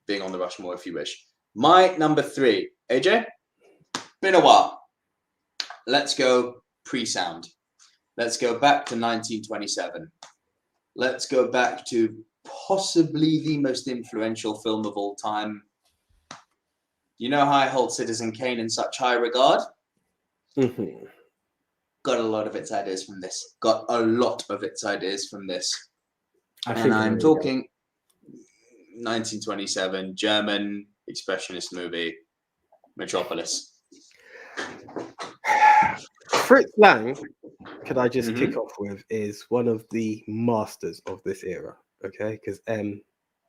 Being on the Rushmore, if you wish. My number 3, AJ. Been a while. Let's go pre-sound. Let's go back to 1927. Let's go back to possibly the most influential film of all time. You know how I hold Citizen Kane in such high regard? Mm-hmm. Got a lot of its ideas from this. And I'm talking 1927 German expressionist movie, Metropolis. Fritz Lang, could I just kick off with, is one of the masters of this era, okay? Because M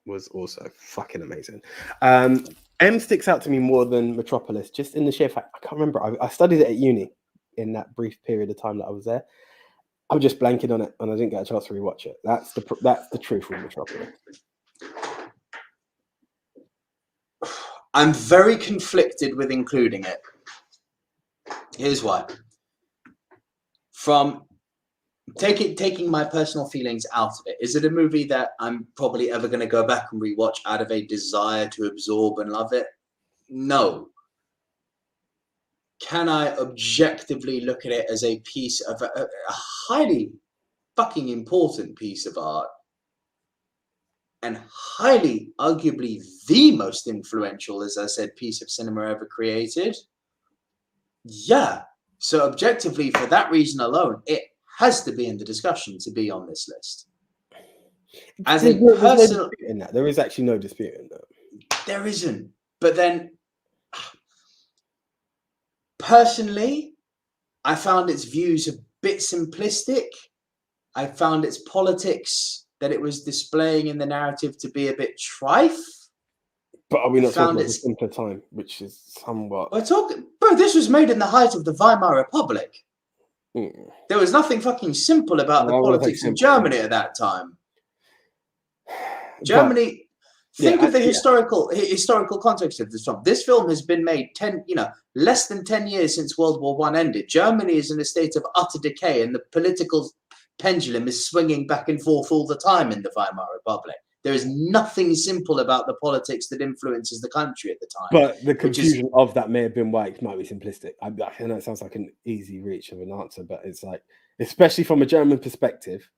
was also fucking amazing. M sticks out to me more than Metropolis, just in the sheer fact, I can't remember, I studied it at uni in that brief period of time that I was there. I'm just blanking on it, and I didn't get a chance to rewatch it. That's the truth with Metropolis. I'm very conflicted with including it. Here's why. From taking my personal feelings out of it, is it a movie that I'm probably ever going to go back and rewatch out of a desire to absorb and love it? No. Can I objectively look at it as a piece of a highly fucking important piece of art, and highly, arguably, the most influential, as I said, piece of cinema ever created? Yeah. So objectively, for that reason alone, it has to be in the discussion to be on this list. As a personal, there is actually no dispute in that. There isn't. But then, personally, I found its views a bit simplistic. I found its politics that it was displaying in the narrative to be a bit trife. But are we not talking about the simpler time, which is somewhat... Bro, this was made in the height of the Weimar Republic. There was nothing fucking simple about the politics in Germany at that time. Germany. Think of the historical context of this film. This film has been made less than 10 years since World War I ended. Germany is in a state of utter decay, and the political pendulum is swinging back and forth all the time in the Weimar Republic. There is nothing simple about the politics that influences the country at the time. But the confusion of that may have been why it might be simplistic. I know it sounds like an easy reach of an answer, but it's like, especially from a German perspective,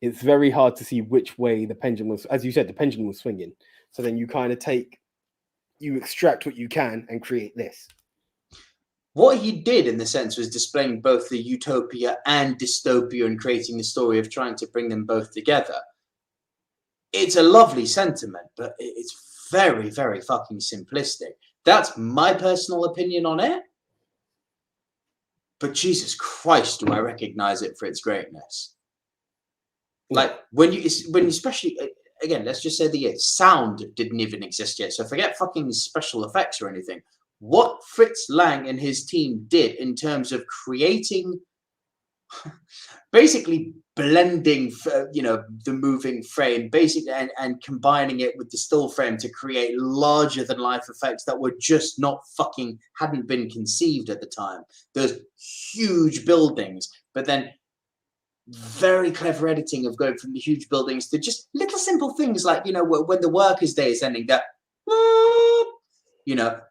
it's very hard to see which way the pendulum was. As you said, the pendulum was swinging. So then you kind of you extract what you can and create this. What he did, in the sense, was displaying both the utopia and dystopia and creating the story of trying to bring them both together. It's a lovely sentiment, but it's very, very fucking simplistic. That's my personal opinion on it. But Jesus Christ, do I recognize it for its greatness. Like, when you especially... Again, let's just say the sound didn't even exist yet. So forget fucking special effects or anything. What Fritz Lang and his team did in terms of creating, basically blending, the moving frame, basically, and combining it with the still frame to create larger than life effects that were just hadn't been conceived at the time. Those huge buildings, but then very clever editing of going from the huge buildings to just little simple things like, when the workers' day is ending, that,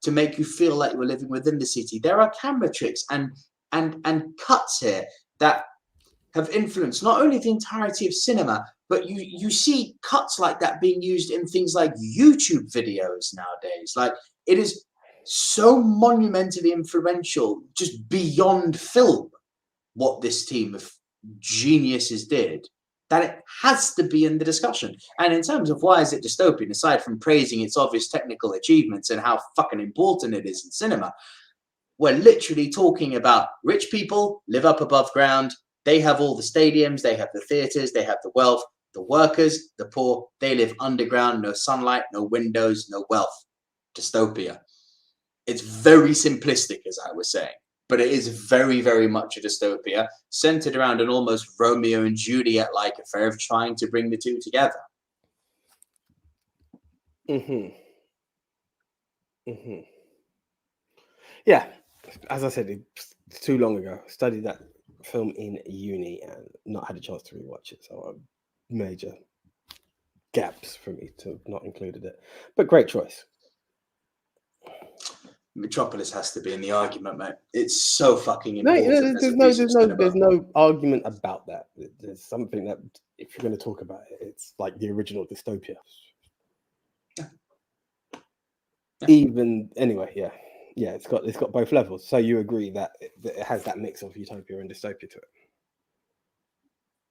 to make you feel like you were living within the city. There are camera tricks and cuts here that have influenced not only the entirety of cinema, but you see cuts like that being used in things like YouTube videos nowadays. Like, it is so monumentally influential, just beyond film, what this team of geniuses did, that it has to be in the discussion. And in terms of why is it dystopian, aside from praising its obvious technical achievements and how fucking important it is in cinema, we're literally talking about rich people live up above ground. They have all the stadiums, they have the theaters, they have the wealth. The workers, the poor, they live underground, no sunlight, no windows, no wealth. Dystopia. It's very simplistic, as I was saying. But it is very, very much a dystopia, centered around an almost Romeo and Juliet-like affair of trying to bring the two together. Yeah, as I said, it's too long ago. I studied that film in uni and not had a chance to rewatch it. So major gaps for me to have not included it. But great choice. Metropolis has to be in the argument, mate. It's so fucking important. There's no argument about that. There's something that, if you're going to talk about it, it's like the original Dystopia. Even anyway, yeah. It's got both levels. So you agree that it has that mix of utopia and dystopia to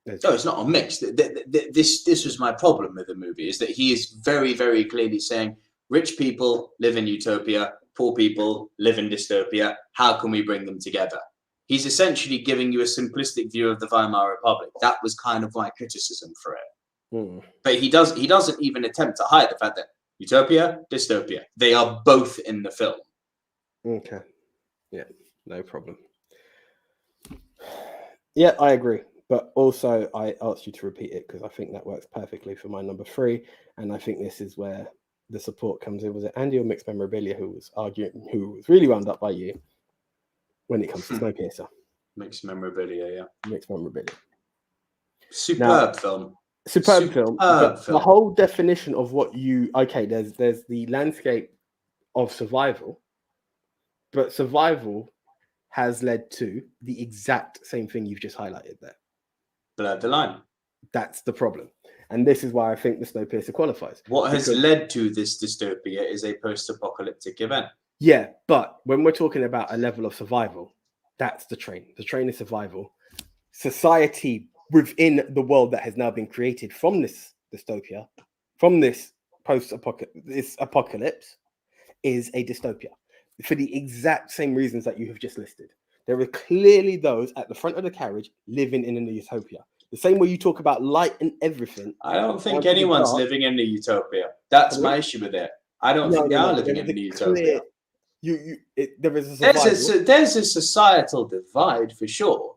it? No, it's not a mix. This was my problem with the movie, is that he is very, very clearly saying rich people live in utopia, poor people live in dystopia. How can we bring them together? He's essentially giving you a simplistic view of the Weimar Republic. That was kind of my criticism for it. But he doesn't even attempt to hide the fact that utopia, dystopia, they are both in the film. Okay. Yeah, no problem. Yeah, I agree. But also, I asked you to repeat it because I think that works perfectly for my number 3. And I think this is where the support comes in. Was it Andy or Mixed Memorabilia who was arguing, who was really wound up by you when it comes to Snowpiercer? Mixed Memorabilia, yeah. Mixed Memorabilia. Superb film. Superb film. The whole definition of what there's the landscape of survival, but survival has led to the exact same thing you've just highlighted there. Blurred the line. That's the problem. And this is why I think the Snowpiercer qualifies. What has led to this dystopia is a post-apocalyptic event. Yeah, but when we're talking about a level of survival, that's the train. The train is survival. Society within the world that has now been created from this dystopia, from this apocalypse, is a dystopia for the exact same reasons that you have just listed. There are clearly those at the front of the carriage living in a utopia. The same way you talk about light and everything. I don't think anyone's living in a utopia. That's my issue with it. I don't think they are living in a utopia. There is a there's a societal divide for sure.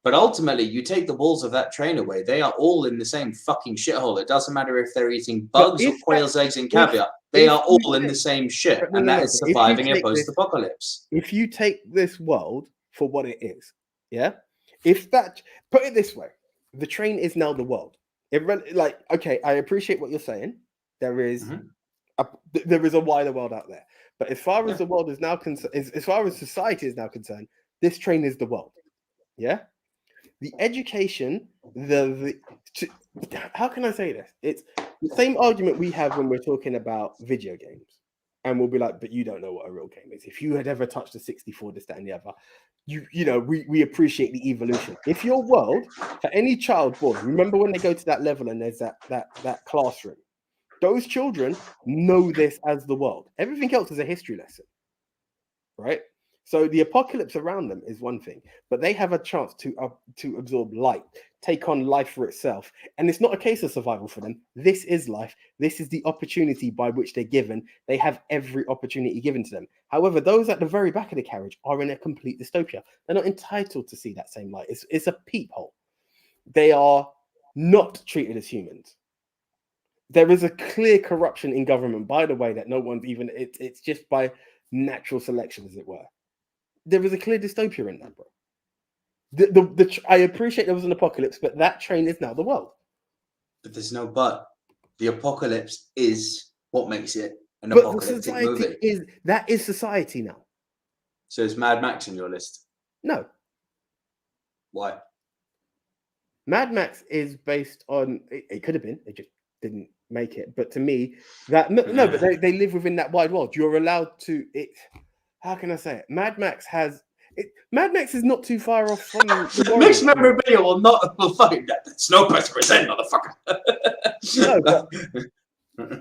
But ultimately, you take the balls of that train away, they are all in the same fucking shithole. It doesn't matter if they're eating bugs or quail's eggs and caviar. They are all in the same shit. And that is surviving a post-apocalypse. If you take this world for what it is, yeah? Put it this way, the train is now the world. Okay, I appreciate what you're saying. There is a wider world out there. But as far as the world is now concerned, as far as society is now concerned, this train is the world. Yeah? The education, how can I say this? It's the same argument we have when we're talking about video games. And we'll be like, but you don't know what a real game is. If you had ever touched a 64, this, that, and the other, we appreciate the evolution. If your world, for any child born, remember when they go to that level and there's that classroom, those children know this as the world. Everything else is a history lesson, right? So the apocalypse around them is one thing, but they have a chance to absorb light, take on life for itself. And it's not a case of survival for them. This is life. This is the opportunity by which they're given. They have every opportunity given to them. However, those at the very back of the carriage are in a complete dystopia. They're not entitled to see that same light. It's a peephole. They are not treated as humans. There is a clear corruption in government, by the way, that no one's even, it's just by natural selection, as it were. There is a clear dystopia in that, bro. I appreciate there was an apocalypse, but that train is now the world. But there's no but. The apocalypse is what makes it an apocalyptic movie. That is society now. So is Mad Max in your list? No. Why? Mad Max is based on, it could have been, it just didn't make it. But to me, but they live within that wide world. You're allowed to, how can I say it? Mad Max is not too far off from the mixed memorabilia will fucking that. It's no percent, motherfucker. No, but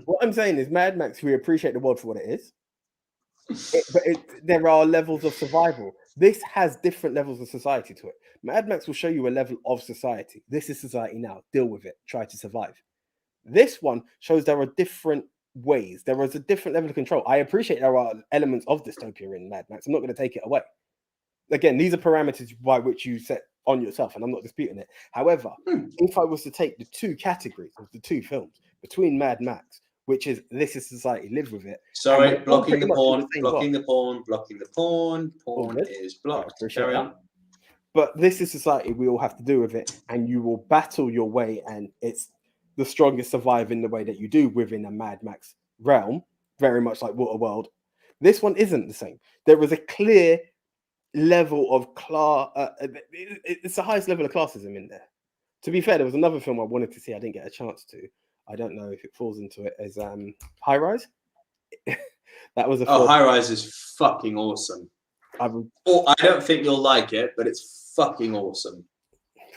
what I'm saying is Mad Max, we appreciate the world for what it is. There are levels of survival. This has different levels of society to it. Mad Max will show you a level of society. This is society now. Deal with it. Try to survive. This one shows there are different ways. There is a different level of control. I appreciate there are elements of dystopia in Mad Max. I'm not going to take it away. Again, these are parameters by which you set on yourself, and I'm not disputing it. However, if I was to take the two categories of the two films between Mad Max, which is this is society, live with it. Sorry, blocking the porn. Porn is blocked. Carry on. But this is society. We all have to do with it, and you will battle your way, and it's the strongest survive in the way that you do within a Mad Max realm, very much like Waterworld. This one isn't the same. There was a clear level of class. It's the highest level of classism in there. To be fair, there was another film I wanted to see. I didn't get a chance to. I don't know if it falls into it as High Rise. That was High Rise is fucking awesome. I don't think you'll like it, but it's fucking awesome.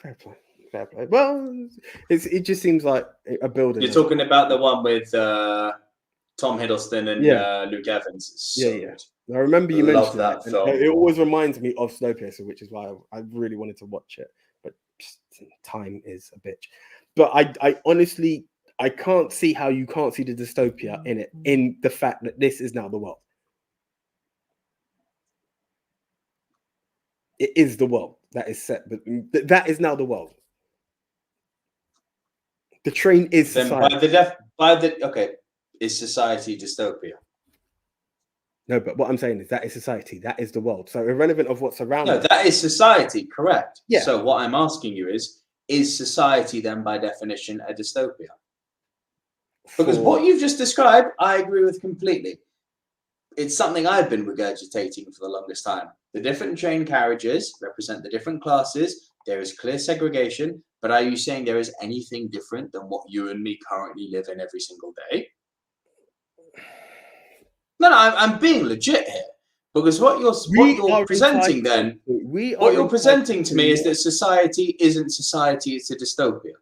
Fair play. Well, it just seems like a building. You're talking about the one with Tom Hiddleston and Luke Evans. Yeah. I remember you mentioned that film. It always reminds me of Snowpiercer, which is why I really wanted to watch it. But just, time is a bitch. But I honestly, I can't see how you can't see the dystopia in it, in the fact that this is now the world. It is the world that is set, but that is now the world. The train is society. Is society dystopia? No, but what I'm saying is that is society. That is the world. So irrelevant of what's around. No, that is society, correct. Yeah. So what I'm asking you is society then by definition a dystopia? Because what you've just described, I agree with completely. It's something I've been regurgitating for the longest time. The different train carriages represent the different classes. There is clear segregation. But are you saying there is anything different than what you and me currently live in every single day? No, I'm being legit here. Because what you're presenting then, what you're presenting to me is that society isn't society, it's a dystopia.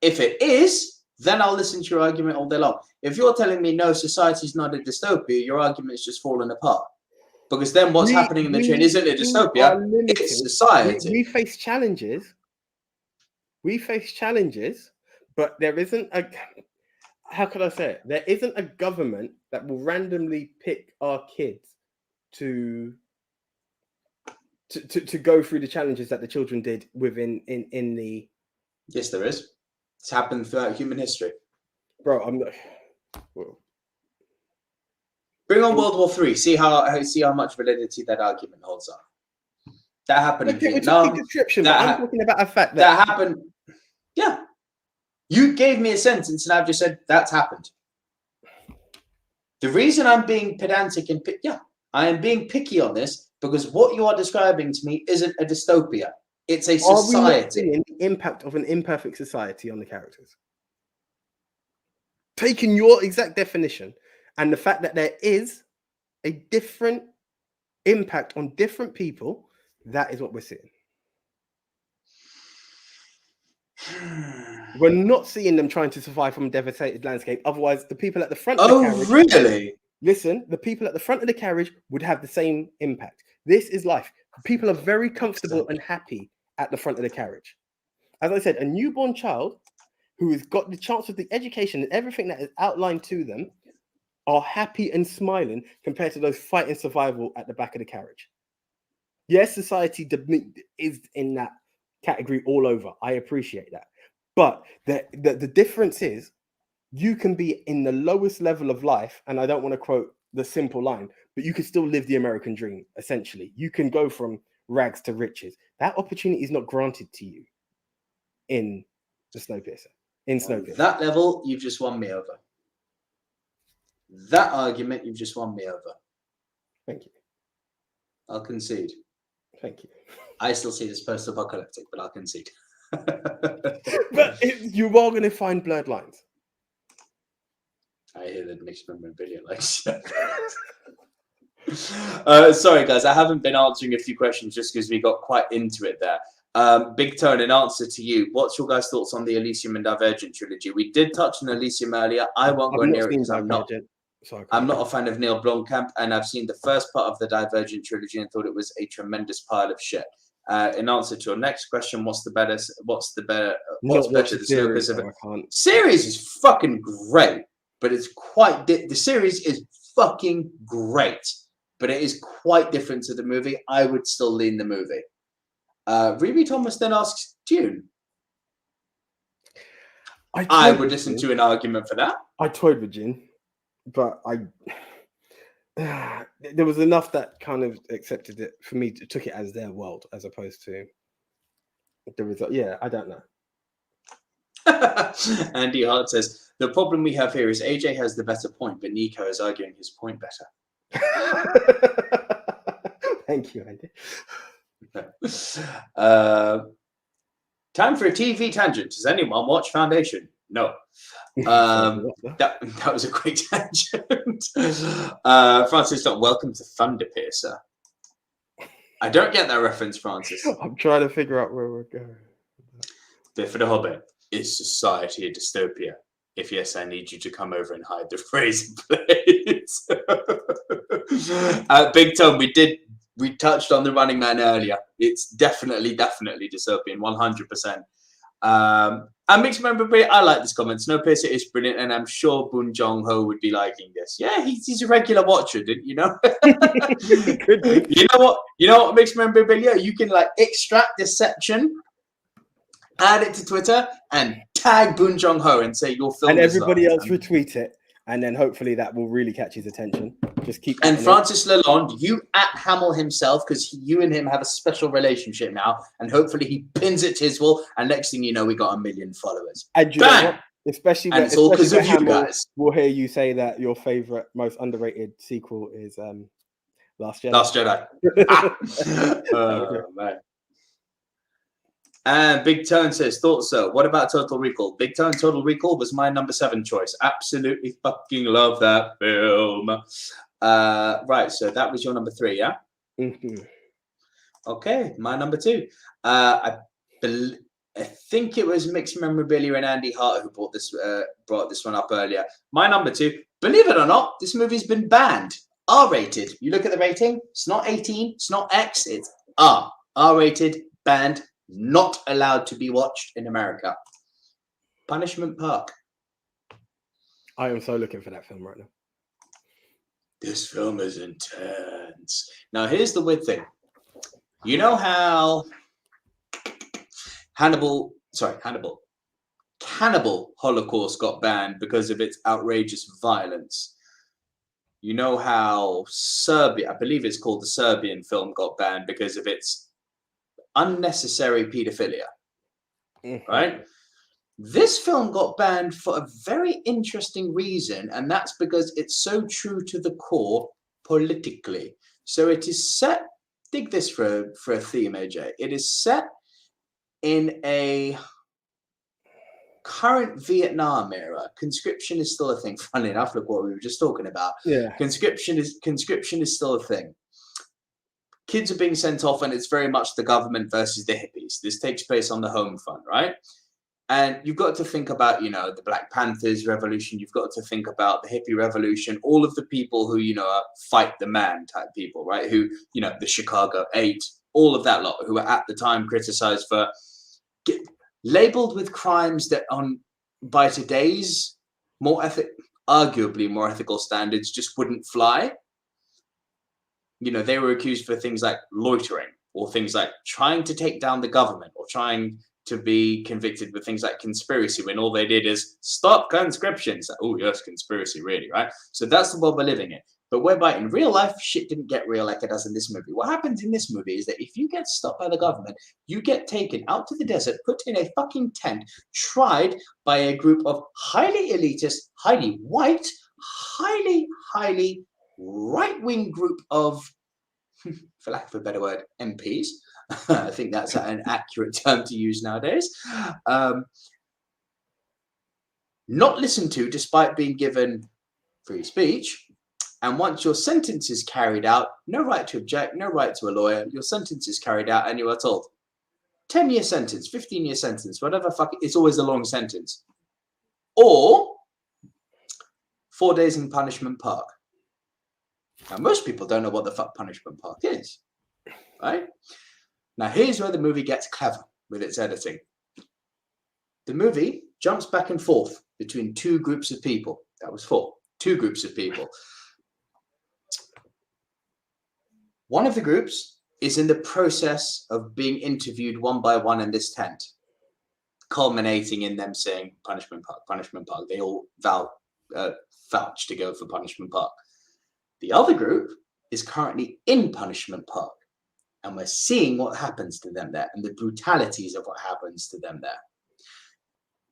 If it is, then I'll listen to your argument all day long. If you're telling me no, society is not a dystopia, your argument is just falling apart. Because then what's happening in the train isn't a dystopia, it's society. We face challenges. But there isn't a, how could I say it? There isn't a government that will randomly pick our kids to to go through the challenges that the children did within in the. Yes, there is. It's happened throughout human history. Bro, I'm not. Well, bring on World War III. See how much validity that argument holds on. That happened in Vietnam. Description, I'm talking about a fact that happened. Yeah, you gave me a sentence, and I've just said that's happened. The reason I'm being pedantic and I am being picky on this because what you are describing to me isn't a dystopia. It's a society. Are we not seeing the impact of an imperfect society on the characters? Taking your exact definition and the fact that there is a different impact on different people, that is what we're seeing. We're not seeing them trying to survive from a devastated landscape. Otherwise, the people at the front of the carriage... Oh, really? Listen, the people at the front of the carriage would have the same impact. This is life. People are very comfortable and happy at the front of the carriage. As I said, a newborn child who has got the chance of the education and everything that is outlined to them are happy and smiling compared to those fighting survival at the back of the carriage. Yes, society is in that category all over. I appreciate that. But the difference is you can be in the lowest level of life, and I don't want to quote the simple line, but you can still live the American dream, essentially. You can go from rags to riches. That opportunity is not granted to you in the Snowpiercer. That level, you've just won me over. That argument, you've just won me over. Thank you. I'll concede. Thank you. I still see this post-apocalyptic, but I'll concede. But you are going to find blurred lines. I hear that mixed memorabilia likes sorry, guys, I haven't been answering a few questions just because we got quite into it there. Big Tone, in answer to you, what's your guys' thoughts on the Elysium and Divergent trilogy? We did touch on Elysium earlier. I won't go near it because I'm not a fan of Neil Blomkamp, and I've seen the first part of the Divergent trilogy and thought it was a tremendous pile of shit. In answer to your next question, what's better? The series is fucking great, but it's quite the series is fucking great, but it is quite different to the movie. I would still lean the movie. Ruby Thomas then asks Dune. I would listen to an argument for that. I toyed with Jin, but there was enough that kind of accepted it for me, took it as their world as opposed to the result. Yeah, I don't know. Andy Hart says the problem we have here is AJ has the better point, but Nico is arguing his point better. Thank you, Andy. Time for a TV tangent. Does anyone watch Foundation? No. That was a great tangent. Francis, welcome to Thunderpiercer. I don't get that reference, Francis. I'm trying to figure out where we're going. Bit for the Hobbit. Is society a dystopia? If yes, I need you to come over and hide the phrase, please. Big Tom, we touched on the Running Man earlier. It's definitely dystopian, 100%. And mixed memorabilia, I like this comment. Snowpiercer is brilliant, and I'm sure Boon Jong Ho would be liking this. Yeah, he's a regular watcher, didn't you know? Could be. You know what mixed memorabilia? You can extract this section, add it to Twitter, and tag Boon Jong Ho and say you'll film. And everybody else retweet it, and then hopefully that will really catch his attention. Just keep. And Francis Lalonde, you at Hamill himself, because you and him have a special relationship now, and hopefully he pins it to his wall. And next thing you know, we got 1 million followers. And you know what? Especially and it's all because of you guys. We'll hear you say that your favorite, most underrated sequel is Last Jedi. Last Jedi. Oh man. And Big Tone says, thought so. What about Total Recall? Big Tone, Total Recall was my number 7 choice. Absolutely fucking love that film. Right, so that was your number 3, yeah? Mm-hmm. Okay, my number 2. I think it was Mixed Memorabilia and Andy Hart who brought this one up earlier. My number 2, believe it or not, this movie's been banned. R-rated. You look at the rating, it's not 18, it's not X, it's R. R-rated, banned, not allowed to be watched in America. Punishment Park. I am so looking for that film right now. This film is intense. Now, here's the weird thing. You know how Cannibal Holocaust got banned because of its outrageous violence. You know how Serbia, I believe it's called the Serbian film, got banned because of its unnecessary pedophilia, right? This film got banned for a very interesting reason, and that's because it's so true to the core politically. So it is set, dig this for a theme, AJ. It is set in a current Vietnam era. Conscription is still a thing. Funny enough, look what we were just talking about. Yeah. Conscription is still a thing. Kids are being sent off, and it's very much the government versus the hippies. This takes place on the home front, right? And you've got to think about, the Black Panthers revolution. You've got to think about the hippie revolution, all of the people who, are fight the man type people, right? Who, the Chicago 8, all of that lot who were at the time criticized for labeled with crimes that by today's arguably more ethical standards just wouldn't fly. They were accused for things like loitering or things like trying to take down the government or trying to be convicted with things like conspiracy when all they did is stop conscription. So, oh yes, conspiracy, really, right? So that's the world we're living in. But whereby in real life, shit didn't get real like it does in this movie. What happens in this movie is that if you get stopped by the government, you get taken out to the desert, put in a fucking tent, tried by a group of highly elitist, highly white, highly right-wing group of, for lack of a better word, MPs. I think that's an accurate term to use nowadays. Not listened to despite being given free speech. And once your sentence is carried out, no right to object, no right to a lawyer, your sentence is carried out and you are told 10-year sentence, 15-year sentence, whatever it's always a long sentence. Or 4 days in Punishment Park. Now, most people don't know what the fuck Punishment Park is, right? Now, here's where the movie gets clever with its editing. The movie jumps back and forth between two groups of people. That was 4. 2 groups of people. One of the groups is in the process of being interviewed one by one in this tent, culminating in them saying Punishment Park, Punishment Park. They all vouch to go for Punishment Park. The other group is currently in Punishment Park, and we're seeing what happens to them there and the brutalities of what happens to them there.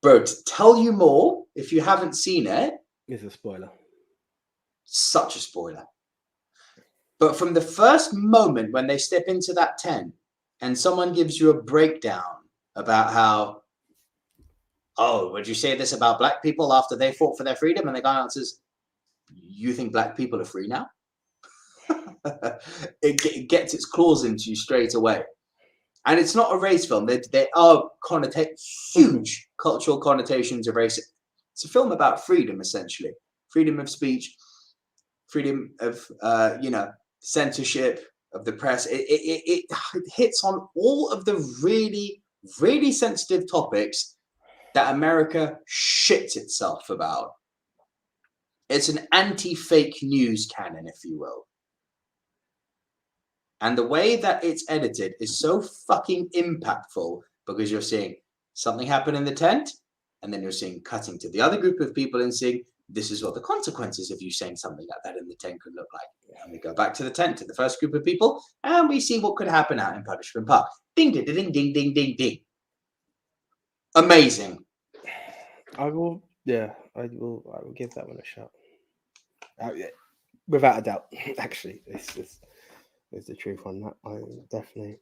Bro, to tell you more, if you haven't seen it, it's a spoiler. Such a spoiler. But from the first moment when they step into that tent and someone gives you a breakdown about how, oh, would you say this about black people after they fought for their freedom? And the guy answers, you think black people are free now? It gets its claws into you straight away. And it's not a race film. There are huge cultural connotations of race. It's a film about freedom, essentially. Freedom of speech, freedom of, censorship of the press. It hits on all of the really, really sensitive topics that America shits itself about. It's an anti-fake news canon, if you will. And the way that it's edited is so fucking impactful because you're seeing something happen in the tent, and then you're seeing cutting to the other group of people and seeing this is what the consequences of you saying something like that in the tent could look like. And we go back to the tent, to the first group of people, and we see what could happen out in Punishment Park. Ding, ding, ding, ding, ding, ding, ding. Amazing. I will give that one a shot. Without a doubt, actually, it's the truth on that. I definitely,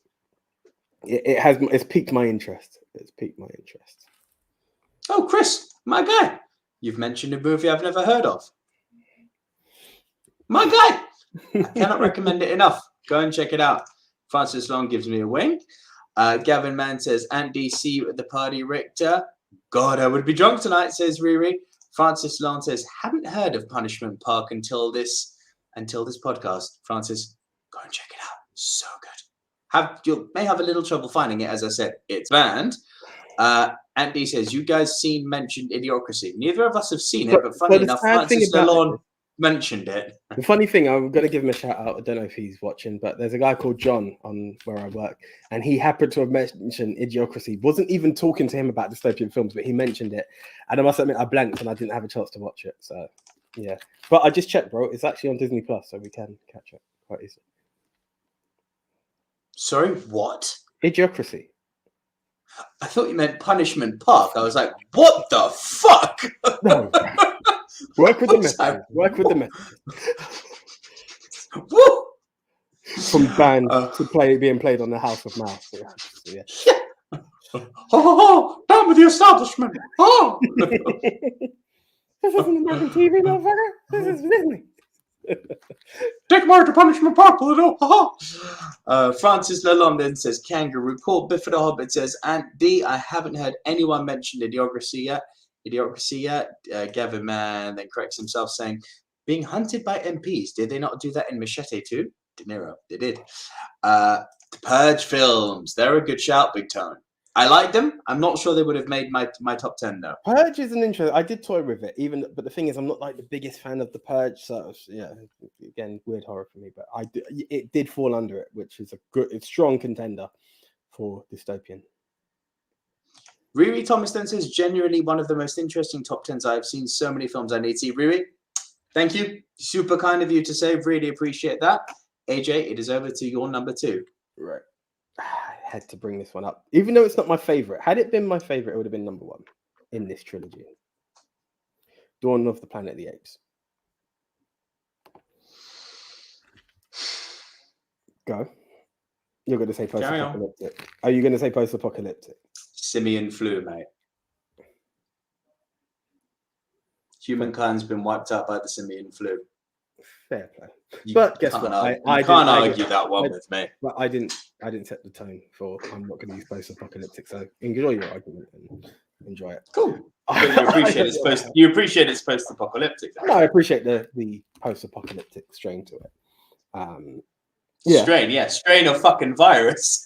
it's piqued my interest. It's piqued my interest. Oh, Chris, my guy. You've mentioned a movie I've never heard of. My guy. I cannot recommend it enough. Go and check it out. Francis Long gives me a wink. Gavin Mann says, Andy, see you at the party, Richter. God, I would be drunk tonight, says Riri. Francis Long says, haven't heard of Punishment Park until this podcast. Francis, go and check it out. So good. You may have a little trouble finding it, as I said. It's banned. Andy says, you guys mentioned Idiocracy. Neither of us have seen it, but funny enough, Francis Lalonde. mentioned it. The funny thing, I'm going to give him a shout out. I don't know if he's watching, but there's a guy called John on where I work, and he happened to have mentioned Idiocracy. Wasn't even talking to him about dystopian films, but he mentioned it. And I must admit, I blanked and I didn't have a chance to watch it. So, yeah. But I just checked, bro. It's actually on Disney Plus, so we can catch it quite easily. Sorry, what? Idiocracy. I thought you meant Punishment Park. I was like, what the fuck? No. Work with the message. Work with the message. Woo! From band to being played on the House of Mouse. Yeah. Oh, down with the establishment. Oh. This isn't American TV, motherfucker. This is Disney. Take Mario to Punishment Park, Pluto. Francis Lalonde says Kangaroo Court. Bifford the Hobbit says Aunt D. I haven't heard anyone mention Idiocracy yet. Gavin Mann then corrects himself saying being hunted by MPs. Did they not do that in Machete too? De Niro, they did. The Purge films. They're a good shout, Big Tone. I like them. I'm not sure they would have made my top 10 though. Purge is an interest. I did toy with it, but the thing is, I'm not like the biggest fan of the Purge. So yeah, again, weird horror for me. But it did fall under it, which is it's strong contender for dystopian. Riri Thomas then says genuinely one of the most interesting top 10s I've seen. So many films I need to see. Riri, thank you. Super kind of you to say. Really appreciate that. AJ, it is over to your number 2. Right. I had to bring this one up, even though it's not my favorite. Had it been my favorite, it would have been number 1 in this trilogy. Dawn of the Planet of the Apes. Go. You're going to say post-apocalyptic. Are you going to say post-apocalyptic? Simian flu, mate. Humankind's been wiped out by the simian flu. Fair play. But guess what? I can't argue that one with me. But I didn't set the tone for I'm not going to use post-apocalyptic. So enjoy your argument and enjoy it. Cool. You appreciate it's post-apocalyptic. No, I appreciate the post-apocalyptic strain to it. Yeah. Strain of fucking virus.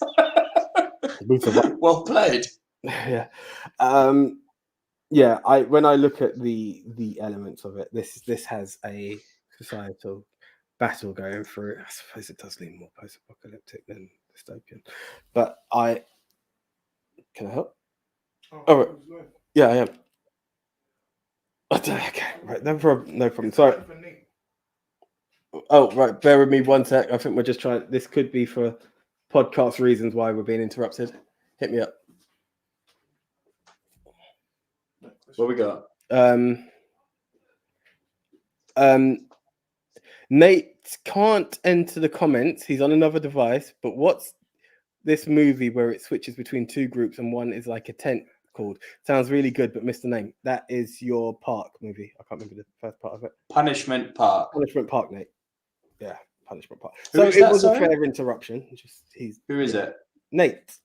Well played. Yeah. When I look at the elements of it, this has a societal battle going through. I suppose it does lean more post-apocalyptic than dystopian. But can I help? Oh right. Yeah, I am. Okay, right, no problem. Sorry. Oh, right, bear with me one sec. I think we're just trying. This could be for podcast reasons why we're being interrupted. Hit me up. What we got? Nate can't enter the comments. He's on another device. But what's this movie where it switches between 2 groups and one is like a tent called? Sounds really good, but missed the name. That is your Park movie. I can't remember the first part of it. Punishment Park. Punishment Park, Nate. Yeah, Punishment Park. Who so is it that, was sorry? a fair interruption. Who is it? Nate.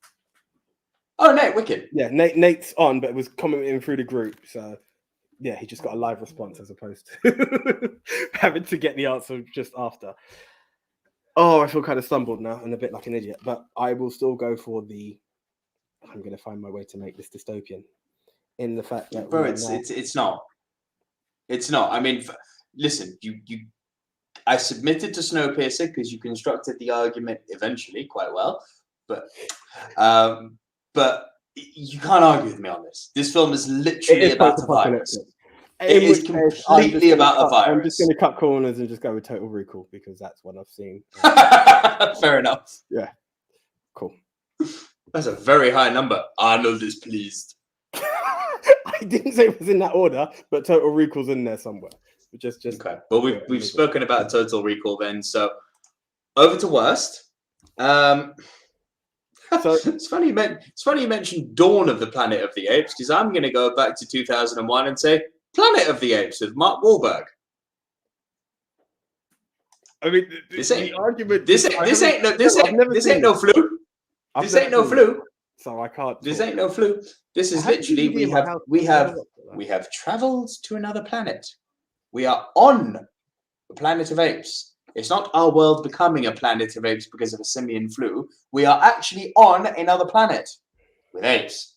Oh, Nate, wicked. Yeah, Nate's on, but it was commenting through the group. So yeah, he just got a live response as opposed to having to get the answer just after. Oh, I feel kind of stumbled now and a bit like an idiot, but I will still go for I'm going to find my way to make this dystopian in the fact that... Bro, it's not. It's not. I mean, listen, I submitted to Snowpiercer because you constructed the argument eventually quite well, but you can't argue with me on this. This film is literally about a virus. It is completely about a virus. I'm just going to cut corners and just go with Total Recall because that's what I've seen. Fair enough. Yeah. Cool. That's a very high number. Arnold is pleased. I didn't say it was in that order, but Total Recall's in there somewhere. Just okay. Well, we've spoken about Total Recall then. So over to worst. So it's funny you mentioned Dawn of the Planet of the Apes because I'm going to go back to 2001 and say Planet of the Apes with Mark Wahlberg. I mean, this ain't no flu. This ain't no flu. So I can't. This ain't no flu. This is literally we have traveled to another planet. We are on the planet of apes. It's not our world becoming a planet of apes because of a simian flu. We are actually on another planet with apes.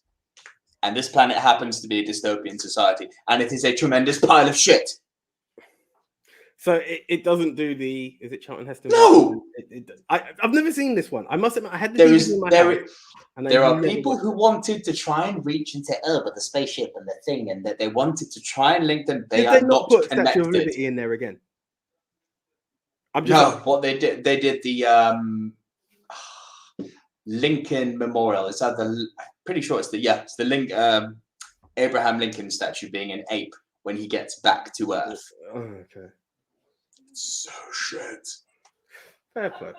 And this planet happens to be a dystopian society. And it is a tremendous pile of shit. So it doesn't do the. Is it Charlton Heston? No! I've never seen this one. I must admit, I had the There DVD is in my there house, and there I are never people watched who it. wanted to try and reach into but the spaceship and the thing, and that they wanted to try and link them. They Did are they not not put Statue connected. of Liberty in there again? I'm just No, what they did the Lincoln Memorial. It's either I'm pretty sure it's the Abraham Lincoln statue being an ape when he gets back to Earth. Oh, okay. So shit. Fair play.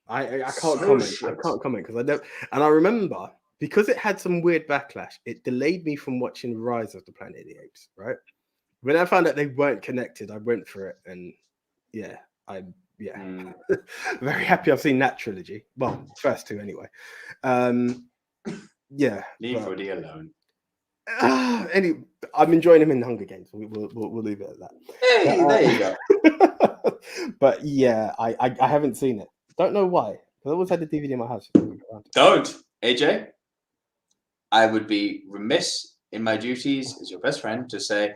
I can't comment. I can't comment because I don't. And I remember because it had some weird backlash, it delayed me from watching Rise of the Planet of the Apes. Right when I found out they weren't connected, I went for it, and very happy I've seen that trilogy. Well, first two anyway. Leave Woody alone. I'm enjoying him in Hunger Games. We'll leave it at that. Hey, there you go. But yeah, I haven't seen it. Don't know why. Because I always had the DVD in my house. Don't, AJ. I would be remiss in my duties as your best friend to say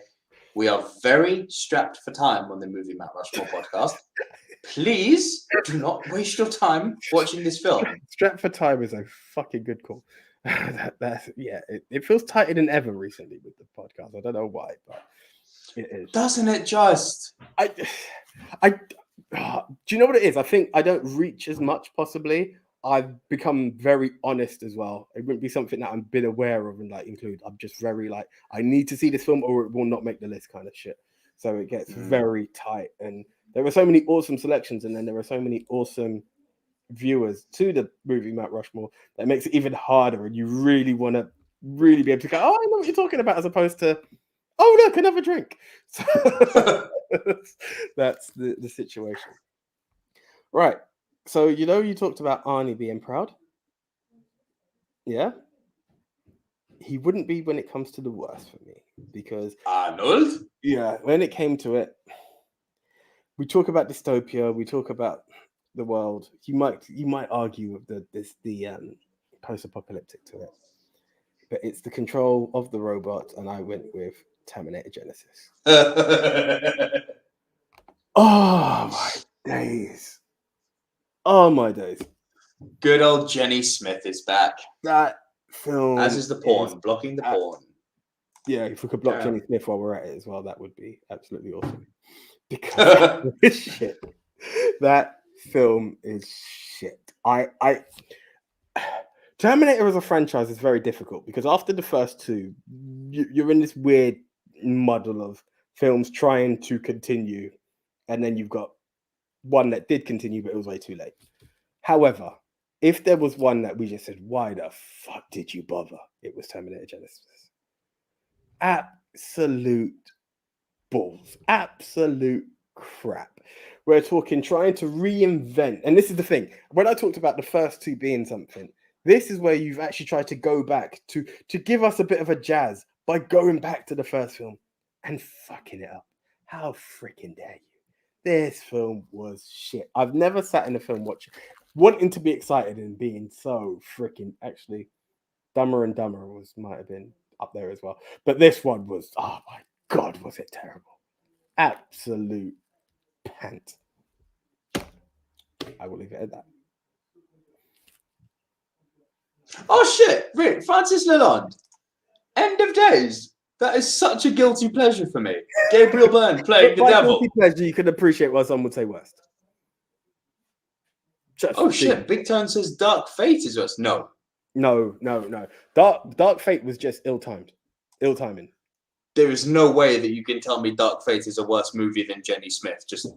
we are very strapped for time on the Movie Mount Rushmore podcast. Please do not waste your time watching this film. Strapped for time is a fucking good call. It feels tighter than ever recently with the podcast. I don't know why, but it is. Doesn't it just? Do you know what it is? I think I don't reach as much. Possibly, I've become very honest as well. It wouldn't be something that I've been aware of and include. I'm just very I need to see this film or it will not make the list kind of shit. So it gets very tight, and there are so many awesome selections, and then there are so many awesome viewers to the Movie Mount Rushmore that makes it even harder, and you really want to be able to go, oh, I know what you're talking about, as opposed to, oh, look, another drink. So that's the situation. Right. So, you talked about Arnie being proud. Yeah. He wouldn't be when it comes to the worst for me, because Arnold? Yeah, when it came to it, we talk about dystopia, we talk about the world. You might argue with the post-apocalyptic to it, but it's the control of the robot, and I went with Terminator Genesis. Oh my days! Good old Jenny Smith is back. That film, as is the porn, blocking the porn. Yeah, if we could block Jenny Smith while we're at it as well, that would be absolutely awesome. Because shit, that film is shit. Terminator as a franchise is very difficult because after the first two, you're in this weird muddle of films trying to continue, and then you've got one that did continue, but it was way too late. However, if there was one that we just said, why the fuck did you bother? It was Terminator Genesis. Absolute balls. Absolute crap. We're talking trying to reinvent. And this is the thing. When I talked about the first two being something, this is where you've actually tried to go back to give us a bit of a jazz by going back to the first film and fucking it up. How freaking dare you? This film was shit. I've never sat in a film wanting to be excited and being so freaking, actually, Dumber and Dumber might have been up there as well. But this one was, oh my God, was it terrible. Absolute pant. I will leave it at that. Oh shit, Rick, Francis Lalonde. End of Days. That is such a guilty pleasure for me. Gabriel Byrne playing the devil. Guilty pleasure, you can appreciate why some would say worst. Shit, Big Tone says Dark Fate is worse. No. Dark Fate was just ill-timed. Ill timing. There is no way that you can tell me Dark Fate is a worse movie than Jenny Smith. Just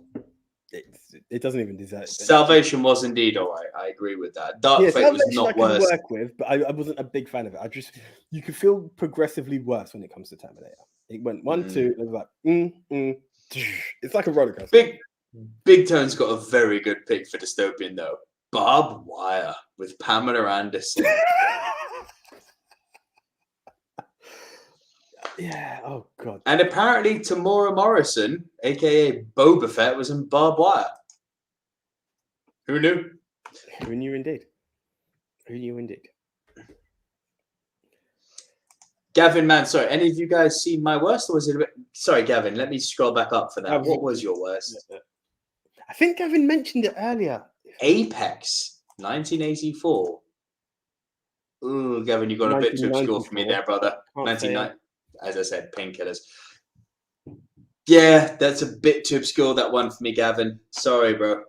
it doesn't even deserve it. Salvation was indeed all right. I agree with that. Dark Fate was not worse. Work with, but I wasn't a big fan of it. You could feel progressively worse when it comes to Terminator. It went 1, 2. It was like it's like a roller coaster. Big Tone's got a very good pick for Dystopian though. Barbed Wire with Pamela Anderson. Yeah, oh God. And apparently Tamora Morrison, aka Boba Fett, was in Barbed Wire. Who knew? Who knew indeed? Gavin, man, sorry. Any of you guys seen my worst, or was it a bit? Sorry, Gavin. Let me scroll back up for that. What was your worst? I think Gavin mentioned it earlier. Apex, 1984. Ooh, Gavin, you got a bit too obscure for me there, brother. 1990. As I said, painkillers. Yeah, that's a bit too obscure, that one for me, Gavin. Sorry, bro.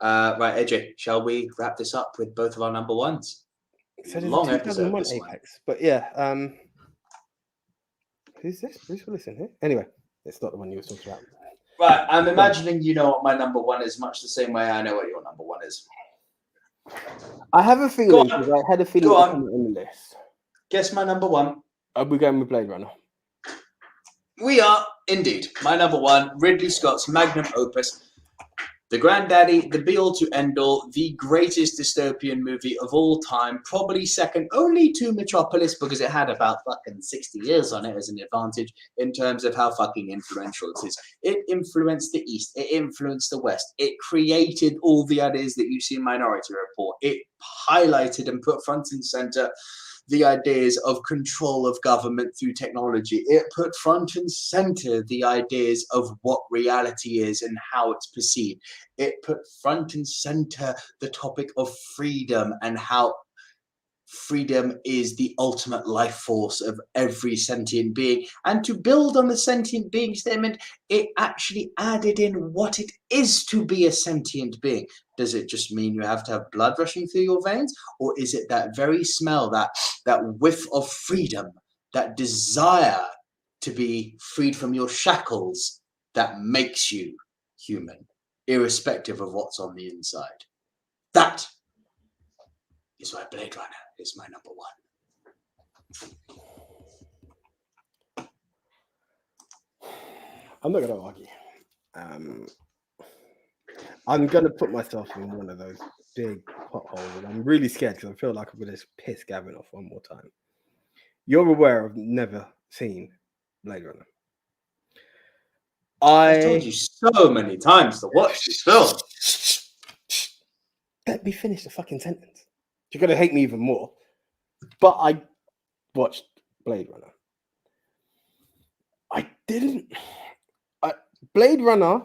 Right, AJ, shall we wrap this up with both of our number ones? So there's Long a episode, 2001 this Apex, but yeah. Who's this? Bruce Willis in here? Anyway, it's not the one you were talking about. Right, I'm imagining you know what my number one is, much the same way I know what your number one is. I have a feeling, because I had a feeling Go it on. was on the list. Guess my number one. Are we going with Blade Runner? We are, indeed. My number one, Ridley Scott's magnum opus, the granddaddy, the be-all to end-all, the greatest dystopian movie of all time, probably second only to Metropolis, because it had about fucking 60 years on it as an advantage in terms of how fucking influential it is. It influenced the East. It influenced the West. It created all the ideas that you see in Minority Report. It highlighted and put front and center the ideas of control of government through technology. It put front and center the ideas of what reality is and how it's perceived. It put front and center the topic of freedom and how freedom is the ultimate life force of every sentient being. And to build on the sentient being statement, it actually added in what it is to be a sentient being. Does it just mean you have to have blood rushing through your veins? Or is it that very smell, that whiff of freedom, that desire to be freed from your shackles that makes you human, irrespective of what's on the inside? That is why Blade Runner is my number one. I'm not going to argue. I'm going to put myself in one of those big potholes, and I'm really scared because I feel like I'm going to piss Gavin off one more time. You're aware I've never seen Blade Runner. I've told you so many times to watch this film. Let me finish the fucking sentence. You're going to hate me even more. But I watched Blade Runner. Blade Runner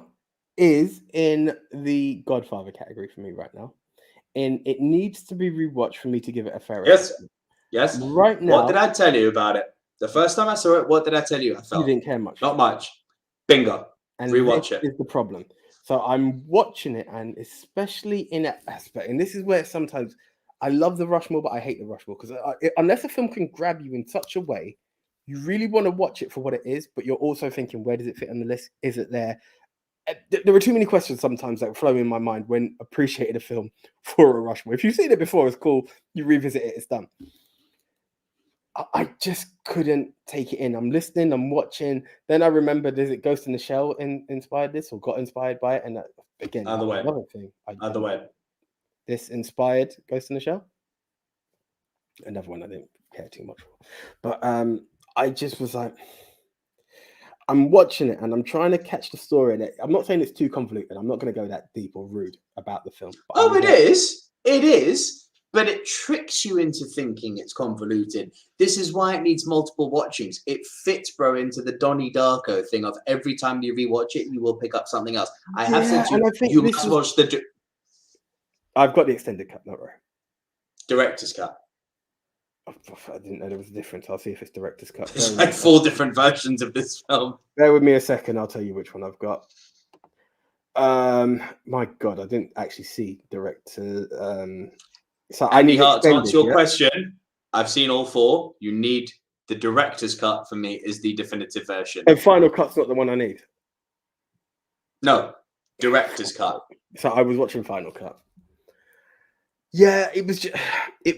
is in the Godfather category for me right now. And it needs to be rewatched for me to give it a fair rating. Yes. Right now. What did I tell you about it? The first time I saw it, what did I tell you? I felt you didn't care much. Not much. Bingo. And rewatch this it. is the problem. So I'm watching it, and especially in that aspect, and this is where sometimes I love the Rushmore, but I hate the Rushmore, because unless a film can grab you in such a way, you really want to watch it for what it is, but you're also thinking, where does it fit on the list? Is it there? There are too many questions sometimes that flow in my mind when appreciating a film for a Rushmore. If you've seen it before, it's cool. You revisit it, it's done. I just couldn't take it in. I'm listening, I'm watching. Then I remembered, is it Ghost in the Shell inspired this, or got inspired by it? And that, again, Other way. Another thing. Other way. This inspired Ghost in the Shell. Another one I didn't care too much for. But I just was like, I'm watching it and I'm trying to catch the story in it. I'm not saying it's too convoluted. I'm not going to go that deep or rude about the film. It is. It is. But it tricks you into thinking it's convoluted. This is why it needs multiple watchings. It fits, bro, into the Donnie Darko thing of every time you rewatch it, you will pick up something else. I have said to you, you must watch the... I've got the extended cut, not right. Director's cut. I didn't know there was a difference. I'll see if it's director's cut. There's like 4 different versions of this film. Bear with me a second. I'll tell you which one I've got. My God, I didn't actually see director... So I need to answer your question. I've seen all 4. You need the director's cut. For me, is the definitive version. And Final Cut's not the one I need. No, director's cut. So I was watching Final Cut. Yeah, it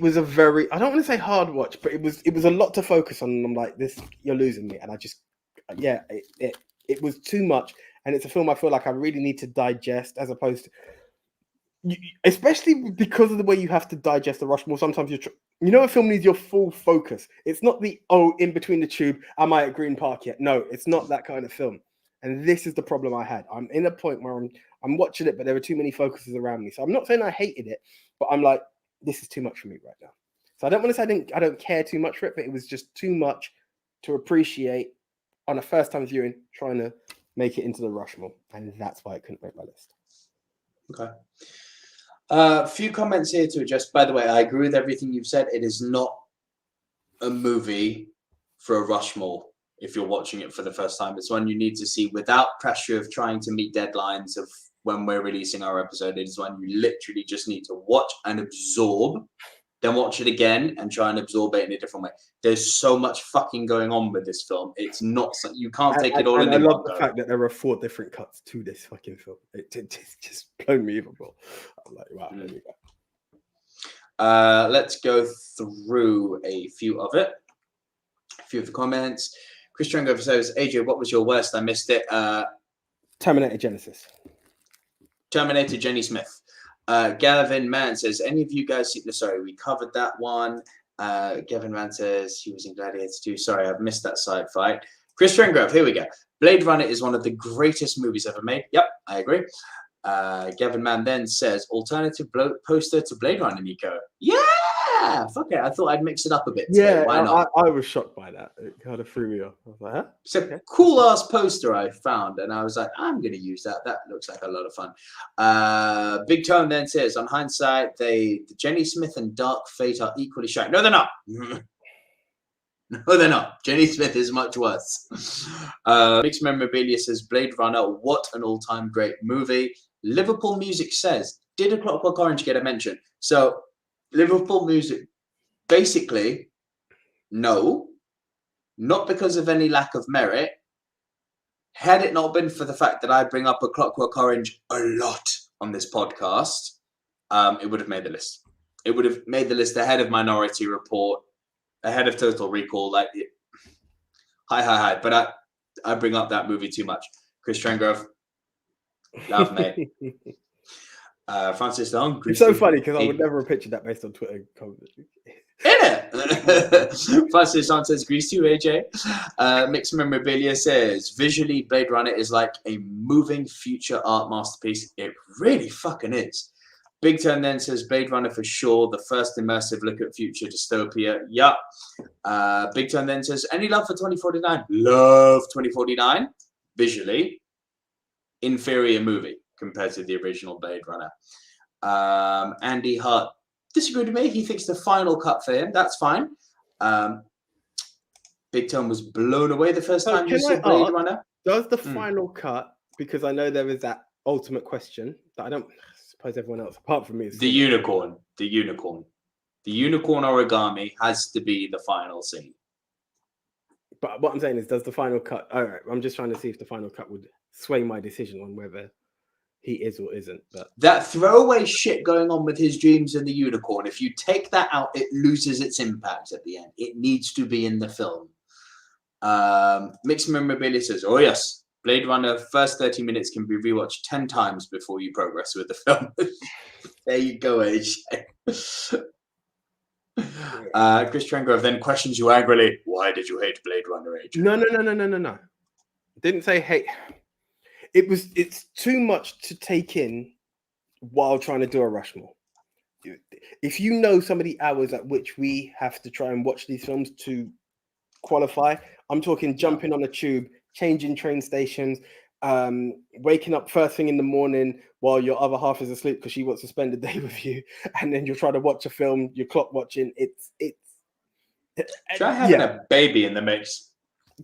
was a very, I don't want to say hard watch, but it was a lot to focus on. And I'm like, this, you're losing me. And I just, yeah, it was too much. And it's a film I feel like I really need to digest, as opposed to, especially because of the way you have to digest the Rushmore. Sometimes a film needs your full focus. It's not the, in between the tube, am I at Green Park yet? No, it's not that kind of film. And this is the problem I had. I'm in a point where I'm watching it, but there were too many focuses around me. So I'm not saying I hated it, but I'm like, this is too much for me right now. So I don't want to say I don't care too much for it, but it was just too much to appreciate on a first-time viewing, trying to make it into the Rushmore, and that's why it couldn't make my list. Okay. A few comments here to address. By the way, I agree with everything you've said. It is not a movie for a Rushmore if you're watching it for the first time. It's one you need to see without pressure of trying to meet deadlines of when we're releasing our episode. It is one you literally just need to watch and absorb, then watch it again and try and absorb it in a different way. There's so much fucking going on with this film. It's not, you can't take it all in. I love the fact that there are 4 different cuts to this fucking film. It just blown me even more. I'm like, wow, there we go. Let's go through a few of it. A few of the comments. Chris Trango says, AJ, what was your worst? I missed it. Terminator Genesis. Terminator Jenny Smith. Gavin Mann says, any of you guys see, sorry, we covered that one. Gavin Mann says he was in Gladiator 2. Sorry, I've missed that side fight. Chris Trengrove, here we go. Blade Runner is one of the greatest movies ever made. Yep, I agree. Gavin Mann then says, alternative poster to Blade Runner, Nico. Yeah, fuck it. I thought I'd mix it up a bit. Yeah, why not? I was shocked by that. It kind of threw me off. I was like, huh? It's a cool ass poster I found, and I was like, I'm going to use that. That looks like a lot of fun. Big Tone then says, on hindsight, the Jenny Smith and Dark Fate are equally shy. No, they're not. No, they're not. Jenny Smith is much worse. Mixed Memorabilia says, Blade Runner, what an all-time great movie. Liverpool Music says, did A Clockwork Orange get a mention? So, Liverpool Music, basically, no, not because of any lack of merit. Had it not been for the fact that I bring up A Clockwork Orange a lot on this podcast, it would have made the list. It would have made the list ahead of Minority Report, ahead of Total Recall. Like, hi. But I bring up that movie too much. Chris Trengrove, love, mate. Francis Long. It's so funny because I would never have pictured that based on Twitter. It. Francis Long says, Grease 2, AJ. Mixed Memorabilia says, visually, Blade Runner is like a moving future art masterpiece. It really fucking is. Big Turn then says, Blade Runner for sure, the first immersive look at future dystopia. Yup. Big Turn then says, any love for 2049? Love 2049. Visually, inferior movie compared to the original Blade Runner. Andy Hart disagreed with me. He thinks the final cut for him. That's fine. Big Tom was blown away the first time you saw Blade Runner. Does the final cut, because I know there is that ultimate question that I don't suppose everyone else apart from me is the unicorn origami has to be the final scene. But what I'm saying is, does the final cut, all right, I'm just trying to see if the final cut would sway my decision on whether he is or isn't. But that throwaway shit going on with his dreams and the unicorn, if you take that out, it loses its impact at the end. It needs to be in the film. Mixed Memorabilia says, oh yes, Blade Runner first 30 minutes can be rewatched 10 times before you progress with the film. There you go, AJ. Chris Trengrove then questions you angrily, why did you hate Blade Runner, AJ? No. Didn't say hate. It's too much to take in while trying to do a Rushmore. If you know some of the hours at which we have to try and watch these films to qualify, I'm talking jumping on a tube, changing train stations, waking up first thing in the morning while your other half is asleep because she wants to spend the day with you, and then you're trying to watch a film, you're clock watching. It's try having a baby in the mix,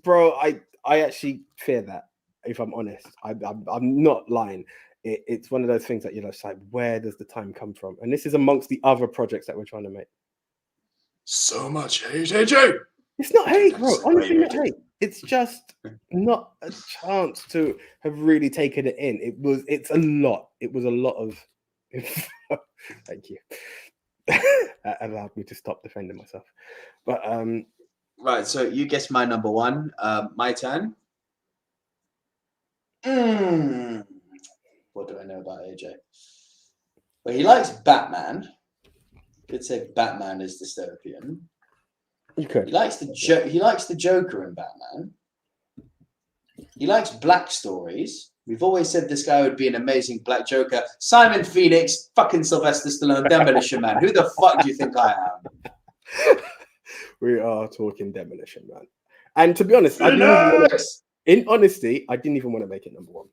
bro. I actually fear that. If I'm honest, I'm not lying. It's one of those things that you're just like, where does the time come from? And this is amongst the other projects that we're trying to make. So much hate, AJ. It's not hate, bro. Honestly, not hate. It's just not a chance to have really taken it in. It's a lot. It was a lot of. Thank you. That allowed me to stop defending myself. But right. So you guessed my number one. My turn. What do I know about AJ? Well, he likes Batman. Could say Batman is dystopian. You could. He likes the Joker in Batman. He likes black stories. We've always said this guy would be an amazing black Joker. Simon Phoenix, fucking Sylvester Stallone, Demolition Man. Who the fuck do you think I am? We are talking Demolition Man. And to be honest, in honesty, I didn't even want to make it number one.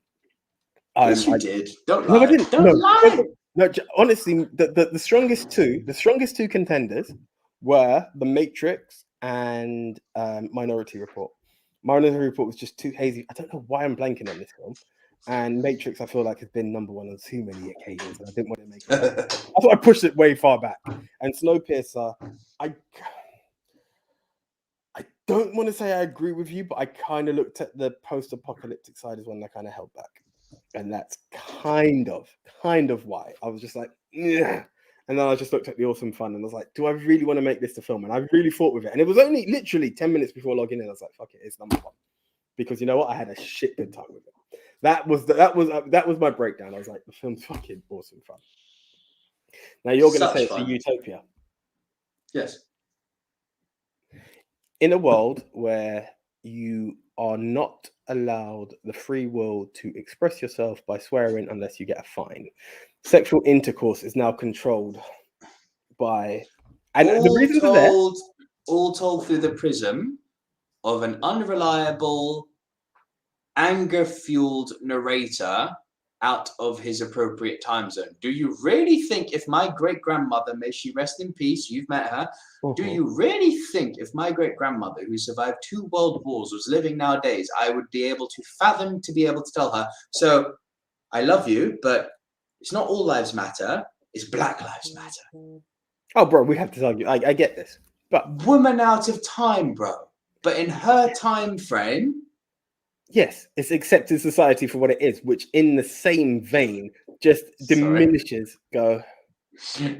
Yes, you did. Don't No, lie. I didn't. Don't lie. No, honestly, the strongest two contenders were The Matrix and Minority Report. Minority Report was just too hazy. I don't know why I'm blanking on this film. And Matrix, I feel like, has been number one on too many occasions, and I didn't want to make it. I thought I pushed it way far back. And Snowpiercer, I don't want to say I agree with you, but I kind of looked at the post-apocalyptic side as one that kind of held back. And that's kind of why I was just like, yeah. And then I just looked at the awesome fun and I was like, do I really want to make this the film? And I really fought with it. And it was only literally 10 minutes before logging in. I was like, fuck it, it's number one. Because you know what? I had a shit good time with it. That was my breakdown. I was like, the film's fucking awesome fun. Now you're going to say it's a utopia. Yes. In a world where you are not allowed the free will to express yourself by swearing unless you get a fine. Sexual intercourse is now controlled by... And the reasons are there. All told through the prism of an unreliable, anger-fueled narrator out of his appropriate time zone. Do you really think if my great-grandmother, may she rest in peace, you've met her, do you really think if my great-grandmother, who survived 2 world wars, was living nowadays, I would be able to fathom to be able to tell her, so I love you, but it's not all lives matter, it's Black Lives Matter. Oh, bro, we have to argue. I get this. But woman out of time, bro. But in her time frame, yes, it's accepted society for what it is, which in the same vein just diminishes. Go.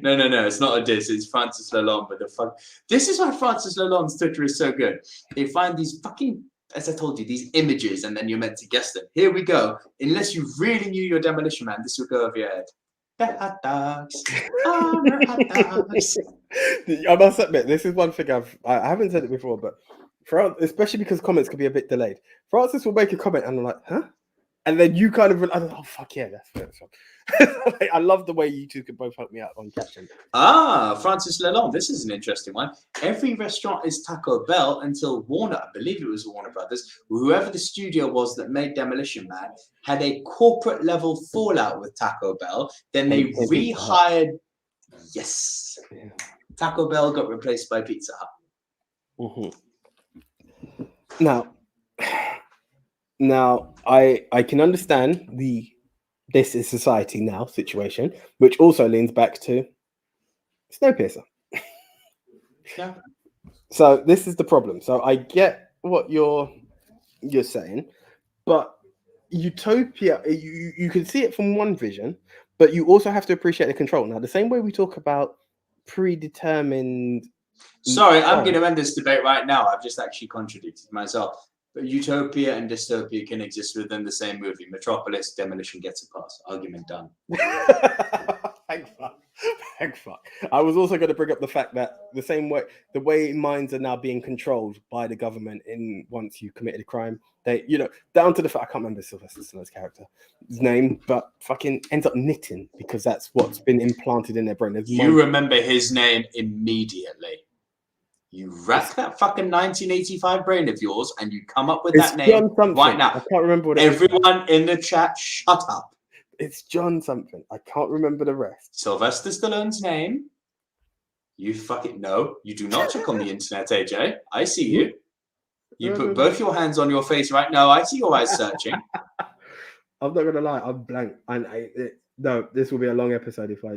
No, it's not a diss. It's Francis Lalonde, but the fuck. This is why Francis Lalonde's Twitter is so good. They find these fucking, as I told you, these images, and then you're meant to guess them. Here we go. Unless you really knew your Demolition Man, this will go over your head. The hot dogs. Hot dogs. I must admit, this is one thing I haven't said it before, but especially because comments can be a bit delayed. Francis will make a comment and I'm like, huh? And then you kind of, oh, fuck yeah, that's fun. I love the way you two could both help me out on catching. Francis Lalonde, this is an interesting one. Every restaurant is Taco Bell until Warner, I believe it was Warner Brothers, whoever the studio was that made Demolition Man, had a corporate level fallout with Taco Bell. Then they rehired, yes. Yeah. Taco Bell got replaced by Pizza Hut. Now, I can understand this is society now situation, which also leans back to Snowpiercer. Yeah. So this is the problem. So I get what you're saying, but utopia, you can see it from one vision, but you also have to appreciate the control. Now, the same way we talk about predetermined. Sorry, I'm going to end this debate right now. I've just actually contradicted myself. But utopia and dystopia can exist within the same movie. Metropolis, Demolition gets a pass. Argument done. Thank fuck. I was also going to bring up the fact that the way minds are now being controlled by the government in once you committed a crime, they, down to the fact, I can't remember Sylvester Stallone's character's name, but fucking ends up knitting because that's what's been implanted in their brain. You remember his name immediately. You rack that fucking 1985 brain of yours and you come up with that name right now. I can't remember what it is. Everyone in the chat, shut up. It's John something. I can't remember the rest. Sylvester Stallone's name. You fucking know. You do not check on the internet, AJ. I see you. You put both your hands on your face right now. I see your eyes searching. I'm not going to lie. I'm blank. And no, this will be a long episode if I...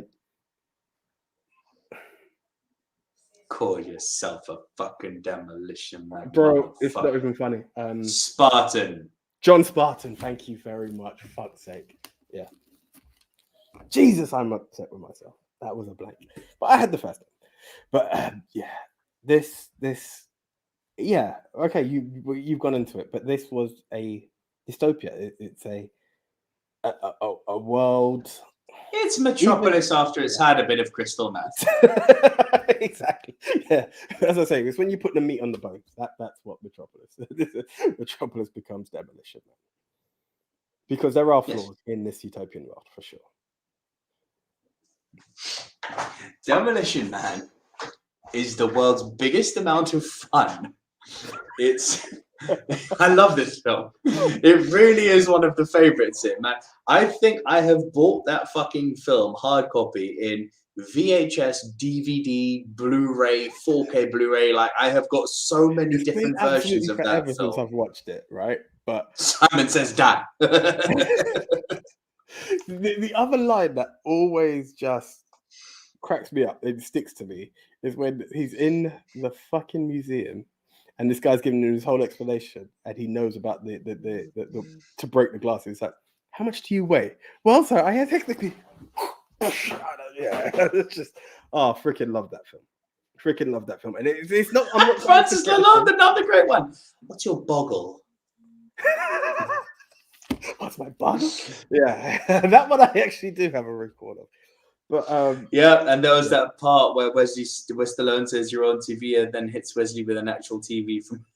Call yourself a fucking Demolition Man. Bro, it's not even funny. Spartan. John Spartan, thank you very much. For fuck's sake. Yeah. Jesus, I'm upset with myself. That was a blank. But I had the first one. But yeah, this, yeah, okay, you've gone into it. But this was a dystopia. It's a world. It's Metropolis after it's had a bit of crystal meth. Exactly. Yeah. As I say, it's when you put the meat on the bone. That's what Metropolis. Metropolis becomes Demolition Man. Because there are flaws in this utopian world, for sure. Demolition Man is the world's biggest amount of fun. I love this film. It really is one of the favorites here, man. I think I have bought that fucking film hard copy in VHS, DVD, Blu-ray, 4K Blu-ray. Like, I have got so many different versions of that since film. I've watched it, right? But Simon Says Dan. the other line that always just cracks me up, it sticks to me, is when he's in the fucking museum and this guy's giving him his whole explanation and he knows about the to break the glass. It's like, how much do you weigh? Well, sir, I have technically yeah, it's just freaking love that film. Freaking love that film. And it's not Francis Lalonde, another great one. What's your boggle? What's my boggle? Yeah, that one I actually do have a record of. But yeah, and there was that part where Stallone says you're on TV and then hits Wesley with an actual TV from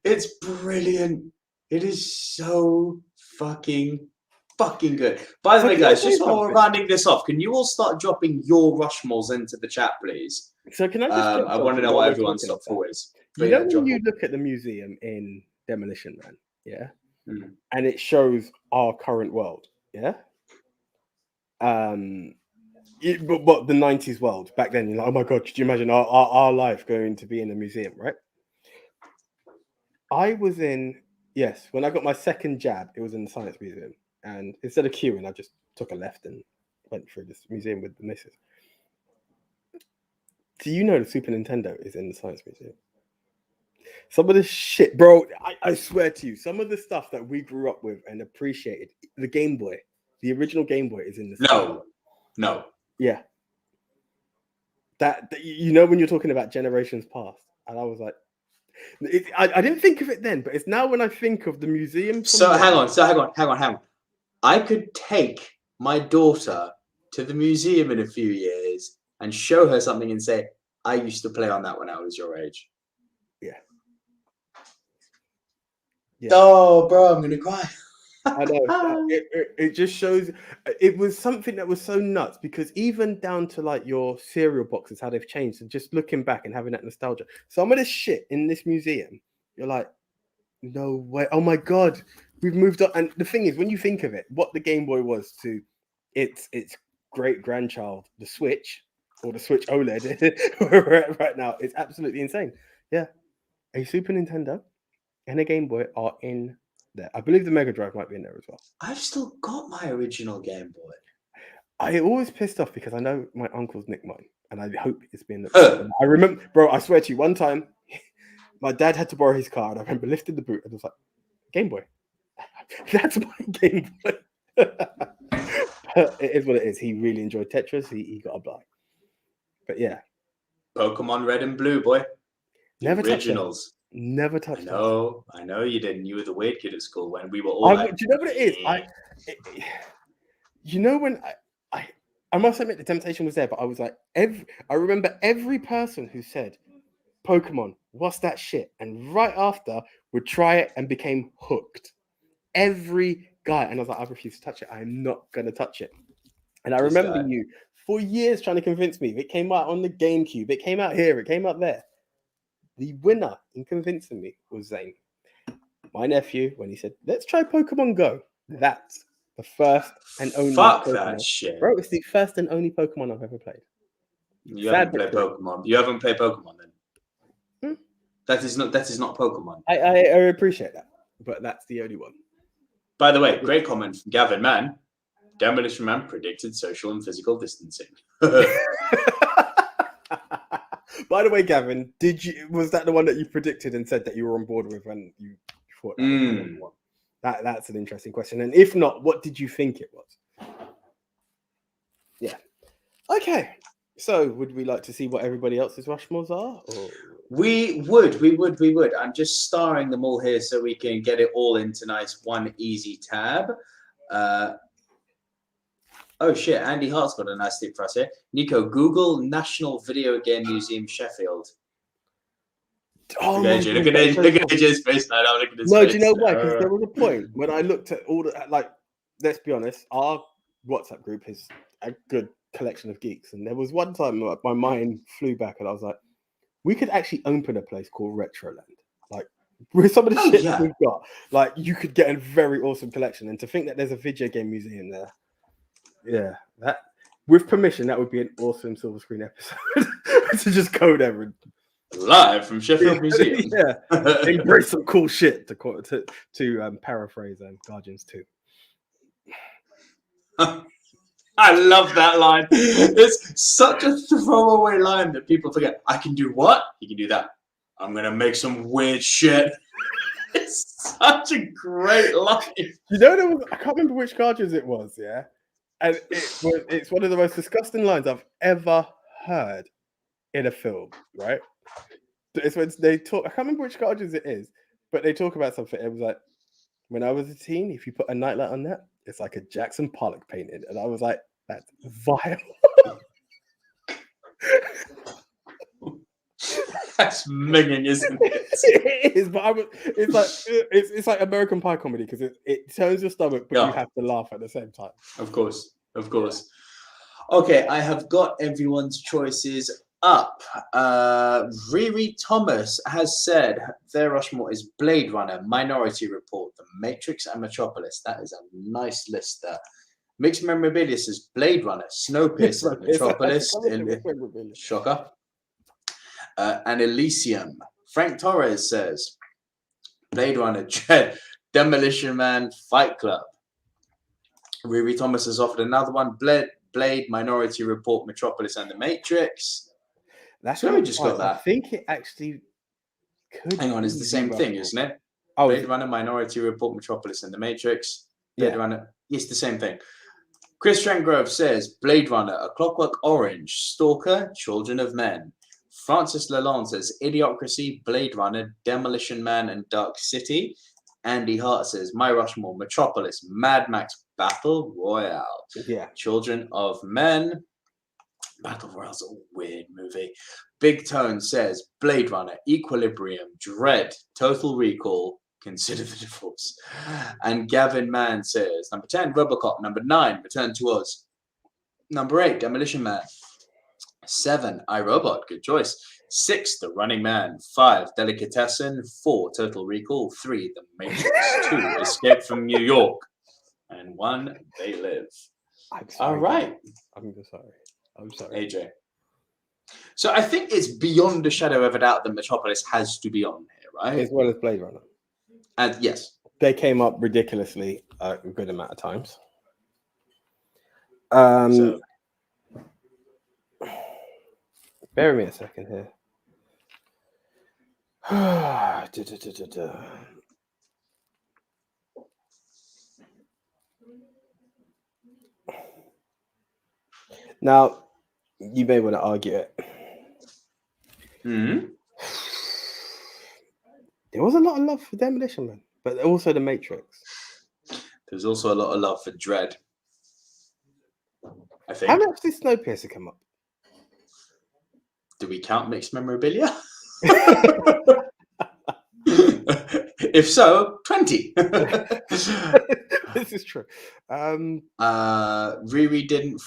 it's brilliant. It is so fucking good. By the way, guys, just while we're rounding this off, can you all start dropping your Rushmores into the chat, please? So can I just I want to know what everyone's top four is. You know, when you look at the museum in Demolition Man, yeah, and it shows our current world, yeah. But the 90s world back then, you're like, oh my god, could you imagine our life going to be in a museum, right? I was when I got my second jab, it was in the Science Museum, and instead of queuing, I just took a left and went through this museum with the missus. Do you know the Super Nintendo is in the Science Museum? Some of the shit, bro, I swear to you, some of the stuff that we grew up with and appreciated, the Game Boy. The original Game Boy is in the No. Yeah. That you know, when you're talking about generations past, and I was like, I didn't think of it then, but it's now when I think of the museum. Hang on. I could take my daughter to the museum in a few years and show her something and say, I used to play on that when I was your age. Yeah. Oh, bro, I'm gonna cry. I know. It just shows. It was something that was so nuts, because even down to like your cereal boxes, how they've changed, and just looking back and having that nostalgia. Some of this shit in this museum, you're like, no way. Oh my god, we've moved on. And the thing is, when you think of it, what the Game Boy was to its great grandchild, the Switch or the Switch OLED, right now, it's absolutely insane. Yeah, a Super Nintendo and a Game Boy are in there. I believe the Mega Drive might be in there as well. I've still got my original Game Boy. I always pissed off because I know my uncle's nicked mine, and I hope it's been. I remember, bro. I swear to you, one time my dad had to borrow his car, and I remember lifting the boot and I was like, "Game Boy, that's my Game Boy." It is what it is. He really enjoyed Tetris. He got a blind. But yeah, Pokemon Red and Blue, boy. Never originals. Never touched. I know you didn't. You were the weird kid at school when we were all. Do you know what it is? You know, when I must admit the temptation was there, but I was like, I remember every person who said, Pokemon, what's that shit? And right after would try it and became hooked. Every guy. And I was like, I refuse to touch it. I'm not going to touch it. And I remember you for years trying to convince me. It came out on the GameCube. It came out here. It came out there. The winner in convincing me was Zane. My nephew, when he said, let's try Pokemon Go. That's the first and only Fuck Pokemon. That shit. Bro, it's the first and only Pokemon I've ever played. You haven't played Pokemon. You haven't played Pokemon then? That is not Pokemon. I appreciate that, but that's the only one. By the way, great comment from Gavin Mann. Demolition Man predicted social and physical distancing. By the way, Gavin, was that the one that you predicted and said that you were on board with when you thought that was the one? That's an interesting question. And if not, what did you think it was? Yeah. Okay. So would we like to see what everybody else's Rushmores are? Or? We would. I'm just starring them all here so we can get it all into nice one easy tab. Oh shit, Andy Hart's got a nice tip for us here. Nico, Google National Video Game Museum, Sheffield. Oh, look at AJ's face now. Look at his face. Do you know why? Because there was a point when I looked at all the, like, let's be honest, our WhatsApp group is a good collection of geeks, and there was one time my mind flew back, and I was like, we could actually open a place called Retroland, like with some of the shit we've got. Like you could get a very awesome collection, and to think that there's a video game museum there, that with permission, that would be an awesome silver screen episode to just go there and live from Sheffield Museum. Embrace some cool shit to paraphrase Guardians 2. I love that line. It's such a throwaway line that people forget. I can do what? You can do that. I'm gonna make some weird shit. It's such a great line. You know, I can't remember which Guardians it was, yeah? And it's one of the most disgusting lines I've ever heard in a film, right? It's when they talk, I can't remember which Guardians it is, but they talk about something. It was like, when I was a teen, if you put a nightlight on that, it's like a Jackson Pollock painting. And I was like, that's vile. That's minging, isn't it? It is, but it's like American Pie comedy because it turns your stomach, but you have to laugh at the same time. Of course. Okay, I have got everyone's choices up. Riri Thomas has said their Rushmore is Blade Runner, Minority Report, The Matrix, and Metropolis. That is a nice list there. Mixed Memorabilia says Blade Runner, Snowpiercer, Metropolis, shocker, and Elysium. Frank Torres says Blade Runner, Dredd, Demolition Man, Fight Club. Riri Thomas has offered another one, Blade, Minority Report, Metropolis, and The Matrix. That's where we just got that. I think it actually could. Hang on, it's the same thing, isn't it? Oh, Blade Runner, Minority Report, Metropolis, and The Matrix. Blade Runner, it's the same thing. Chris Trentgrove says Blade Runner, A Clockwork Orange, Stalker, Children of Men. Francis Lalonde says Idiocracy, Blade Runner, Demolition Man, and Dark City. Andy Hart says My Rushmore, Metropolis, Mad Max, Battle Royale. Children of Men. Battle Royale's a weird movie. Big Tone says Blade Runner, Equilibrium, Dredd, Total Recall, Consider the Divorce. And Gavin Mann says number 10, Robocop. Number 9, Return to Oz. Number 8, Demolition Man. 7, iRobot, good choice. 6, The Running Man. 5, Delicatessen. 4, Total Recall. 3, The Matrix. 2, Escape from New York. And 1, They Live. All right. I'm sorry. AJ. So I think it's beyond a shadow of a doubt that Metropolis has to be on here, right? As well as Blade Runner. And yes. They came up ridiculously a good amount of times. Bear with me a second here. Now, you may want to argue it. Mm-hmm. There was a lot of love for Demolition Man, but also The Matrix. There's also a lot of love for Dredd, I think. How much did Snowpiercer come up? Do we count Mixed Memorabilia? If so, 20. This is true. Riri didn't.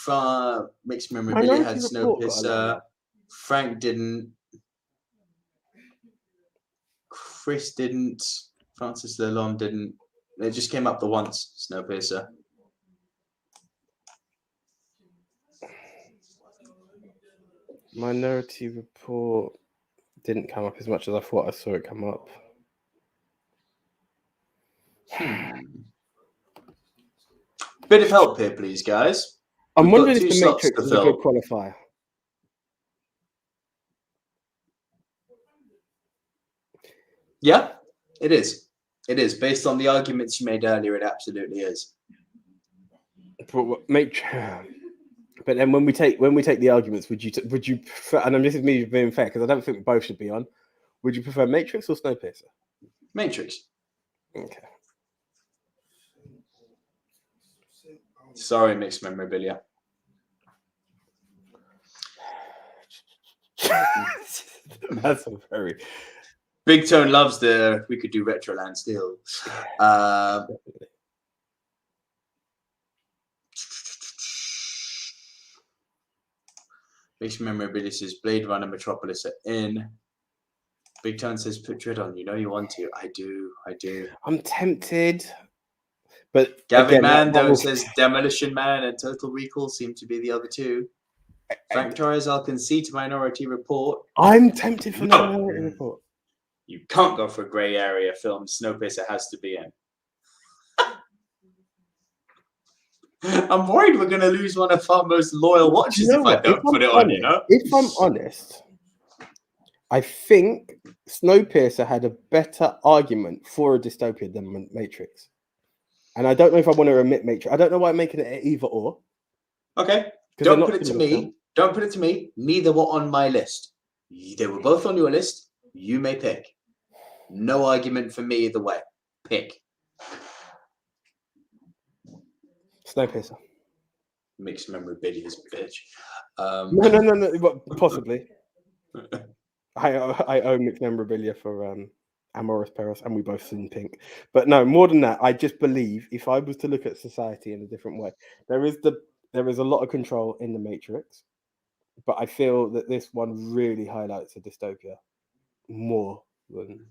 Mixed Memorabilia had Snowpiercer. Frank didn't. Chris didn't. Francis Lalonde didn't. It just came up the once. Snowpiercer. Minority Report didn't come up as much as I thought I saw it come up. Bit of help here, please, guys. I'm wondering if The Matrix is a good qualifier. Yeah, it is. It is. Based on the arguments you made earlier, it absolutely is. But then when we take the arguments, would you prefer, and this is me being fair because I don't think both should be on. Would you prefer Matrix or Snowpiercer? Matrix. Okay. Sorry, Mixed Memorabilia. That's a very Big Tone loves the. We could do Retroland still. Makes memorabilia says Blade Runner, Metropolis are in. Big Tone says put Dredd on. You know you want to. I do. I'm tempted, but Gavin again, that Mando will... says Demolition Man and Total Recall seem to be the other two. Frank Torres, I'll concede to Minority Report. I'm tempted for No. Minority Report. You can't go for a grey area film. Snowpiercer has to be in. I'm worried we're going to lose one of our most loyal watchers if I don't put it on, you know? If I'm honest, I think Snowpiercer had a better argument for a dystopia than Matrix. And I don't know if I want to admit Matrix. I don't know why I'm making it either or. Okay. Don't put it to me. Don't put it to me. Neither were on my list. They were both on your list. You may pick. No argument for me either way. Pick. Snowpiercer. Mixed memorabilia's bitch. No. Possibly. I own mixed memorabilia for Amoris Perros, and we both seen Pink. But no, more than that, I just believe if I was to look at society in a different way, there is a lot of control in the Matrix, but I feel that this one really highlights a dystopia more than.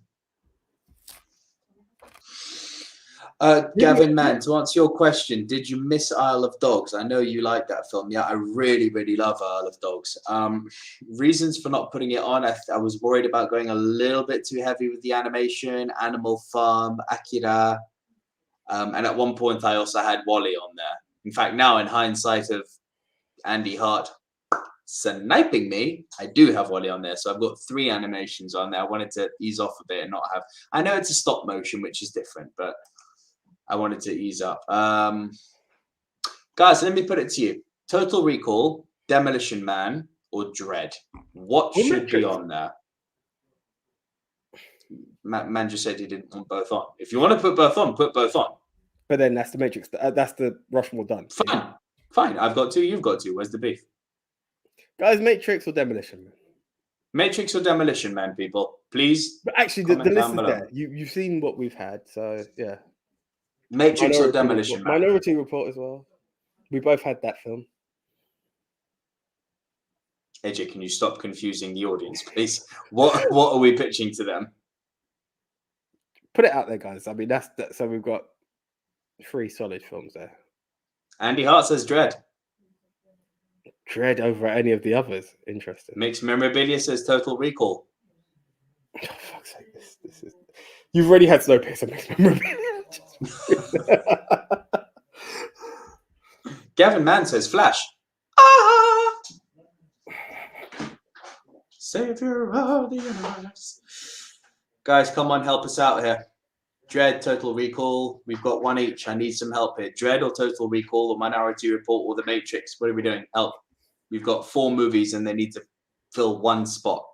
Gavin Mann, to answer your question, did you miss Isle of Dogs? I know you like that film. Yeah, I really, really love Isle of Dogs. Reasons for not putting it on, I was worried about going a little bit too heavy with the animation, Animal Farm, Akira. And at one point, I also had Wall-E on there. In fact, now in hindsight of Andy Hart sniping me, I do have Wall-E on there. So I've got 3 animations on there. I wanted to ease off a bit and not have... I know it's a stop motion, which is different, but... I wanted to ease up. Guys, let me put it to you. Total Recall, Demolition Man, or Dredd? What should be on there? Man just said he didn't want both on. If you want to put both on, put both on. But then that's the Matrix. That's the Rushmore done. Fine. I've got 2. You've got 2. Where's the beef? Guys, Matrix or Demolition Man? Matrix or Demolition Man, people. Please. But actually, the list is there. You've seen what we've had. So, yeah. Matrix or Demolition Man? Minority Report as well. We both had that film. AJ, can you stop confusing the audience, please? What are we pitching to them? Put it out there, guys. I mean, that's so we've got 3 solid films there. Andy Hart says Dredd. Dredd over any of the others. Interesting. Mixed Memorabilia says Total Recall. Oh, fuck's sake. This is... You've already had Snowpiercer. Mixed Memorabilia. Gavin Mann says Flash. Savior of the universe. Guys, come on, help us out here. Dredd, Total Recall. We've got 1 each. I need some help here. Dredd or Total Recall or Minority Report or The Matrix. What are we doing? Help. We've got 4 movies and they need to fill 1 spot.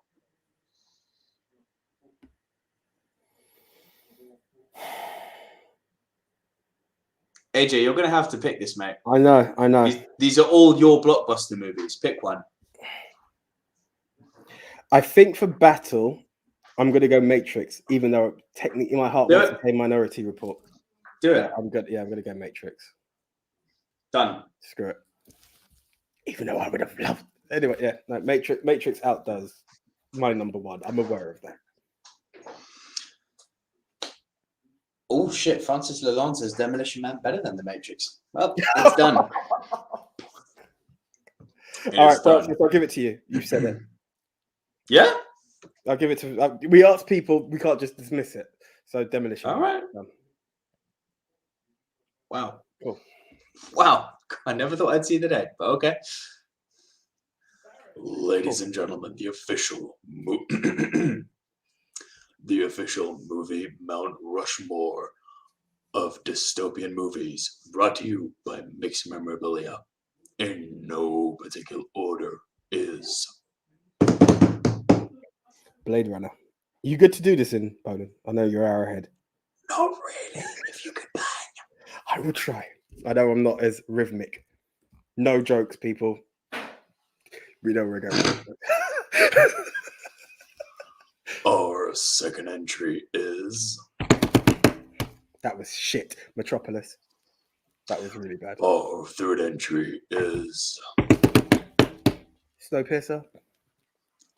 AJ, you're going to have to pick this, mate. I know. These are all your blockbuster movies. Pick one. I think for battle, I'm going to go Matrix, even though technically my heart wants to say Minority Report. Do it. I'm going to go Matrix. Done. Screw it. Even though I would have loved... Anyway, yeah. No, Matrix outdoes my number 1. I'm aware of that. Oh shit, Francis Lalonde says Demolition Man better than The Matrix. Well, it's done. All right, Francis, I'll give it to you. You said it. Yeah? I'll give it to... we asked people, we can't just dismiss it. So Demolition Man. All right. Wow. Cool. Wow. I never thought I'd see the day, but okay. Ladies and gentlemen, the official Movie Mount Rushmore of Dystopian Movies, brought to you by Mixed Memorabilia. In no particular order is Blade Runner. You good to do this in Poland? I know you're an hour ahead. Not really. If you could bang. I will try. I know I'm not as rhythmic. No jokes, people. We know we're going. Our second entry is... That was shit. Metropolis. That was really bad. Our third entry is... Snowpiercer.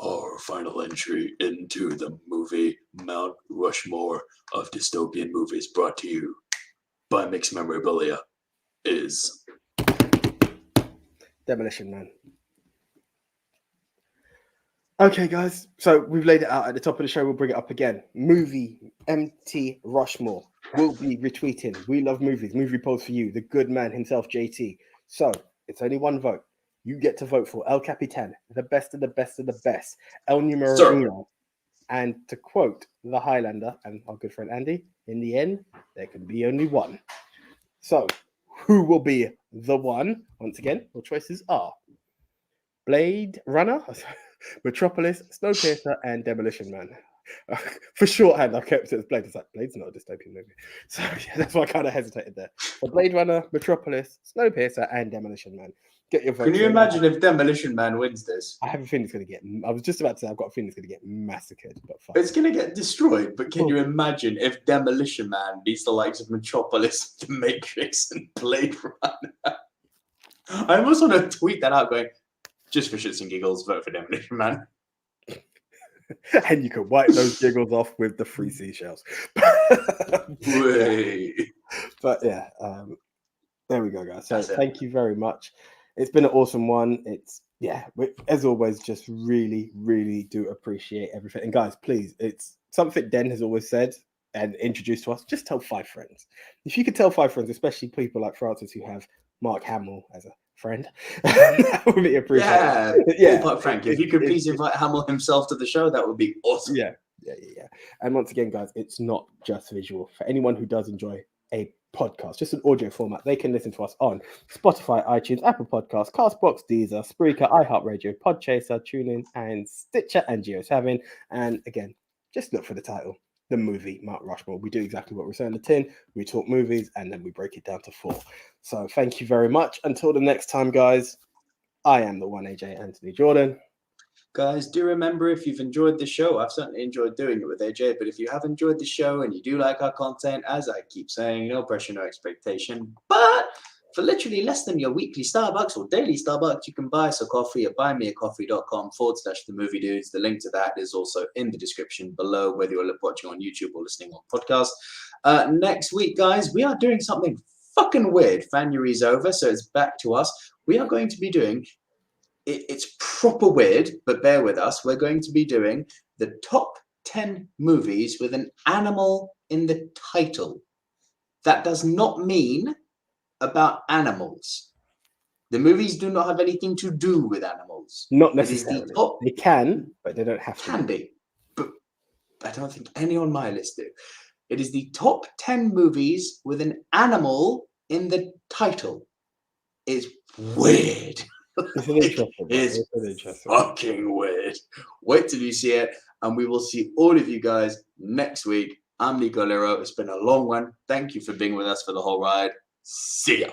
Our final entry into the movie Mount Rushmore of dystopian movies, brought to you by Mixed Memorabilia, is Demolition Man. Okay, guys. So we've laid it out at the top of the show. We'll bring it up again. Movie MT Rushmore. We'll be retweeting. We love movies. Movie polls for you. The good man himself, JT. So it's only one vote. You get to vote for El Capitan, the best of the best of the best, El Numero Uno. And to quote the Highlander and our good friend Andy, in the end, there can be only one. So, who will be the one? Once again, your choices are Blade Runner, Metropolis, Snowpiercer, and Demolition Man. For shorthand, I kept it as Blade. It's like, Blade's not a dystopian movie. So, yeah, that's why I kind of hesitated there. But Blade Runner, Metropolis, Snowpiercer, and Demolition Man. Get your vote. Can you imagine if Demolition Man wins this? I have a feeling it's going to get... I was just about to say, I've got a feeling it's going to get massacred. But fine. It's going to get destroyed, but can you imagine if Demolition Man beats the likes of Metropolis, The Matrix, and Blade Runner? I almost want to tweet that out going, just for shits and giggles, vote for Demolition Man. And you can wipe those giggles off with the free seashells. But yeah, there we go, guys. So thank you very much. It's been an awesome one. It's, as always, just really, really do appreciate everything. And guys, please, it's something Den has always said and introduced to us. Just tell 5 friends. If you could tell 5 friends, especially people like Francis who have Mark Hamill as a friend, that would be appreciated. Yeah. Frank, if you could please invite Hamill himself to the show, that would be awesome. Yeah. And once again, guys, it's not just visual. For anyone who does enjoy a podcast, just an audio format, they can listen to us on Spotify, iTunes, Apple Podcasts, Castbox, Deezer, Spreaker, iHeartRadio, Podchaser, TuneIn, and Stitcher and Geo7. And again, just look for the title, The Movie Mount Rushmore. We do exactly what we say on the tin. We talk movies and then we break it down to 4. So thank you very much. Until the next time, guys, I am the one AJ Anthony Jordan. Guys, do remember, if you've enjoyed the show, I've certainly enjoyed doing it with AJ, but if you have enjoyed the show and you do like our content, as I keep saying, no pressure, no expectation, but for literally less than your weekly Starbucks or daily Starbucks, you can buy us a coffee at buymeacoffee.com/the movie dudes. The link to that is also in the description below, whether you're watching on YouTube or listening on podcast. Next week, guys, we are doing something fucking weird. January's over, so it's back to us. We are going to be doing... It's proper weird, but bear with us. We're going to be doing the top 10 movies with an animal in the title. That does not mean about animals. The movies do not have anything to do with animals. Not necessarily. They can, but they don't have to. Can be, but I don't think any on my list do. It is the top 10 movies with an animal in the title. It's weird. It's fucking weird. Wait till you see it, and we will see all of you guys next week. I'm Nico Lurot. It's been a long one. Thank you for being with us for the whole ride. See ya.